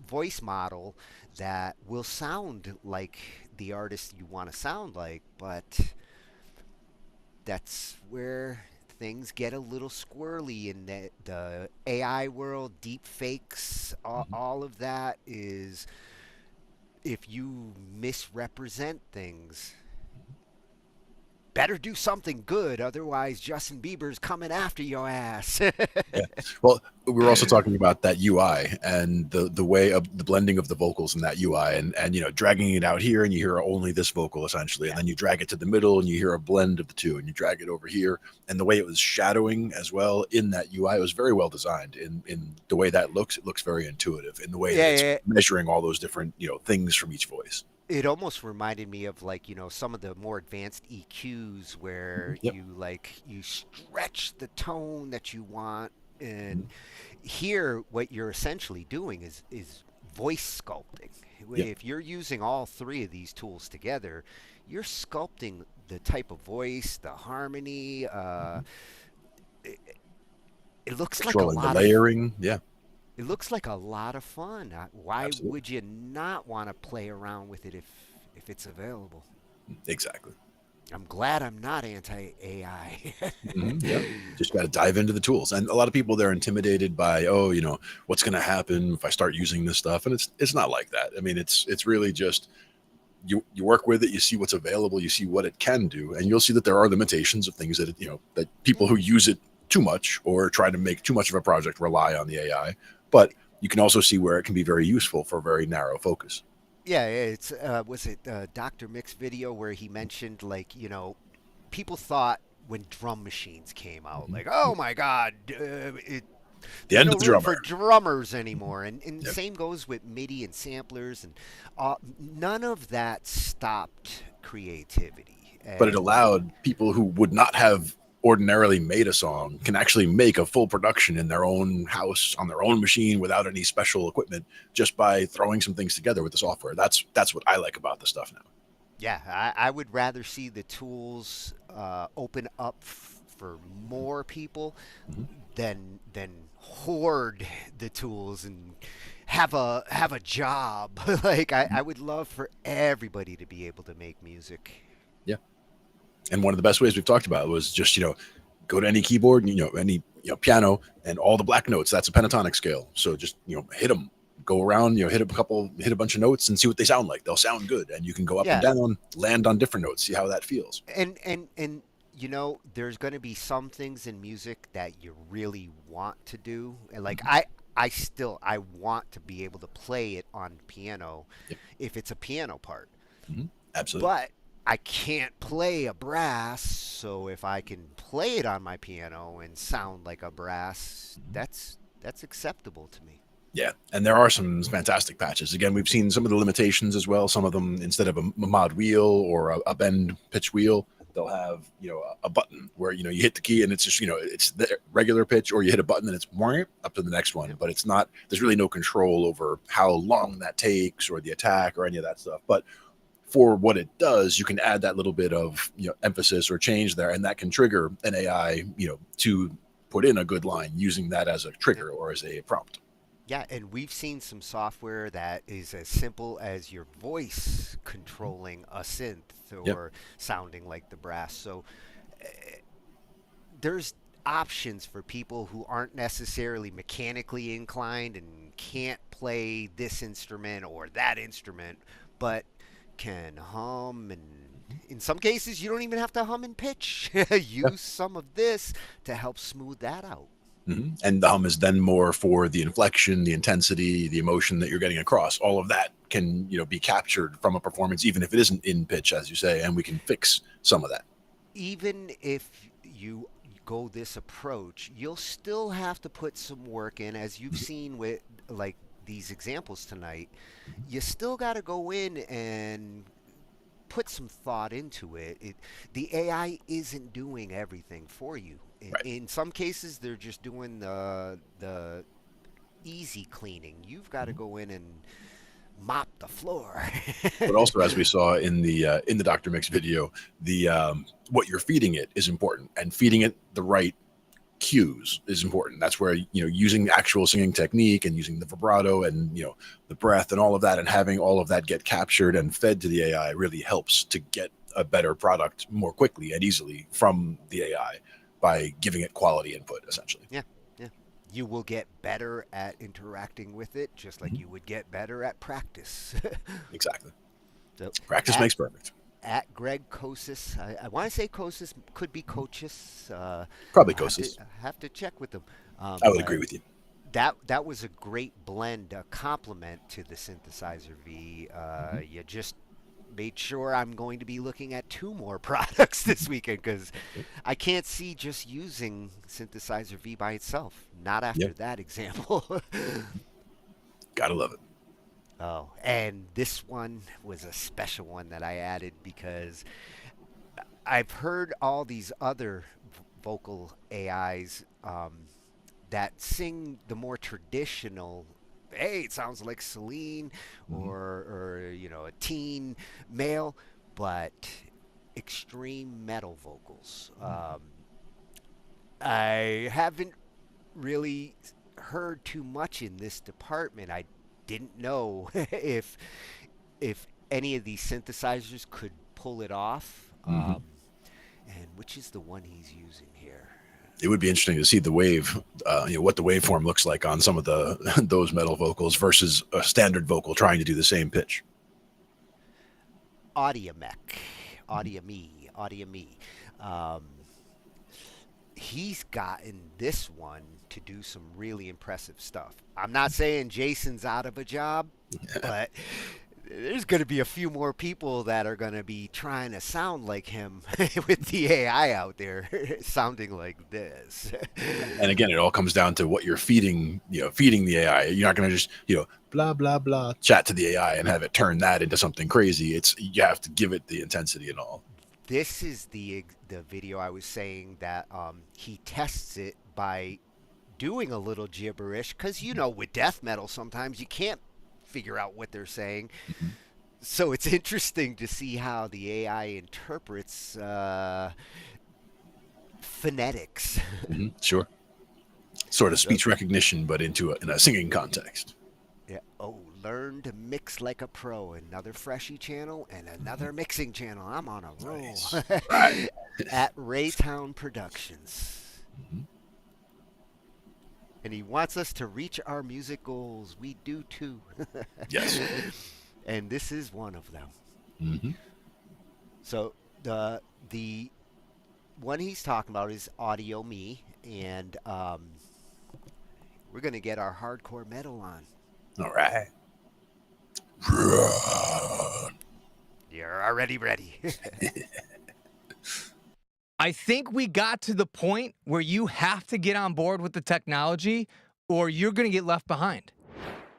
voice model that will sound like the artist you want to sound like, but that's where things get a little squirrely in the AI world. Deep fakes, all of that is, if you misrepresent things, better do something good, otherwise Justin Bieber's coming after your ass. Well, we were also talking about that UI and the way of the blending of the vocals in that UI, and dragging it out here and you hear only this vocal essentially, and then you drag it to the middle and you hear a blend of the two, and you drag it over here, and the way it was shadowing as well in that UI was very well designed in the way that looks. It looks very intuitive in the way that it's measuring all those different things from each voice. It almost reminded me of some of the more advanced EQs where you stretch the tone that you want, and here what you're essentially doing is voice sculpting. If you're using all three of these tools together, you're sculpting the type of voice, the harmony. It looks like a lot of layering. It looks like a lot of fun. Why would you not want to play around with it if it's available? Exactly. I'm glad I'm not anti-AI. Just got to dive into the tools. And a lot of people, they're intimidated by, what's going to happen if I start using this stuff? And it's not like that. I mean, it's really just you work with it, you see what's available, you see what it can do, and you'll see that there are limitations of things that that people who use it too much or try to make too much of a project rely on the AI. But you can also see where it can be very useful for a very narrow focus. Yeah, it's was it Dr. Mick's video where he mentioned people thought when drum machines came out, oh my God, the end of the drummer. For drummers anymore, and same goes with MIDI and samplers, and none of that stopped creativity. But it allowed people who would not have ordinarily made a song can actually make a full production in their own house on their own machine without any special equipment, just by throwing some things together with the software. That's what I like about the stuff now. Yeah, I would rather see the tools open up for more people than hoard the tools and have a job. Like I would love for everybody to be able to make music. Yeah. And one of the best ways we've talked about was just, go to any keyboard, any piano, and all the black notes. That's a pentatonic scale. So just, hit them, go around, hit a bunch of notes and see what they sound like. They'll sound good. And you can go up and down, land on different notes, see how that feels. And there's going to be some things in music that you really want to do. And like I want to be able to play it on piano if it's a piano part. Absolutely. But I can't play a brass, so if I can play it on my piano and sound like a brass, that's acceptable to me. Yeah, and there are some fantastic patches. Again, we've seen some of the limitations as well. Some of them, instead of a mod wheel or a bend pitch wheel, they'll have a button where you hit the key and it's just it's the regular pitch, or you hit a button and it's up to the next one. But it's not. There's really no control over how long that takes or the attack or any of that stuff. But for what it does, you can add that little bit of emphasis or change there, and that can trigger an AI to put in a good line using that as a trigger or as a prompt. Yeah, and we've seen some software that is as simple as your voice controlling a synth or sounding like the brass. So there's options for people who aren't necessarily mechanically inclined and can't play this instrument or that instrument, but can hum, and in some cases you don't even have to hum in pitch. Use some of this to help smooth that out. And the hum is then more for the inflection, the intensity, the emotion that you're getting across. All of that can be captured from a performance, even if it isn't in pitch, as you say, and we can fix some of that. Even if you go this approach, you'll still have to put some work in, as you've seen with like these examples tonight. You still got to go in and put some thought into it. The AI isn't doing everything for you. In some cases, they're just doing the easy cleaning. You've got to go in and mop the floor. But also, as we saw in the Dr. Mix video, the what you're feeding it is important, and feeding it the right cues is important. That's where using actual singing technique and using the vibrato and the breath and all of that, and having all of that get captured and fed to the AI really helps to get a better product more quickly and easily from the AI by giving it quality input, essentially. Yeah. You will get better at interacting with it, just like you would get better at practice. Exactly. So practice makes perfect. At Greg Kosis, I want to say Kosis, could be Coaches. Probably Kosis. I have to check with them. I would agree with you. That was a great blend, a compliment to the Synthesizer V. You just made sure I'm going to be looking at 2 more products this weekend, because I can't see just using Synthesizer V by itself. Not after that example. Gotta love it. Oh, and this one was a special one that I added because I've heard all these other vocal AIs that sing the more traditional, hey, it sounds like Celine or a teen male, but extreme metal vocals. I haven't really heard too much in this department. I didn't know if any of these synthesizers could pull it off. And which is the one he's using here? It would be interesting to see the wave, what the waveform looks like on some of those metal vocals versus a standard vocal trying to do the same pitch. Audiome. He's gotten this one to do some really impressive stuff. I'm not saying Jason's out of a job, but there's going to be a few more people that are going to be trying to sound like him with the AI out there sounding like this. And again, it all comes down to what you're feeding the AI. You're not going to just, blah, blah, blah, chat to the AI and have it turn that into something crazy. You have to give it the intensity and all. This is the video I was saying that he tests it by doing a little gibberish, because with death metal sometimes you can't figure out what they're saying. So it's interesting to see how the AI interprets phonetics. Sure. Sort of speech recognition, but in a singing context. Yeah. Oh, learn to mix like a pro. Another Freshie channel and another mixing channel. I'm on a roll. Nice. Right. At Raytown Productions. And he wants us to reach our music goals. We do too. Yes. And this is one of them. Mm-hmm. So the one he's talking about is Audio Me, and we're gonna get our hardcore metal on. All right. You're already ready. I think we got to the point where you have to get on board with the technology or you're going to get left behind.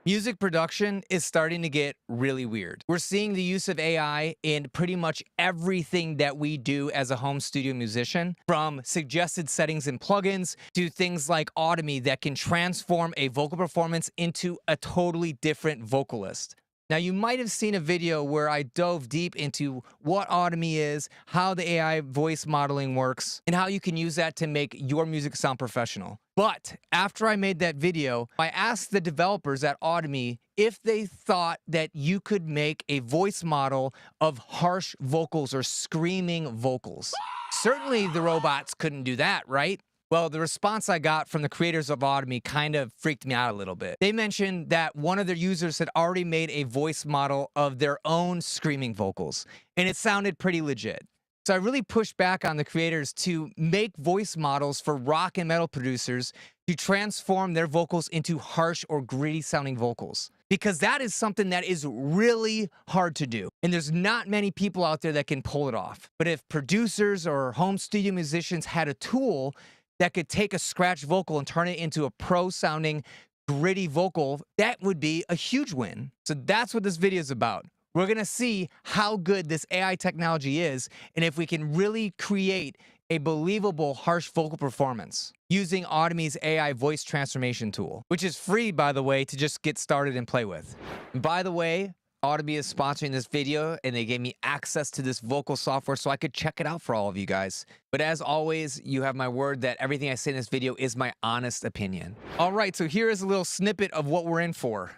Music production is starting to get really weird. We're seeing the use of AI in pretty much everything that we do as a home studio musician, from suggested settings and plugins to things like Audio that can transform a vocal performance into a totally different vocalist. Now, you might have seen a video where I dove deep into what Audio is, how the AI voice modeling works, and how you can use that to make your music sound professional. But after I made that video, I asked the developers at Audio if they thought that you could make a voice model of harsh vocals or screaming vocals. Certainly the robots couldn't do that, right? Well, the response I got from the creators of Audio kind of freaked me out a little bit. They mentioned that one of their users had already made a voice model of their own screaming vocals, and it sounded pretty legit. So I really pushed back on the creators to make voice models for rock and metal producers to transform their vocals into harsh or gritty sounding vocals, because that is something that is really hard to do. And there's not many people out there that can pull it off. But if producers or home studio musicians had a tool that could take a scratch vocal and turn it into a pro-sounding, gritty vocal, that would be a huge win. So that's what this video is about. We're gonna see how good this AI technology is and if we can really create a believable harsh vocal performance using Audio's AI voice transformation tool, which is free, by the way, to just get started and play with. And by the way, Audio is sponsoring this video, and they gave me access to this vocal software so I could check it out for all of you guys. But as always, you have my word that everything I say in this video is my honest opinion. All right, so here is a little snippet of what we're in for.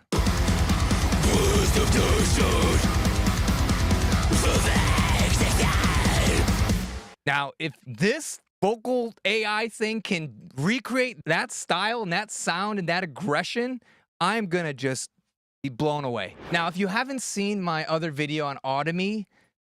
Now, if this vocal AI thing can recreate that style and that sound and that aggression, I'm gonna just be blown away. Now, if you haven't seen my other video on Audio,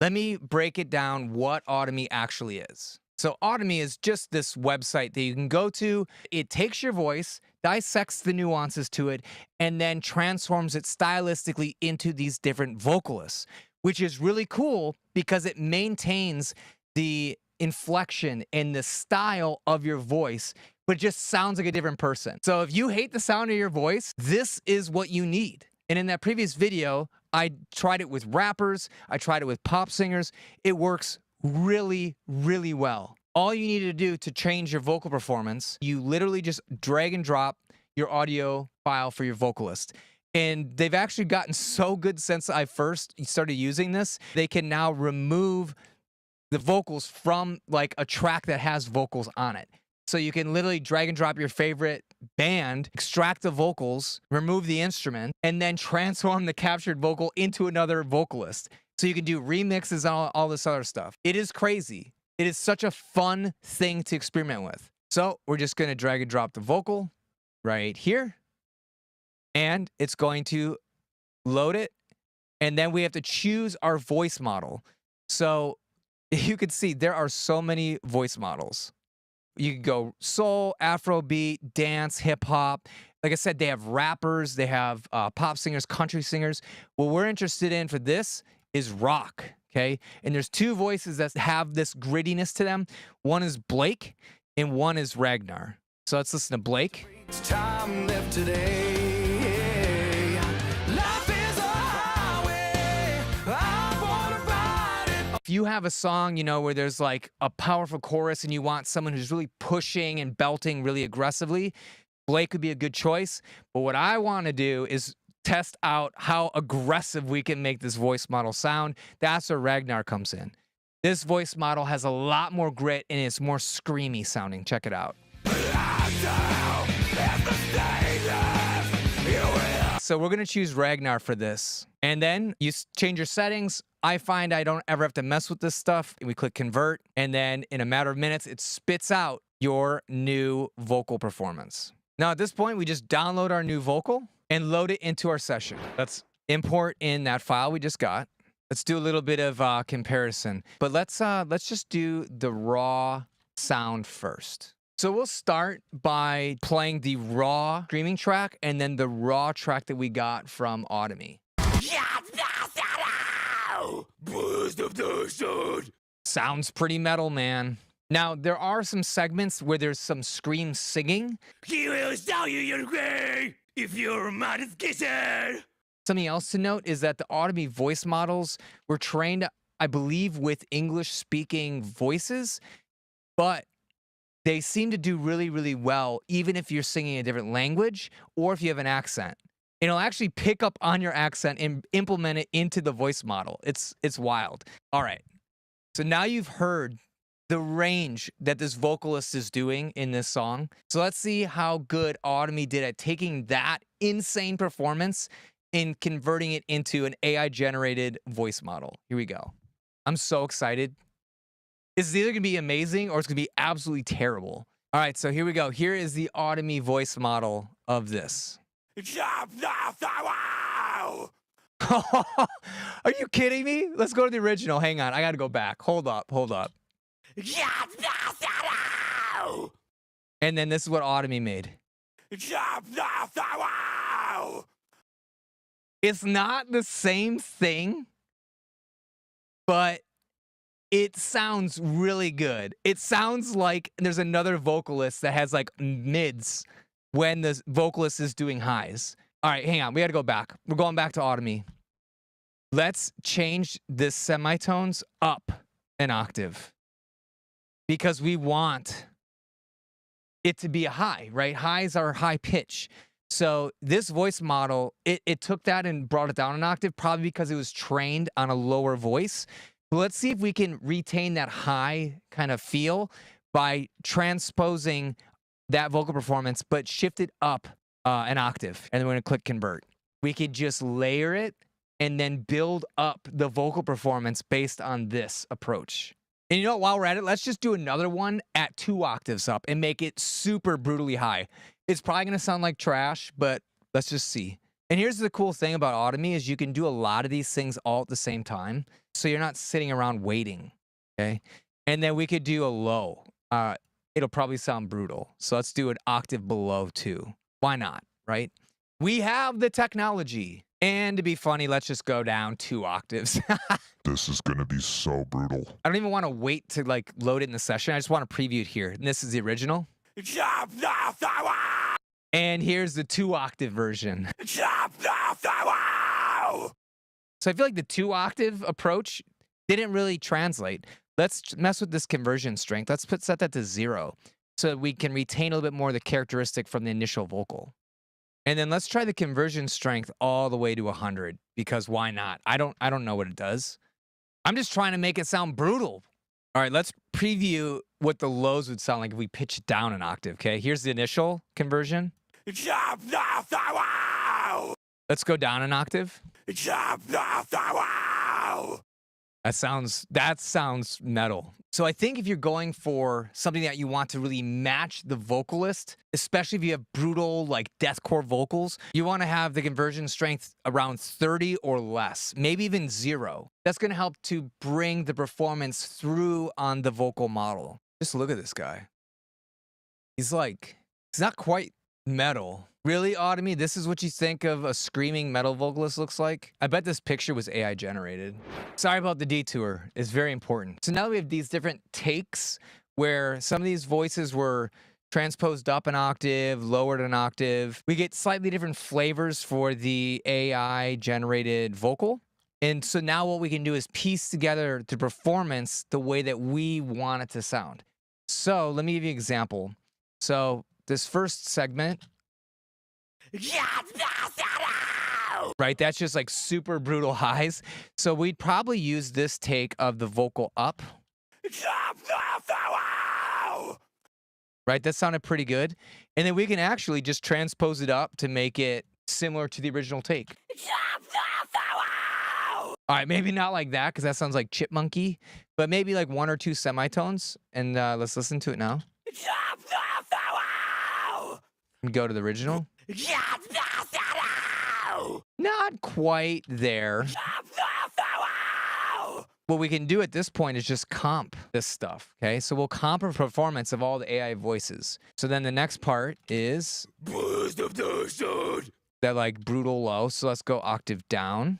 let me break it down what Audio actually is. So Audio is just this website that you can go to. It takes your voice, dissects the nuances to it, and then transforms it stylistically into these different vocalists, which is really cool because it maintains the inflection and the style of your voice, but it just sounds like a different person. So if you hate the sound of your voice, this is what you need. And in that previous video, I tried it with rappers, I tried it with pop singers. It works really, really well. All you need to do to change your vocal performance, you literally just drag and drop your audio file for your vocalist. And they've actually gotten so good since I first started using this, they can now remove the vocals from like a track that has vocals on it. So you can literally drag and drop your favorite band, extract the vocals, remove the instrument, and then transform the captured vocal into another vocalist. So you can do remixes and all this other stuff. It is crazy. It is such a fun thing to experiment with. So we're just going to drag and drop the vocal right here. And it's going to load it. And then we have to choose our voice model. So you can see there are so many voice models. You can go soul, Afrobeat, dance, hip hop. Like I said, they have rappers, they have pop singers, country singers. What we're interested in for this is rock, okay? And there's two voices that have this grittiness to them. One is Blake and one is Ragnar. So let's listen to Blake. It's time left today. Life is a highway. I wanna ride it. If you have a song, you know, where there's like a powerful chorus and you want someone who's really pushing and belting really aggressively, Blake would be a good choice. But what I want to do is test out how aggressive we can make this voice model sound. That's where Ragnar comes in. This voice model has a lot more grit and it's more screamy sounding. Check it out. So we're gonna choose Ragnar for this. And then you change your settings. I find I don't ever have to mess with this stuff. We click convert, and then in a matter of minutes, it spits out your new vocal performance. Now at this point, we just download our new vocal and load it into our session. Let's import in that file we just got. Let's do a little bit of comparison, but let's just do the raw sound first. So we'll start by playing the raw screaming track and then the raw track that we got from Automy. Sounds pretty metal, man. Now, there are some segments where there's some scream singing. Something else to note is that the Automy voice models were trained, I believe, with English-speaking voices, but they seem to do really, really well, even if you're singing a different language or if you have an accent. It'll actually pick up on your accent and implement it into the voice model. It's wild. All right. So now you've heard the range that this vocalist is doing in this song. So let's see how good Automy did at taking that insane performance and converting it into an AI-generated voice model. Here we go. I'm so excited. It's either going to be amazing or it's going to be absolutely terrible. All right, so here we go. Here is the Automy voice model of this. Are you kidding me? Let's go to the original. Hang on. I got to go back. Hold up. And then this is what Automy made. It's not the same thing, but it sounds really good. It sounds like there's another vocalist that has like mids when the vocalist is doing highs. All right, hang on. We got to go back. We're going back to Automy. Let's change the semitones up an octave because we want it to be a high, right? Highs are high pitch. So this voice model, it took that and brought it down an octave, probably because it was trained on a lower voice. But let's see if we can retain that high kind of feel by transposing that vocal performance, but shift it up an octave. And then we're going to click convert. We could just layer it and then build up the vocal performance based on this approach. And you know what, while we're at it, let's just do another one at 2 octaves up and make it super brutally high. It's probably going to sound like trash, but let's just see. And here's the cool thing about Automy is you can do a lot of these things all at the same time. So you're not sitting around waiting, okay? And then we could do a low. It'll probably sound brutal. So let's do an octave below 2. Why not, right? We have the technology. And to be funny, let's just go down 2 octaves. This is going to be so brutal. I don't even want to wait to like load it in the session. I just want to preview it here. And this is the original. And here's the 2 octave version. So I feel like the 2 octave approach didn't really translate. Let's mess with this conversion strength. Let's set that to 0 so that we can retain a little bit more of the characteristic from the initial vocal. And then let's try the conversion strength all the way to 100 because why not? I don't know what it does. I'm just trying to make it sound brutal. All right, let's preview what the lows would sound like if we pitch it down an octave, okay? Here's the initial conversion. Let's go down an octave. That sounds metal. So I think if you're going for something that you want to really match the vocalist, especially if you have brutal, like deathcore vocals, you want to have the conversion strength around 30 or less, maybe even 0. That's going to help to bring the performance through on the vocal model. Just look at this guy. He's not quite metal. Really, Automy, this is what you think of a screaming metal vocalist looks like? I bet this picture was AI generated. Sorry about the detour. It's very important. So now we have these different takes where some of these voices were transposed up an octave, lowered an octave. We get slightly different flavors for the AI generated vocal. And so now what we can do is piece together the performance the way that we want it to sound. So let me give you an example. So this first segment, right? That's just like super brutal highs. So we'd probably use this take of the vocal up Right, that sounded pretty good. And then we can actually just transpose it up to make it similar to the original take. All right, maybe not like that because that sounds like chipmunky, but maybe like 1 or 2 semitones. And let's listen to it now. Go to the original. Not quite there. What we can do at this point is just comp this stuff, okay? So we'll comp a performance of all the AI voices. So then the next part is that like brutal low. So let's go octave down.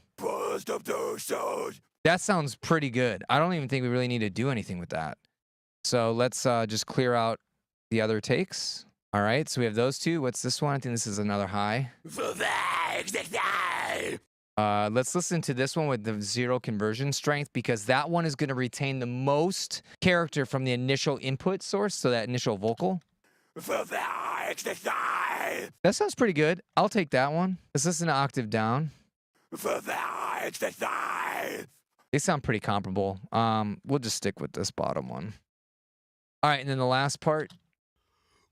That sounds pretty good. I don't even think we really need to do anything with that. So let's just clear out the other takes. All right, so we have those two. What's this one? I think this is another high. Let's listen to this one with the 0 conversion strength because that one is going to retain the most character from the initial input source, so that initial vocal. That sounds pretty good. I'll take that one. Let's listen to octave down. They sound pretty comparable. We'll just stick with this bottom one. All right, and then the last part.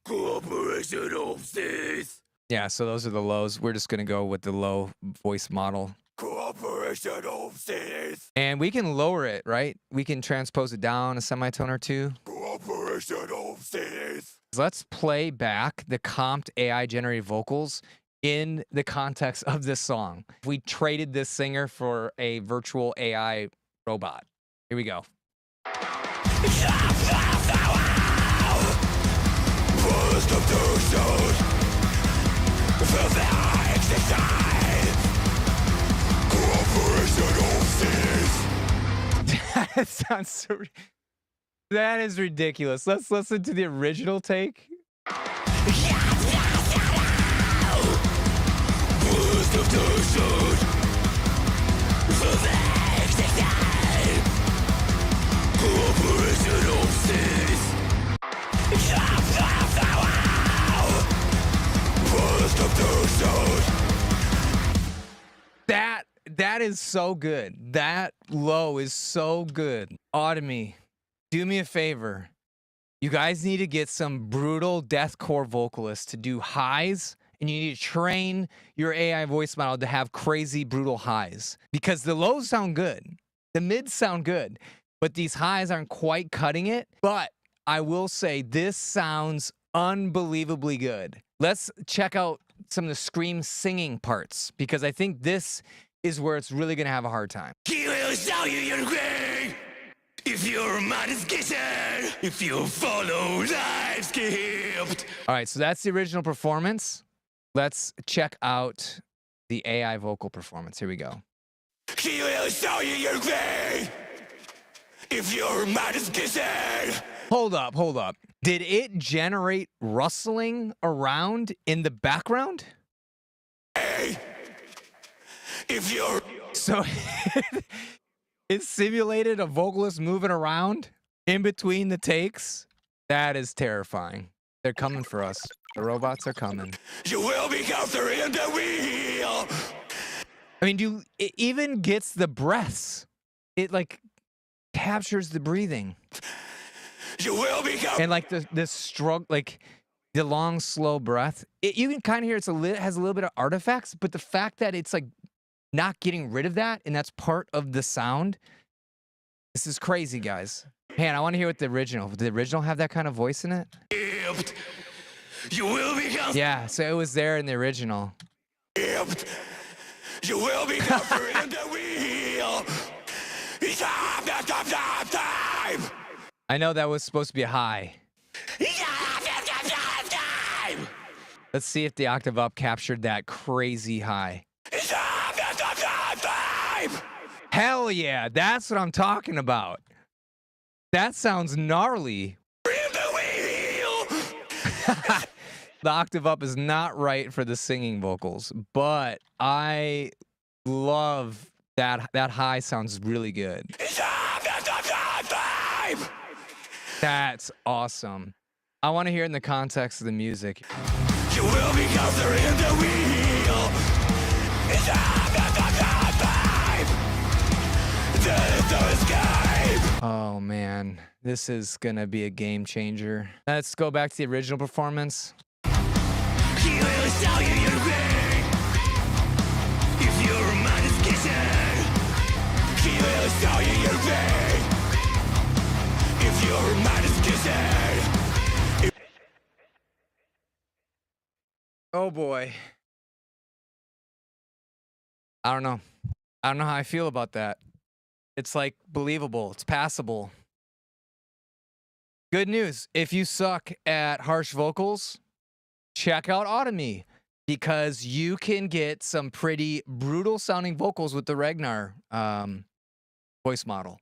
Cooperation of Synth. Yeah, so those are the lows. We're just going to go with the low voice model. Cooperation of Synth. And we can lower it, right? We can transpose it down a semitone or 2. Cooperation of Synth. Let's play back the comped AI generated vocals in the context of this song. We traded this singer for a virtual AI robot. Here we go. That sounds so... That is ridiculous. Let's listen to the original take. That is so good. That low is so good. Automie, do me a favor. You guys need to get some brutal deathcore vocalists to do highs, and you need to train your AI voice model to have crazy brutal highs. Because the lows sound good, the mids sound good, but these highs aren't quite cutting it. But I will say this sounds unbelievably good. Let's check out some of the scream singing parts, because I think this is where it's really going to have a hard time. He will show you your way if your mind is gifted, if you follow life's gift. All right, so that's the original performance. Let's check out the AI vocal performance. Here we go. He will show you your way if your mind is gifted. Hold up, hold up. Did it generate rustling around in the background? Hey, if you're... So it simulated a vocalist moving around in between the takes? That is terrifying. They're coming for us. The robots are coming. You will be in the wheel. I mean, it even gets the breaths. It like captures the breathing. You will be and like the struggle, like the long, slow breath. You can kind of hear has a little bit of artifacts, but the fact that it's like not getting rid of that, and that's part of the sound. This is crazy, guys. Man, I want to hear what the original. Did the original have that kind of voice in it? You will be yeah, so it was there in the original. You will be in the wheel. I know that was supposed to be a high. Let's see if the octave up captured that crazy high. Hell yeah, that's what I'm talking about. That sounds gnarly. The octave up is not right for the singing vocals, but I love that. That high sounds really good. That's awesome. I want to hear it in the context of the music. You will be closer in the wheel. Oh man, this is gonna be a game changer. Let's go back to the original performance. He will sell you your pain if your mind is kissing. He will sell you your pain if your mind is kissing. Oh boy. I don't know. I don't know how I feel about that. It's like believable. It's passable. Good news. If you suck at harsh vocals, check out Automy, because you can get some pretty brutal sounding vocals with the Ragnar voice model.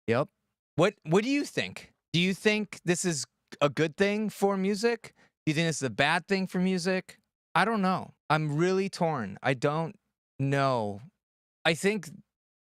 Yep. What do you think? Do you think this is a good thing for music? Do you think this is a bad thing for music? I don't know. I'm really torn. I don't know. I think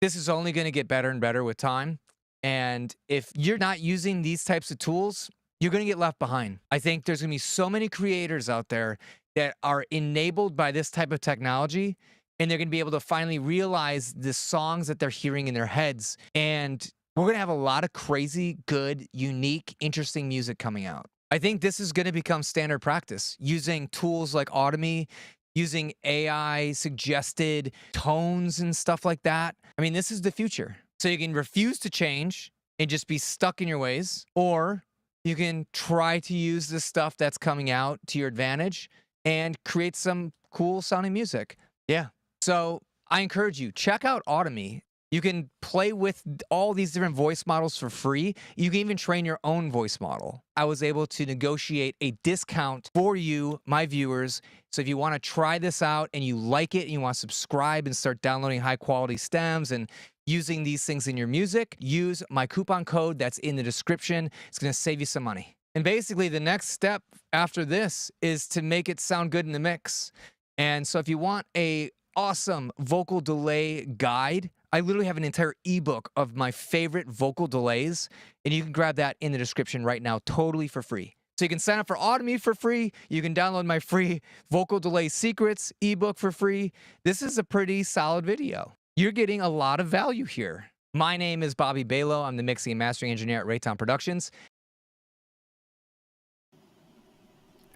this is only going to get better and better with time. And if you're not using these types of tools, you're going to get left behind. I think there's going to be so many creators out there that are enabled by this type of technology, and they're going to be able to finally realize the songs that they're hearing in their heads. And we're going to have a lot of crazy, good, unique, interesting music coming out. I think this is going to become standard practice, using tools like Automy, using AI suggested tones and stuff like that. I mean, this is the future. So you can refuse to change and just be stuck in your ways, or you can try to use the stuff that's coming out to your advantage and create some cool sounding music. Yeah. So I encourage you, check out Automy. You can play with all these different voice models for free. You can even train your own voice model. I was able to negotiate a discount for you, my viewers. So if you want to try this out and you like it and you want to subscribe and start downloading high quality stems and using these things in your music, use my coupon code that's in the description. It's going to save you some money. And basically the next step after this is to make it sound good in the mix. And so if you want a awesome vocal delay guide, I literally have an entire ebook of my favorite vocal delays, and you can grab that in the description right now, totally for free. So you can sign up for Automy for free. You can download my free vocal delay secrets ebook for free. This is a pretty solid video. You're getting a lot of value here. My name is Bobby Balo. I'm the mixing and mastering engineer at Raytown Productions.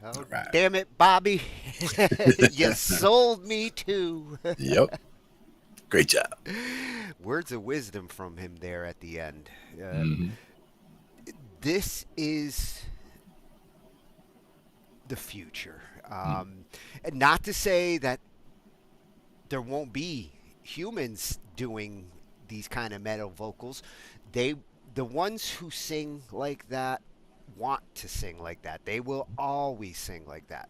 Oh, damn it, Bobby. You sold me too. Yep. Great job. Words of wisdom from him there at the end. This is the future. And not to say that there won't be humans doing these kind of metal vocals. The ones who sing like that want to sing like that. They will always sing like that.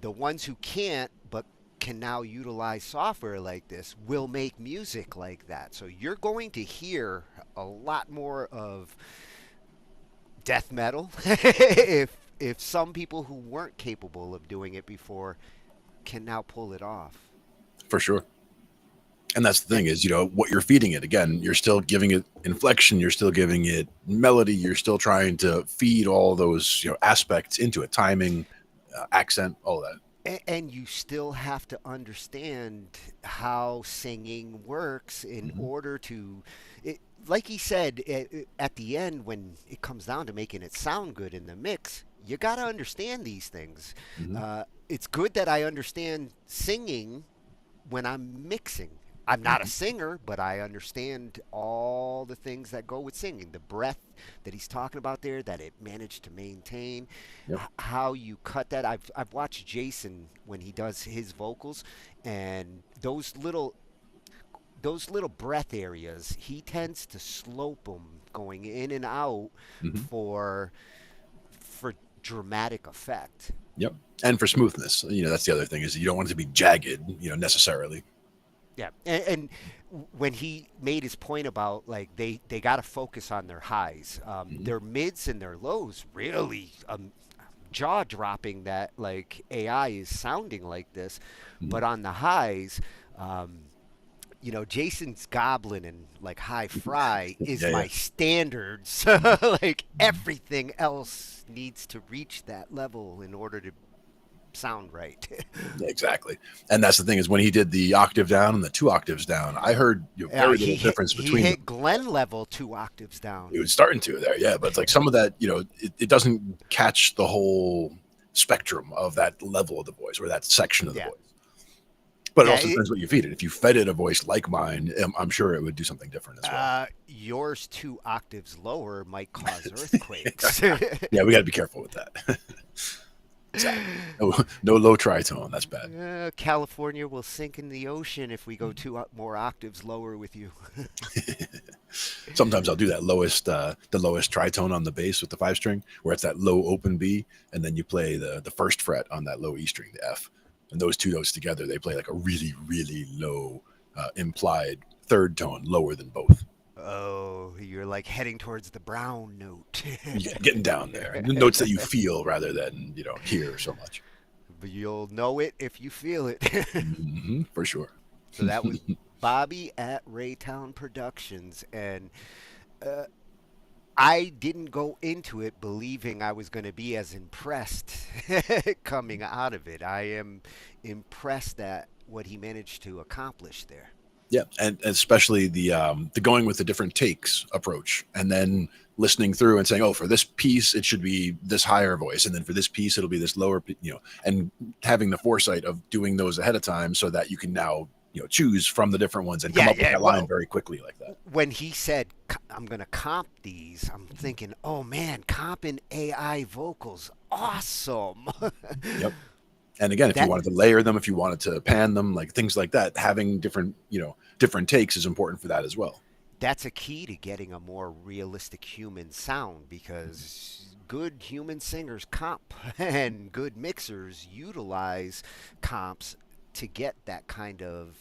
The ones who can't but can now utilize software like this will make music like that. So you're going to hear a lot more of death metal if some people who weren't capable of doing it before can now pull it off. For sure. And that's the thing is, you know, what you're feeding it. Again, you're still giving it inflection. You're still giving it melody. You're still trying to feed all those, you know, aspects into it. Timing, accent, all that. And you still have to understand how singing works in order to, like he said, at the end, when it comes down to making it sound good in the mix, you got to understand these things. It's good that I understand singing when I'm mixing. I'm not a singer, but I understand all the things that go with singing. The breath that he's talking about there, that it managed to maintain, how you cut that. I've watched Jason when he does his vocals, and those little breath areas, he tends to slope them going in and out for dramatic effect. Yep. And for smoothness, you know, that's the other thing is you don't want it to be jagged, you know, necessarily. Yeah, and when he made his point about like they got to focus on their highs, their mids and their lows, really jaw dropping that like AI is sounding like this, but on the highs, you know, Jason's Goblin and like High Fry is my standards. Like everything else needs to reach that level in order to sound right. Exactly. And that's the thing is when he did the octave down and the 2 octaves down, I heard very little difference between He hit them. Glenn level 2 octaves down. It was starting to there, yeah. But it's like some of that, it doesn't catch the whole spectrum of that level of the voice or that section of the voice. But it also depends what you feed it. If you fed it a voice like mine, I'm sure it would do something different as well. Yours 2 octaves lower might cause earthquakes. Yeah, we got to be careful with that. No low tritone. That's bad. California will sink in the ocean if we go 2 more octaves lower with you. Sometimes I'll do that the lowest tritone on the bass with the 5-string, where it's that low open B, and then you play the first fret on that low E string, the F. And those 2 notes together, they play like a really, really low implied 3rd tone, lower than both. Oh, you're like heading towards the brown note. Yeah, getting down there. The notes that you feel rather than, hear so much. But you'll know it if you feel it. For sure. So that was Bobby at Raytown Productions. And I didn't go into it believing I was going to be as impressed coming out of it. I am impressed at what he managed to accomplish there. Yeah, and especially the going with the different takes approach, and then listening through and saying, oh, for this piece it should be this higher voice, and then for this piece it'll be this lower, and having the foresight of doing those ahead of time so that you can now choose from the different ones and come up with that line very quickly like that. When he said, I'm going to comp these, I'm thinking, oh man, comping AI vocals, awesome. Yep. And again, if you wanted to layer them, if you wanted to pan them, like things like that, having different takes is important for that as well. That's a key to getting a more realistic human sound, because good human singers comp and good mixers utilize comps to get that kind of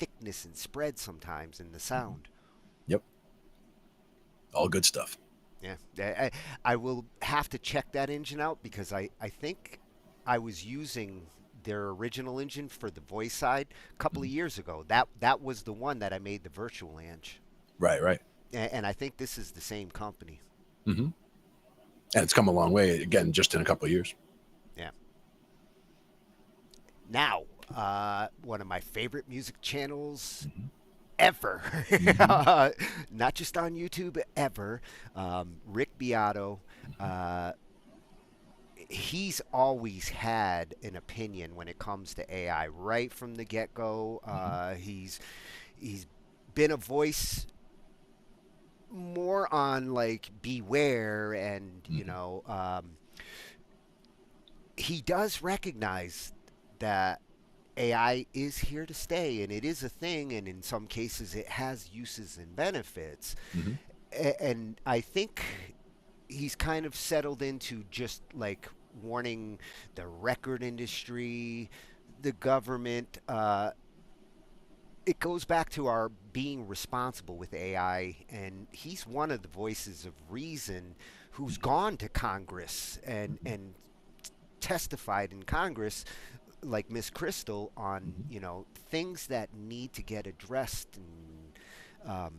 thickness and spread sometimes in the sound. Yep. All good stuff. Yeah. I will have to check that engine out, because I think I was using their original engine for the voice side a couple of years ago. That was the one that I made the virtual Ang. Right. And I think this is the same company. Mm-hmm. And it's come a long way, again, just in a couple of years. Yeah. Now, one of my favorite music channels ever, not just on YouTube, ever, Rick Beato. He's always had an opinion when it comes to AI right from the get-go. He's been a voice more on like Beware, and he does recognize that AI is here to stay, and it is a thing, and in some cases it has uses and benefits. And I think he's kind of settled into just like warning the record industry, the government. It goes back to our being responsible with AI, and he's one of the voices of reason who's gone to Congress and testified in Congress, like Miss Crystal, on things that need to get addressed and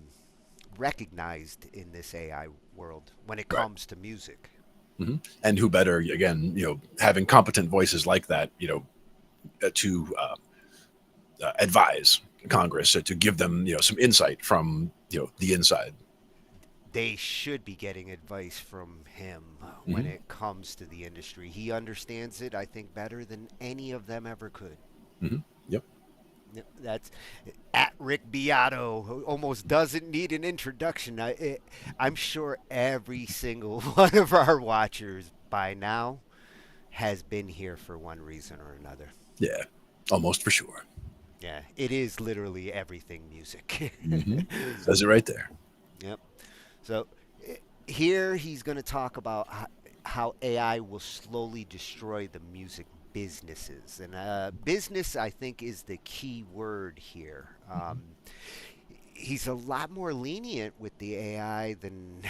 recognized in this AI world when it comes to music. And who better, again, having competent voices like that, to advise Congress, to give them, some insight from, the inside. They should be getting advice from him when it comes to the industry. He understands it, I think, better than any of them ever could. Yep. That's at Rick Beato, who almost doesn't need an introduction. I'm sure every single one of our watchers by now has been here for one reason or another. Yeah, almost for sure. Yeah, it is literally everything music. Says it right there. Yep. So here he's going to talk about how AI will slowly destroy the music businesses. And business, I think, is the key word here. He's a lot more lenient with the AI than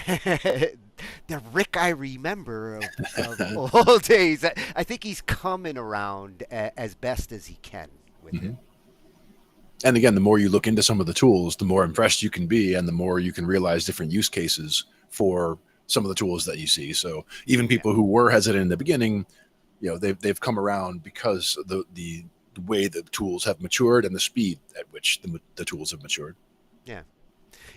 the Rick I remember of old days. I think he's coming around as best as he can with it. And again, the more you look into some of the tools, the more impressed you can be, and the more you can realize different use cases for some of the tools that you see. So even people who were hesitant in the beginning, they've come around because the way the tools have matured and the speed at which the tools have matured. Yeah.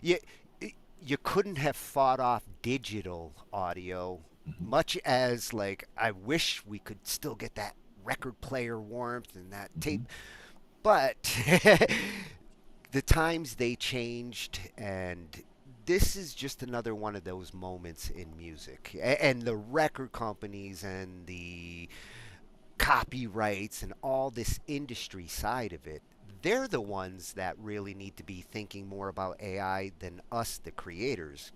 You couldn't have fought off digital audio, much as like I wish we could still get that record player warmth and that tape, but the times they changed, and this is just another one of those moments in music, and the record companies and the copyrights and all this industry side of it, they're the ones that really need to be thinking more about AI than us, the creators.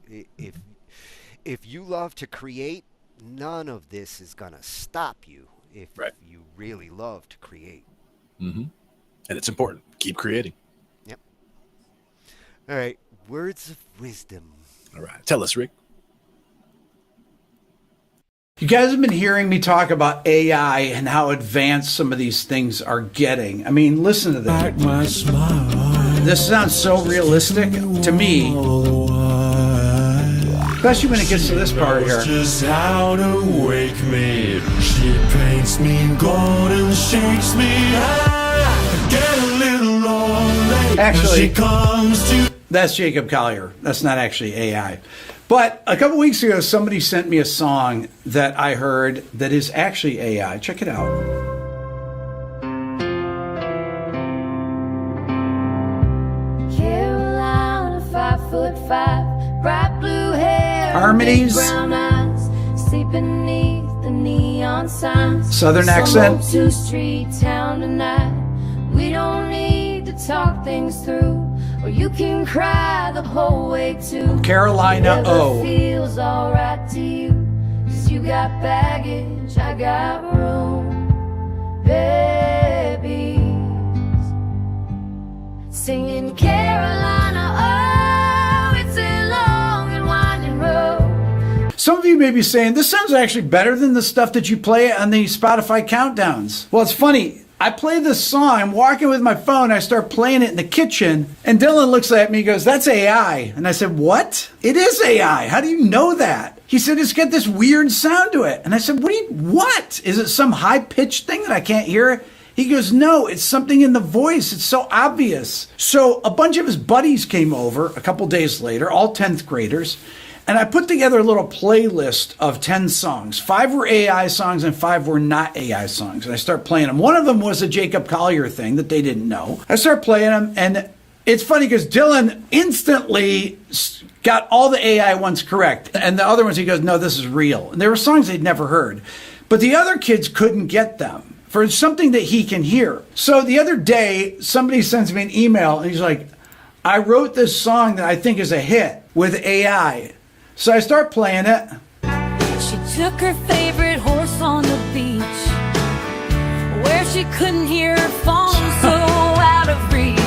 If you love to create, none of this is gonna stop you if you really love to create. And it's important. Keep creating. Yep. All right, words of wisdom. All right, tell us, Rick. You guys have been hearing me talk about AI and how advanced some of these things are getting. I mean, listen to this. This sounds so realistic to me. Especially when it gets to this part here. Just how to wake me. She paints me gold and shakes me high. Get a little lonely. Actually, she comes to that's Jacob Collier. That's not actually AI. But a couple weeks ago, somebody sent me a song that I heard that is actually AI. Check it out. Carolina, 5'5", bright blue hair, Harmonies. big brown eyes, sleep beneath the neon signs. Southern accent. Some old 2-street town tonight. We don't need to talk things through. Or you can cry the whole way too. Carolina O. Feels alright to you. 'Cause you got baggage, I got room. Babies singing Carolina, oh, it's a long and winding road. Some of you may be saying, this sounds actually better than the stuff that you play on the Spotify countdowns. Well, it's funny. I play this song, I'm walking with my phone, I start playing it in the kitchen, and Dylan looks at me and goes, that's AI. And I said, what? It is AI. How do you know that? He said, it's got this weird sound to it. And I said, what? Is it some high-pitched thing that I can't hear? He goes, no, it's something in the voice. It's so obvious. So a bunch of his buddies came over a couple days later, all 10th graders, and I put together a little playlist of 10 songs. 5 were AI songs and 5 were not AI songs. And I start playing them. One of them was a Jacob Collier thing that they didn't know. I start playing them, and it's funny because Dylan instantly got all the AI ones correct. And the other ones, he goes, no, this is real. And there were songs they'd never heard. But the other kids couldn't get them for something that he can hear. So the other day, somebody sends me an email, and he's like, I wrote this song that I think is a hit with AI. So I start playing it. She took her favorite horse on the beach, where she couldn't hear her phone, so out of reach.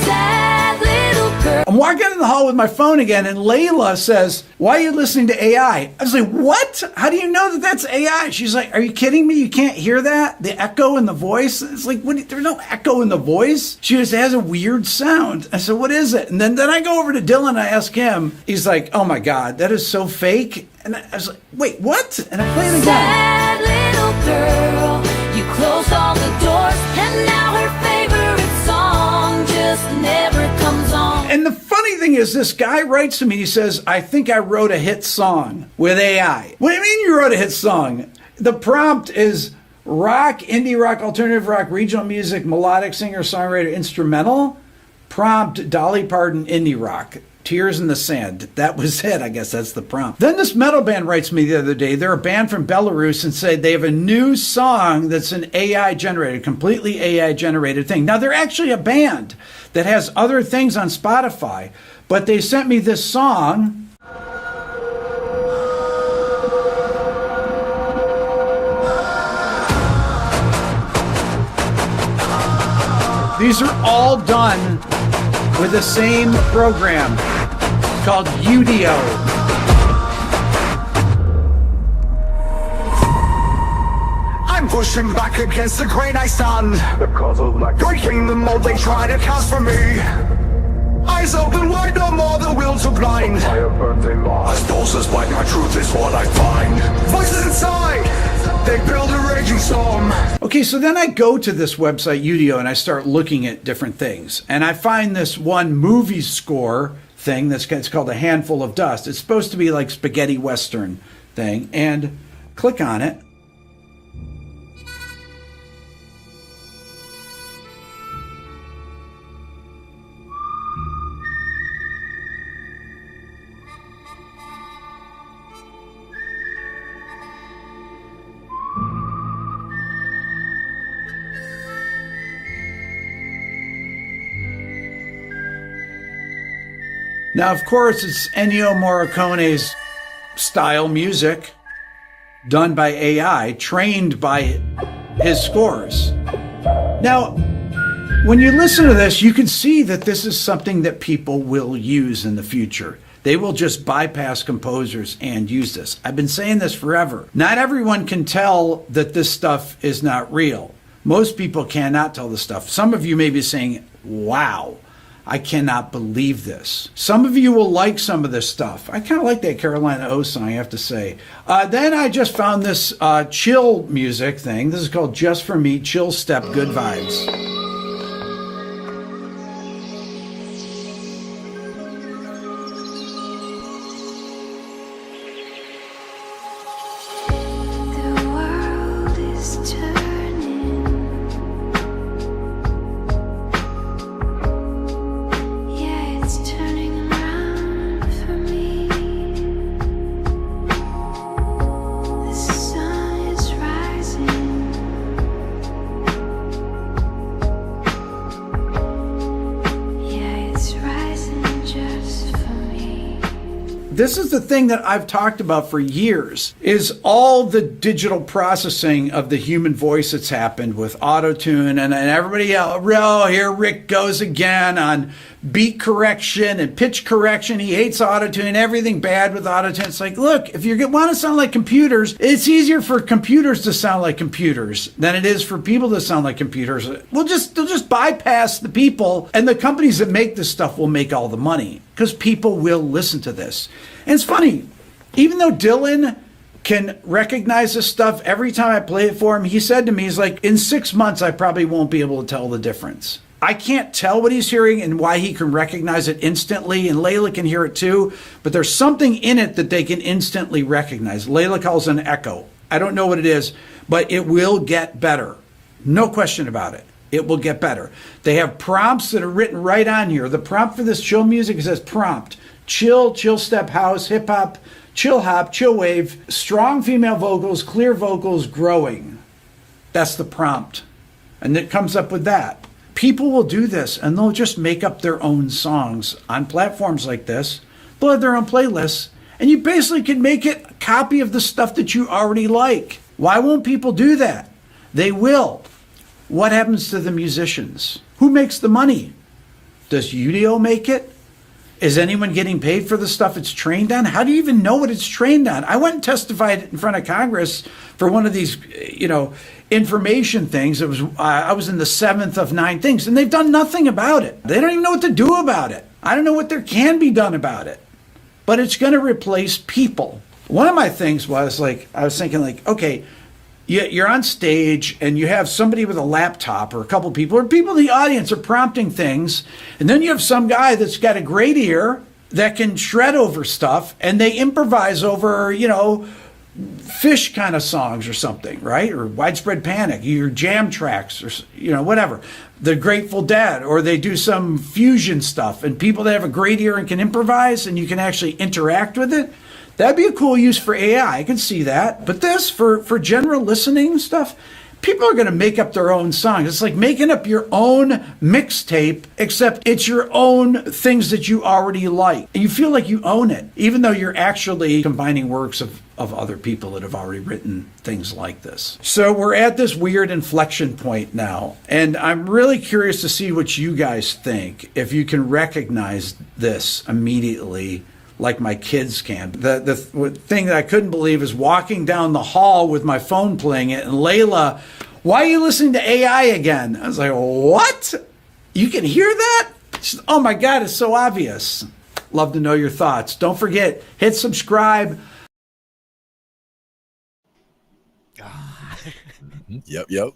Sad little girl. I'm walking in the hall with my phone again, and Layla says, why are you listening to AI? I was like, what? How do you know that that's AI? She's like, are you kidding me? You can't hear that? The echo in the voice? It's like, there's no echo in the voice. She just has a weird sound. I said, what is it? And then I go over to Dylan, and I ask him. He's like, oh my God, that is so fake. And I was like, wait, what? And I play it again. Sad little girl, you closed all the doors, and now her favorite song just never comes on. And the funny thing is, this guy writes to me, he says, I think I wrote a hit song with AI. What do you mean you wrote a hit song? The prompt is rock, indie rock, alternative rock, regional music, melodic singer, songwriter, instrumental. Prompt, Dolly Parton, indie rock. Tears in the Sand. That was it. I guess that's the prompt. Then this metal band writes me the other day. They're a band from Belarus and said they have a new song that's an AI generated, completely AI generated thing. Now they're actually a band that has other things on Spotify, but they sent me this song. These are all done with the same program called Udio. I'm pushing back against the grain I stand, breaking the mold they try to cast for me. Eyes open wide, no more the will to blind. As pulses bite, my truth is what I find. Voices inside, They build a raging storm. Okay, so then I go to this website, Udio, and I start looking at different things. And I find this one movie score thing it's called A Handful of Dust. It's supposed to be like spaghetti western thing. And click on it. Now, of course, it's Ennio Morricone's style music done by AI, trained by his scores. Now, when you listen to this, you can see that this is something that people will use in the future. They will just bypass composers and use this. I've been saying this forever. Not everyone can tell that this stuff is not real. Most people cannot tell this stuff. Some of you may be saying, wow, I cannot believe this. Some of you will like some of this stuff. I kind of like that Carolina O song, I have to say. Then I just found this chill music thing. This is called Just For Me, Chill Step, Good Vibes. This is the thing that I've talked about for years, is all the digital processing of the human voice that's happened with auto-tune and everybody else. Oh, here Rick goes again on beat correction and pitch correction. He hates auto-tune, everything bad with auto-tune. It's like, look, if you want to sound like computers, it's easier for computers to sound like computers than it is for people to sound like computers. They'll just bypass the people, and the companies that make this stuff will make all the money because people will listen to this. And it's funny, even though Dylan can recognize this stuff, every time I play it for him, he said to me, he's like, in 6 months, I probably won't be able to tell the difference. I can't tell what he's hearing and why he can recognize it instantly, and Layla can hear it too, but there's something in it that they can instantly recognize. Layla calls it an echo. I don't know what it is, but it will get better. No question about it. It will get better. They have prompts that are written right on here. The prompt for this chill music says prompt. Chill, chill step house, hip hop, chill hop, chill wave, strong female vocals, clear vocals, growing. That's the prompt. And it comes up with that. People will do this and they'll just make up their own songs on platforms like this. They'll have their own playlists and you basically can make it a copy of the stuff that you already like. Why won't people do that? They will. What happens to the musicians? Who makes the money? Does Udio make it? Is anyone getting paid for the stuff it's trained on? How do you even know what it's trained on? I went and testified in front of Congress for one of these, information things. It was I was in the 7th of 9 things, and they've done nothing about it. They don't even know what to do about it. I don't know what there can be done about it. But it's going to replace people. One of my things was I was thinking okay, you're on stage and you have somebody with a laptop or a couple people or people in the audience are prompting things. And then you have some guy that's got a great ear that can shred over stuff and they improvise over, Fish kind of songs or something, right? Or Widespread Panic, your jam tracks or, whatever. The Grateful Dead, or they do some fusion stuff and people that have a great ear and can improvise and you can actually interact with it. That'd be a cool use for AI. I can see that. But this, for general listening stuff, people are going to make up their own songs. It's like making up your own mixtape, except it's your own things that you already like. And you feel like you own it, even though you're actually combining works of other people that have already written things like this. So we're at this weird inflection point now. And I'm really curious to see what you guys think, if you can recognize this immediately like my kids can. The thing that I couldn't believe is walking down the hall with my phone playing it, and Layla, why are you listening to AI again? I was like, what? You can hear that? Said, oh my God, it's so obvious. Love to know your thoughts. Don't forget, hit subscribe. Yep.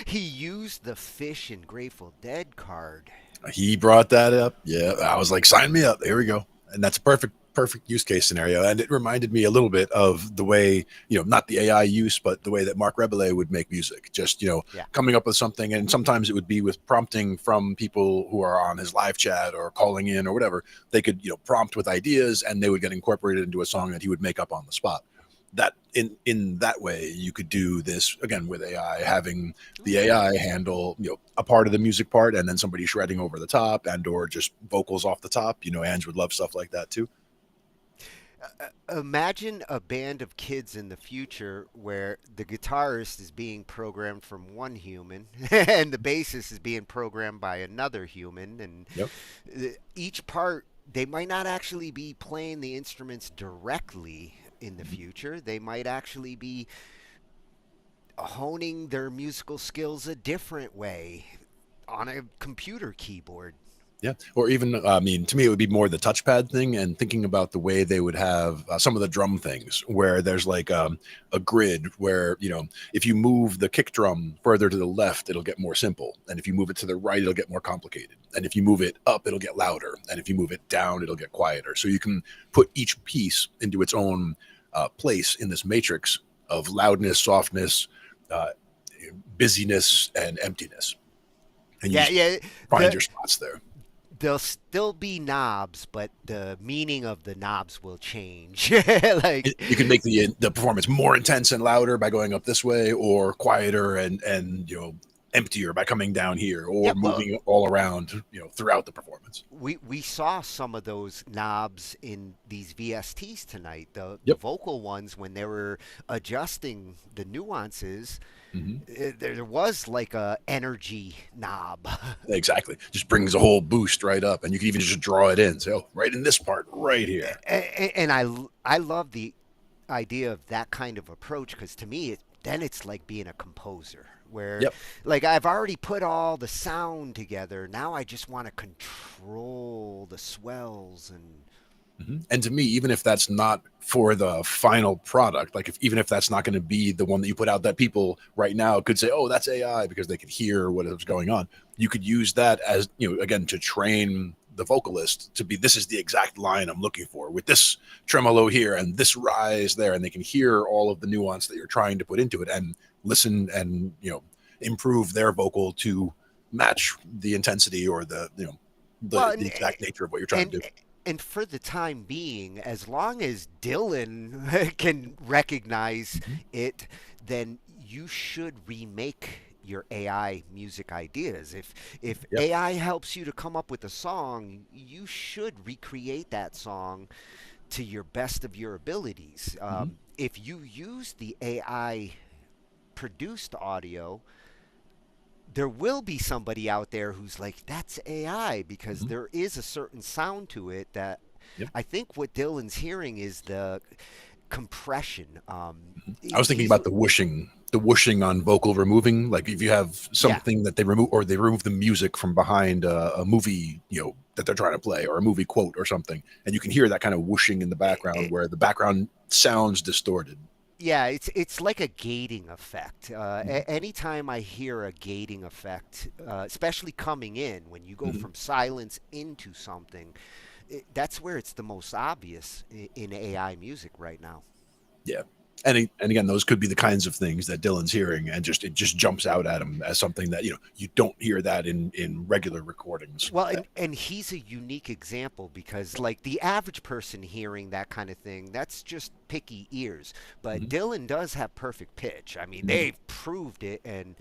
He used the Fish and Grateful Dead card. He brought that up. Yeah, I was like, sign me up. Here we go. And that's a perfect use case scenario. And it reminded me a little bit of the way, not the AI use, but the way that Mark Rebele would make music. Just, coming up with something. And sometimes it would be with prompting from people who are on his live chat or calling in or whatever. They could, prompt with ideas and they would get incorporated into a song that he would make up on the spot. That in that way, you could do this again with AI, having the AI handle, a part of the music part and then somebody shredding over the top and or just vocals off the top. Ange would love stuff like that too. Imagine a band of kids in the future where the guitarist is being programmed from one human and the bassist is being programmed by another human. And each part, they might not actually be playing the instruments directly in the future. They might actually be honing their musical skills a different way on a computer keyboard. Yeah. Or even, to me, it would be more the touchpad thing and thinking about the way they would have some of the drum things where there's like a grid where, if you move the kick drum further to the left, it'll get more simple. And if you move it to the right, it'll get more complicated. And if you move it up, it'll get louder. And if you move it down, it'll get quieter. So you can put each piece into its own place in this matrix of loudness, softness, busyness, and emptiness. And you find your spots there. There'll still be knobs, but the meaning of the knobs will change. Like you can make the performance more intense and louder by going up this way, or quieter and emptier by coming down here, or moving all around throughout the performance. We saw some of those knobs in these VSTs tonight. The vocal ones, when they were adjusting the nuances. There was like a energy knob. Exactly. Just brings a whole boost right up, and you can even just draw it in. So right in this part right here. And I love the idea of that kind of approach, because to me, then it's like being a composer, where like I've already put all the sound together. Now I just want to control the swells and. And to me, even if that's not for the final product, like even if that's not going to be the one that you put out, that people right now could say, oh, that's AI, because they could hear what is going on. You could use that as, again, to train the vocalist to be, this is the exact line I'm looking for with this tremolo here and this rise there. And they can hear all of the nuance that you're trying to put into it and listen and, improve their vocal to match the intensity or the exact nature of what you're trying to do. And for the time being, as long as Dylan can recognize it, then you should remake your AI music ideas. If AI helps you to come up with a song, you should recreate that song to your best of your abilities. If you use the AI produced audio, there will be somebody out there who's like, that's AI, because there is a certain sound to it that I think what Dylan's hearing is the compression. I was thinking about the whooshing on vocal removing. Like if you have something that they remove, or they remove the music from behind a movie, that they're trying to play, or a movie quote or something, and you can hear that kind of whooshing in the background where the background sounds distorted. Yeah, it's like a gating effect. Anytime I hear a gating effect, especially coming in, when you go from silence into something, that's where it's the most obvious in AI music right now. Yeah. And again, those could be the kinds of things that Dylan's hearing, and it just jumps out at him as something that, you don't hear that in regular recordings. Well, and he's a unique example, because like the average person hearing that kind of thing, that's just picky ears. But Dylan does have perfect pitch. I mean, they've proved it. And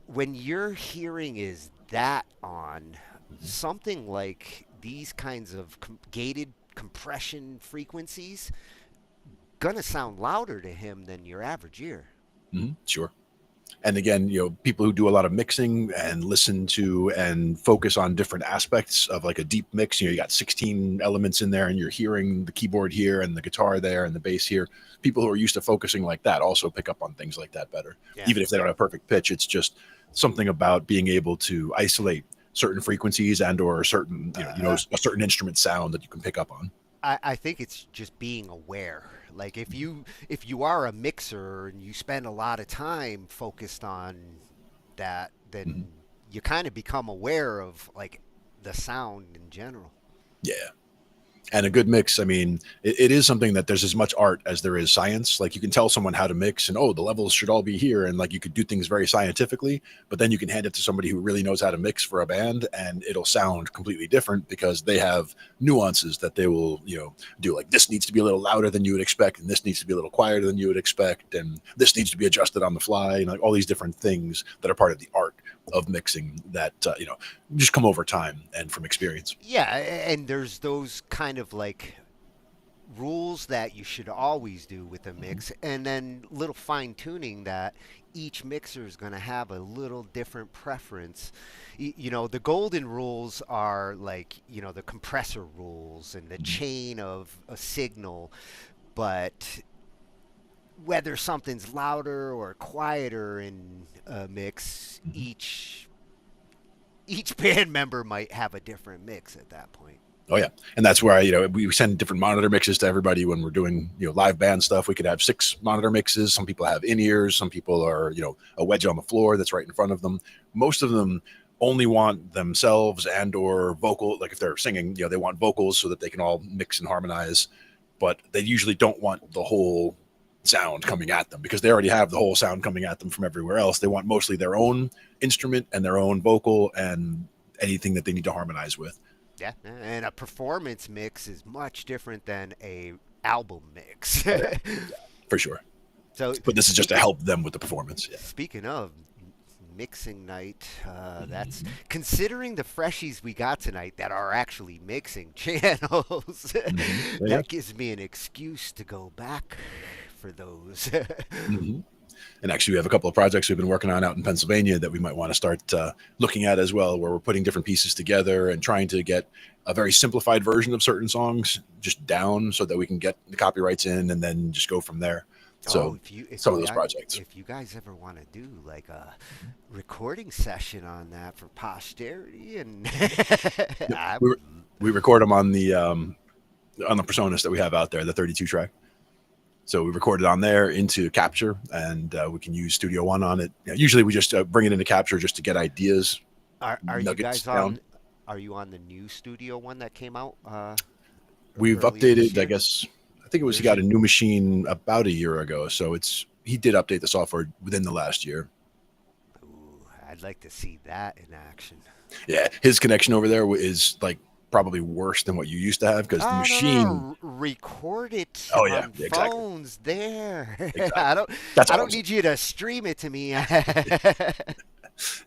when your hearing is that on, something like these kinds of gated compression frequencies gonna sound louder to him than your average ear. Sure. And again, people who do a lot of mixing and listen to and focus on different aspects of like a deep mix, you got 16 elements in there and you're hearing the keyboard here and the guitar there and the bass here. People who are used to focusing like that also pick up on things like that better. Even if they don't have perfect pitch, it's just something about being able to isolate certain frequencies and or certain, a certain instrument sound that you can pick up on. I think it's just being aware. Like if you are a mixer and you spend a lot of time focused on that, then you kind of become aware of like the sound in general. Yeah. And a good mix, I mean, it is something that there's as much art as there is science. Like you can tell someone how to mix and, oh, the levels should all be here. And like you could do things very scientifically, but then you can hand it to somebody who really knows how to mix for a band and it'll sound completely different because they have nuances that they will, do. Like this needs to be a little louder than you would expect. And this needs to be a little quieter than you would expect. And this needs to be adjusted on the fly. And like all these different things that are part of the art of mixing that, just come over time and from experience. Yeah. And there's those kind of like rules that you should always do with a mix, and then little fine tuning that each mixer is going to have a little different preference. The golden rules are like, the compressor rules and the chain of a signal, but whether something's louder or quieter in a mix, each band member might have a different mix at that point. Oh yeah, and that's where we send different monitor mixes to everybody when we're doing live band stuff. We could have 6 monitor mixes. Some people have in ears. Some people are a wedge on the floor that's right in front of them. Most of them only want themselves and or vocal. Like if they're singing, they want vocals so that they can all mix and harmonize. But they usually don't want the whole sound coming at them because they already have the whole sound coming at them from everywhere else. They want mostly their own instrument and their own vocal and anything that they need to harmonize with. Yeah, and a performance mix is much different than a album mix. For sure. So, but this is just to help them with the performance. Yeah. Speaking of mixing night, that's considering the freshies we got tonight that are actually mixing channels. That gives me an excuse to go back for those. And actually, we have a couple of projects we've been working on out in Pennsylvania that we might want to start looking at as well, where we're putting different pieces together and trying to get a very simplified version of certain songs just down so that we can get the copyrights in and then just go from there. So some of those projects. If you guys ever want to do like a recording session on that for posterity, and we record them on the Personas that we have out there, the 32 track. So we record it on there into Capture, and we can use Studio One on it. Usually we just bring it into Capture just to get ideas. Are you guys on? Are you on the new Studio One that came out? We've updated, I guess. I think he got a new machine about a year ago. So he did update the software within the last year. Ooh, I'd like to see that in action. Yeah, his connection over there is like probably worse than what you used to have because the machine record it on phones there. Exactly. I don't need you to stream it to me.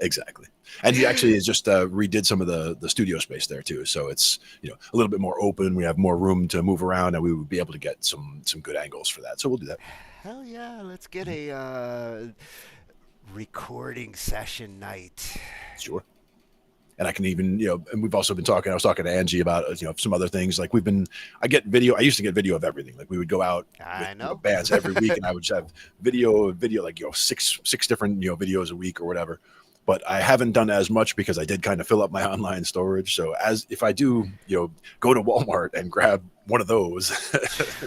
Exactly. And he actually has just redid some of the studio space there too, so it's a little bit more open. We have more room to move around, and we would be able to get some good angles for that, so we'll do that. Hell yeah, let's get a recording session night. Sure. And I can even, and we've also been talking, I was talking to Angie about, some other things. Like I get video. I used to get video of everything. Like we would go out with bands every week and I would just have video, like, 6 different, videos a week or whatever. But I haven't done as much because I did kind of fill up my online storage. So if I do, go to Walmart and grab one of those.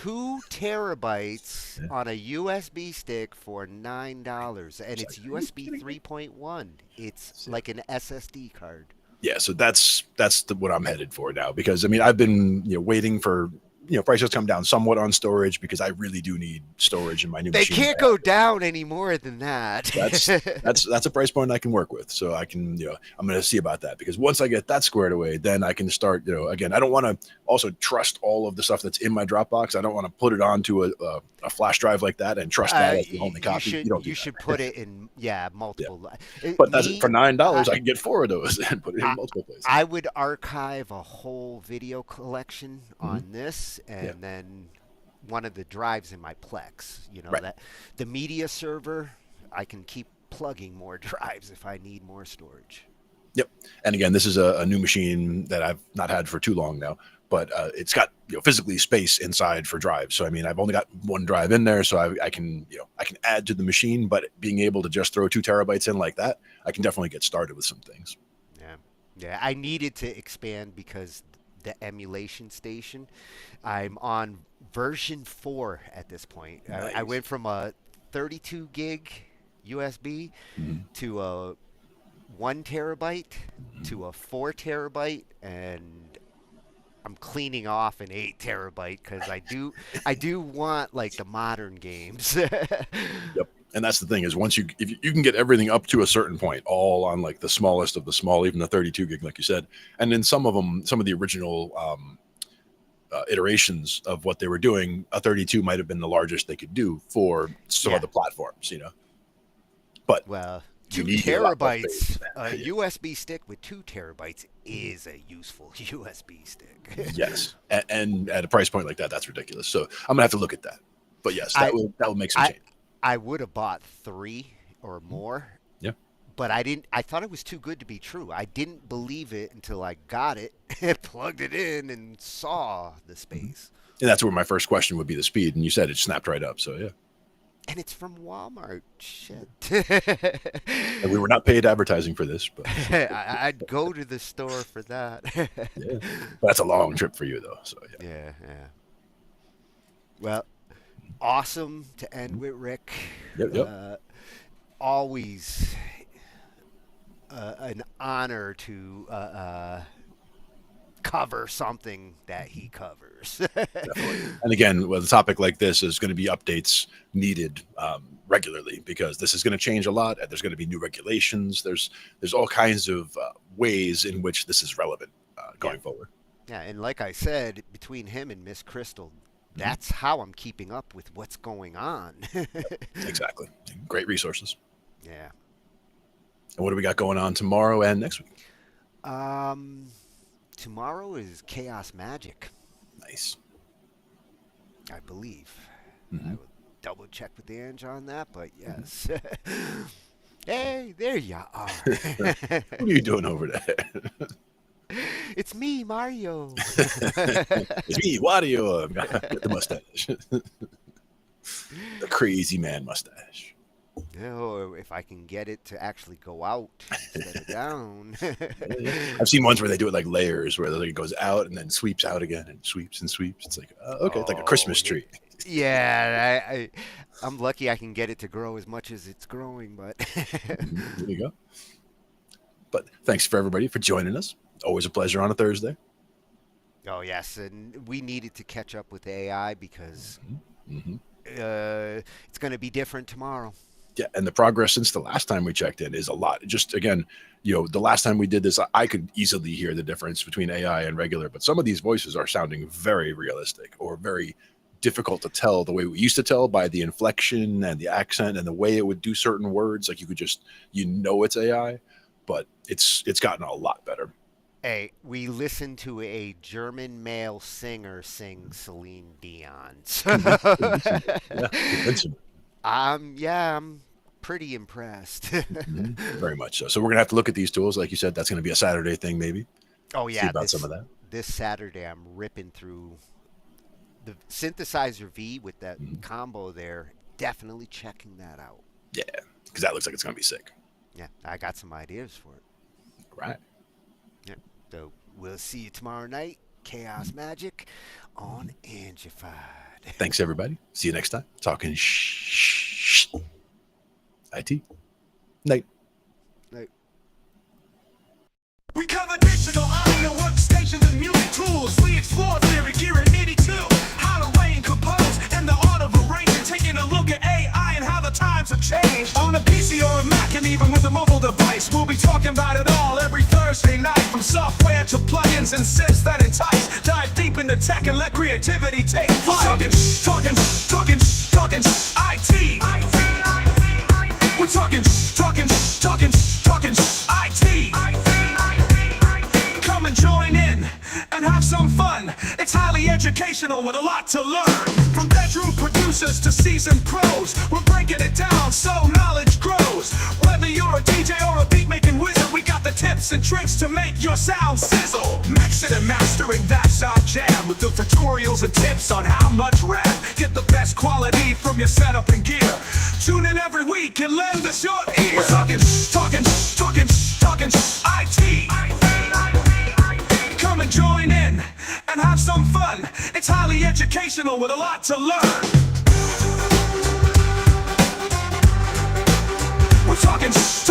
2 terabytes on a USB stick for $9, and it's USB 3.1. It's like an SSD card. Yeah, so that's what I'm headed for now, because I've been waiting for prices to come down somewhat on storage because I really do need storage in my new machine. They can't go down any more than that. That's a price point I can work with. So I can, I'm going to see about that, because once I get that squared away, then I can start, again, I don't want to also trust all of the stuff that's in my Dropbox. I don't want to put it onto a flash drive like that and trust that as the only copy. You should put it in, multiple. Yeah. But that's for $9. I can get 4 of those and put it in multiple places. I would archive a whole video collection on this. And then one of the drives in my Plex, that the media server, I can keep plugging more drives if I need more storage. Yep. And again, this is a new machine that I've not had for too long now, but it's got physically space inside for drives. So I've only got 1 drive in there, so I can add to the machine. But being able to just throw 2 terabytes in like that, I can definitely get started with some things. Yeah. I needed to expand because the emulation station. I'm on version 4 at this point. I went from a 32 gig USB to a 1 terabyte to a 4 terabyte, and I'm cleaning off an 8 terabyte because I do want like the modern games. Yep. And that's the thing is if you can get everything up to a certain point, all on like the smallest of the small, even the 32 gig, like you said. And then some of the original iterations of what they were doing, a 32 might have been the largest they could do for some of the platforms, you know. But well, 2 terabytes, a USB stick with 2 terabytes is a useful USB stick. Yes. And at a price point like that, that's ridiculous. So I'm gonna have to look at that. But yes, that will make some change. I would have bought 3 or more. Yeah. But I thought it was too good to be true. I didn't believe it until I got it, plugged it in, and saw the space. And that's where my first question would be the speed. And you said it snapped right up. So yeah. And it's from Walmart. Shit. And we were not paid advertising for this, but I'd go to the store for that. Yeah. But that's a long trip for you though. So yeah. Well, awesome to end with, Rick. Yep. Always an honor to cover something that he covers. And again, with a topic like this, is going to be updates needed regularly because this is going to change a lot. And there's going to be new regulations. There's all kinds of ways in which this is relevant going forward. Yeah, and like I said, between him and Miss Crystal, that's how I'm keeping up with what's going on. Exactly. Great resources. Yeah. And what do we got going on tomorrow and next week? Tomorrow is Chaos Magic. Nice. I believe. I will double check with Ange on that, but yes. Hey, there you are. What are you doing over there? It's me, Mario. It's me, Wario. Get the mustache. The crazy man mustache. No, if I can get it to actually go out instead of down. I've seen ones where they do it like layers, where it goes out and then sweeps out again and sweeps and sweeps. It's like, okay, it's like a Christmas tree. Yeah, I'm lucky I can get it to grow as much as it's growing, but there you go. But thanks for everybody for joining us. Always a pleasure on a Thursday. Oh yes, and we needed to catch up with AI because it's going to be different tomorrow. Yeah, and the progress since the last time we checked in is a lot. Just again, the last time we did this, I could easily hear the difference between AI and regular, but some of these voices are sounding very realistic or very difficult to tell the way we used to tell by the inflection and the accent and the way it would do certain words. Like you could just, it's AI, but it's gotten a lot better. Hey, we listened to a German male singer sing Celine Dion's. I'm pretty impressed. Very much so. So we're gonna have to look at these tools, like you said. That's gonna be a Saturday thing, maybe. Oh yeah, see about some of that. This Saturday, I'm ripping through the Synthesizer V with that combo there. Definitely checking that out. Yeah, because that looks like it's gonna be sick. Yeah, I got some ideas for it. Right. Yeah. So we'll see you tomorrow night. Chaos Magic on Angified. Thanks, everybody. See you next time. Talkin Shhh I.T. Night. Night. We cover digital audio workstations and music tools. We explore theory, gear, and MIDI too. How to arrange, compose, and the art of arranging. Taking a look at AI and how the times have changed. On a PC or a Mac and even with a mobile device, we'll be talking about it all every Thursday night. From software to plugins and synths that entice. Dive deep into tech and let creativity take flight. Talkin IT. We're talking IT. Come and join in and have some fun. It's highly educational with a lot to learn. From bedroom producers to seasoned pros, we're breaking it down so knowledge grows. Whether you're a DJ or a beat making wizard, we got the tips and tricks to make your sound sizzle. Mixing and mastering, that's our jam. With the tutorials and tips on how much rap. Get the best quality from your setup and gear. Tune in every week and lend us your ear. We're talking IT. Come and join in educational with a lot to learn. We're talking shh.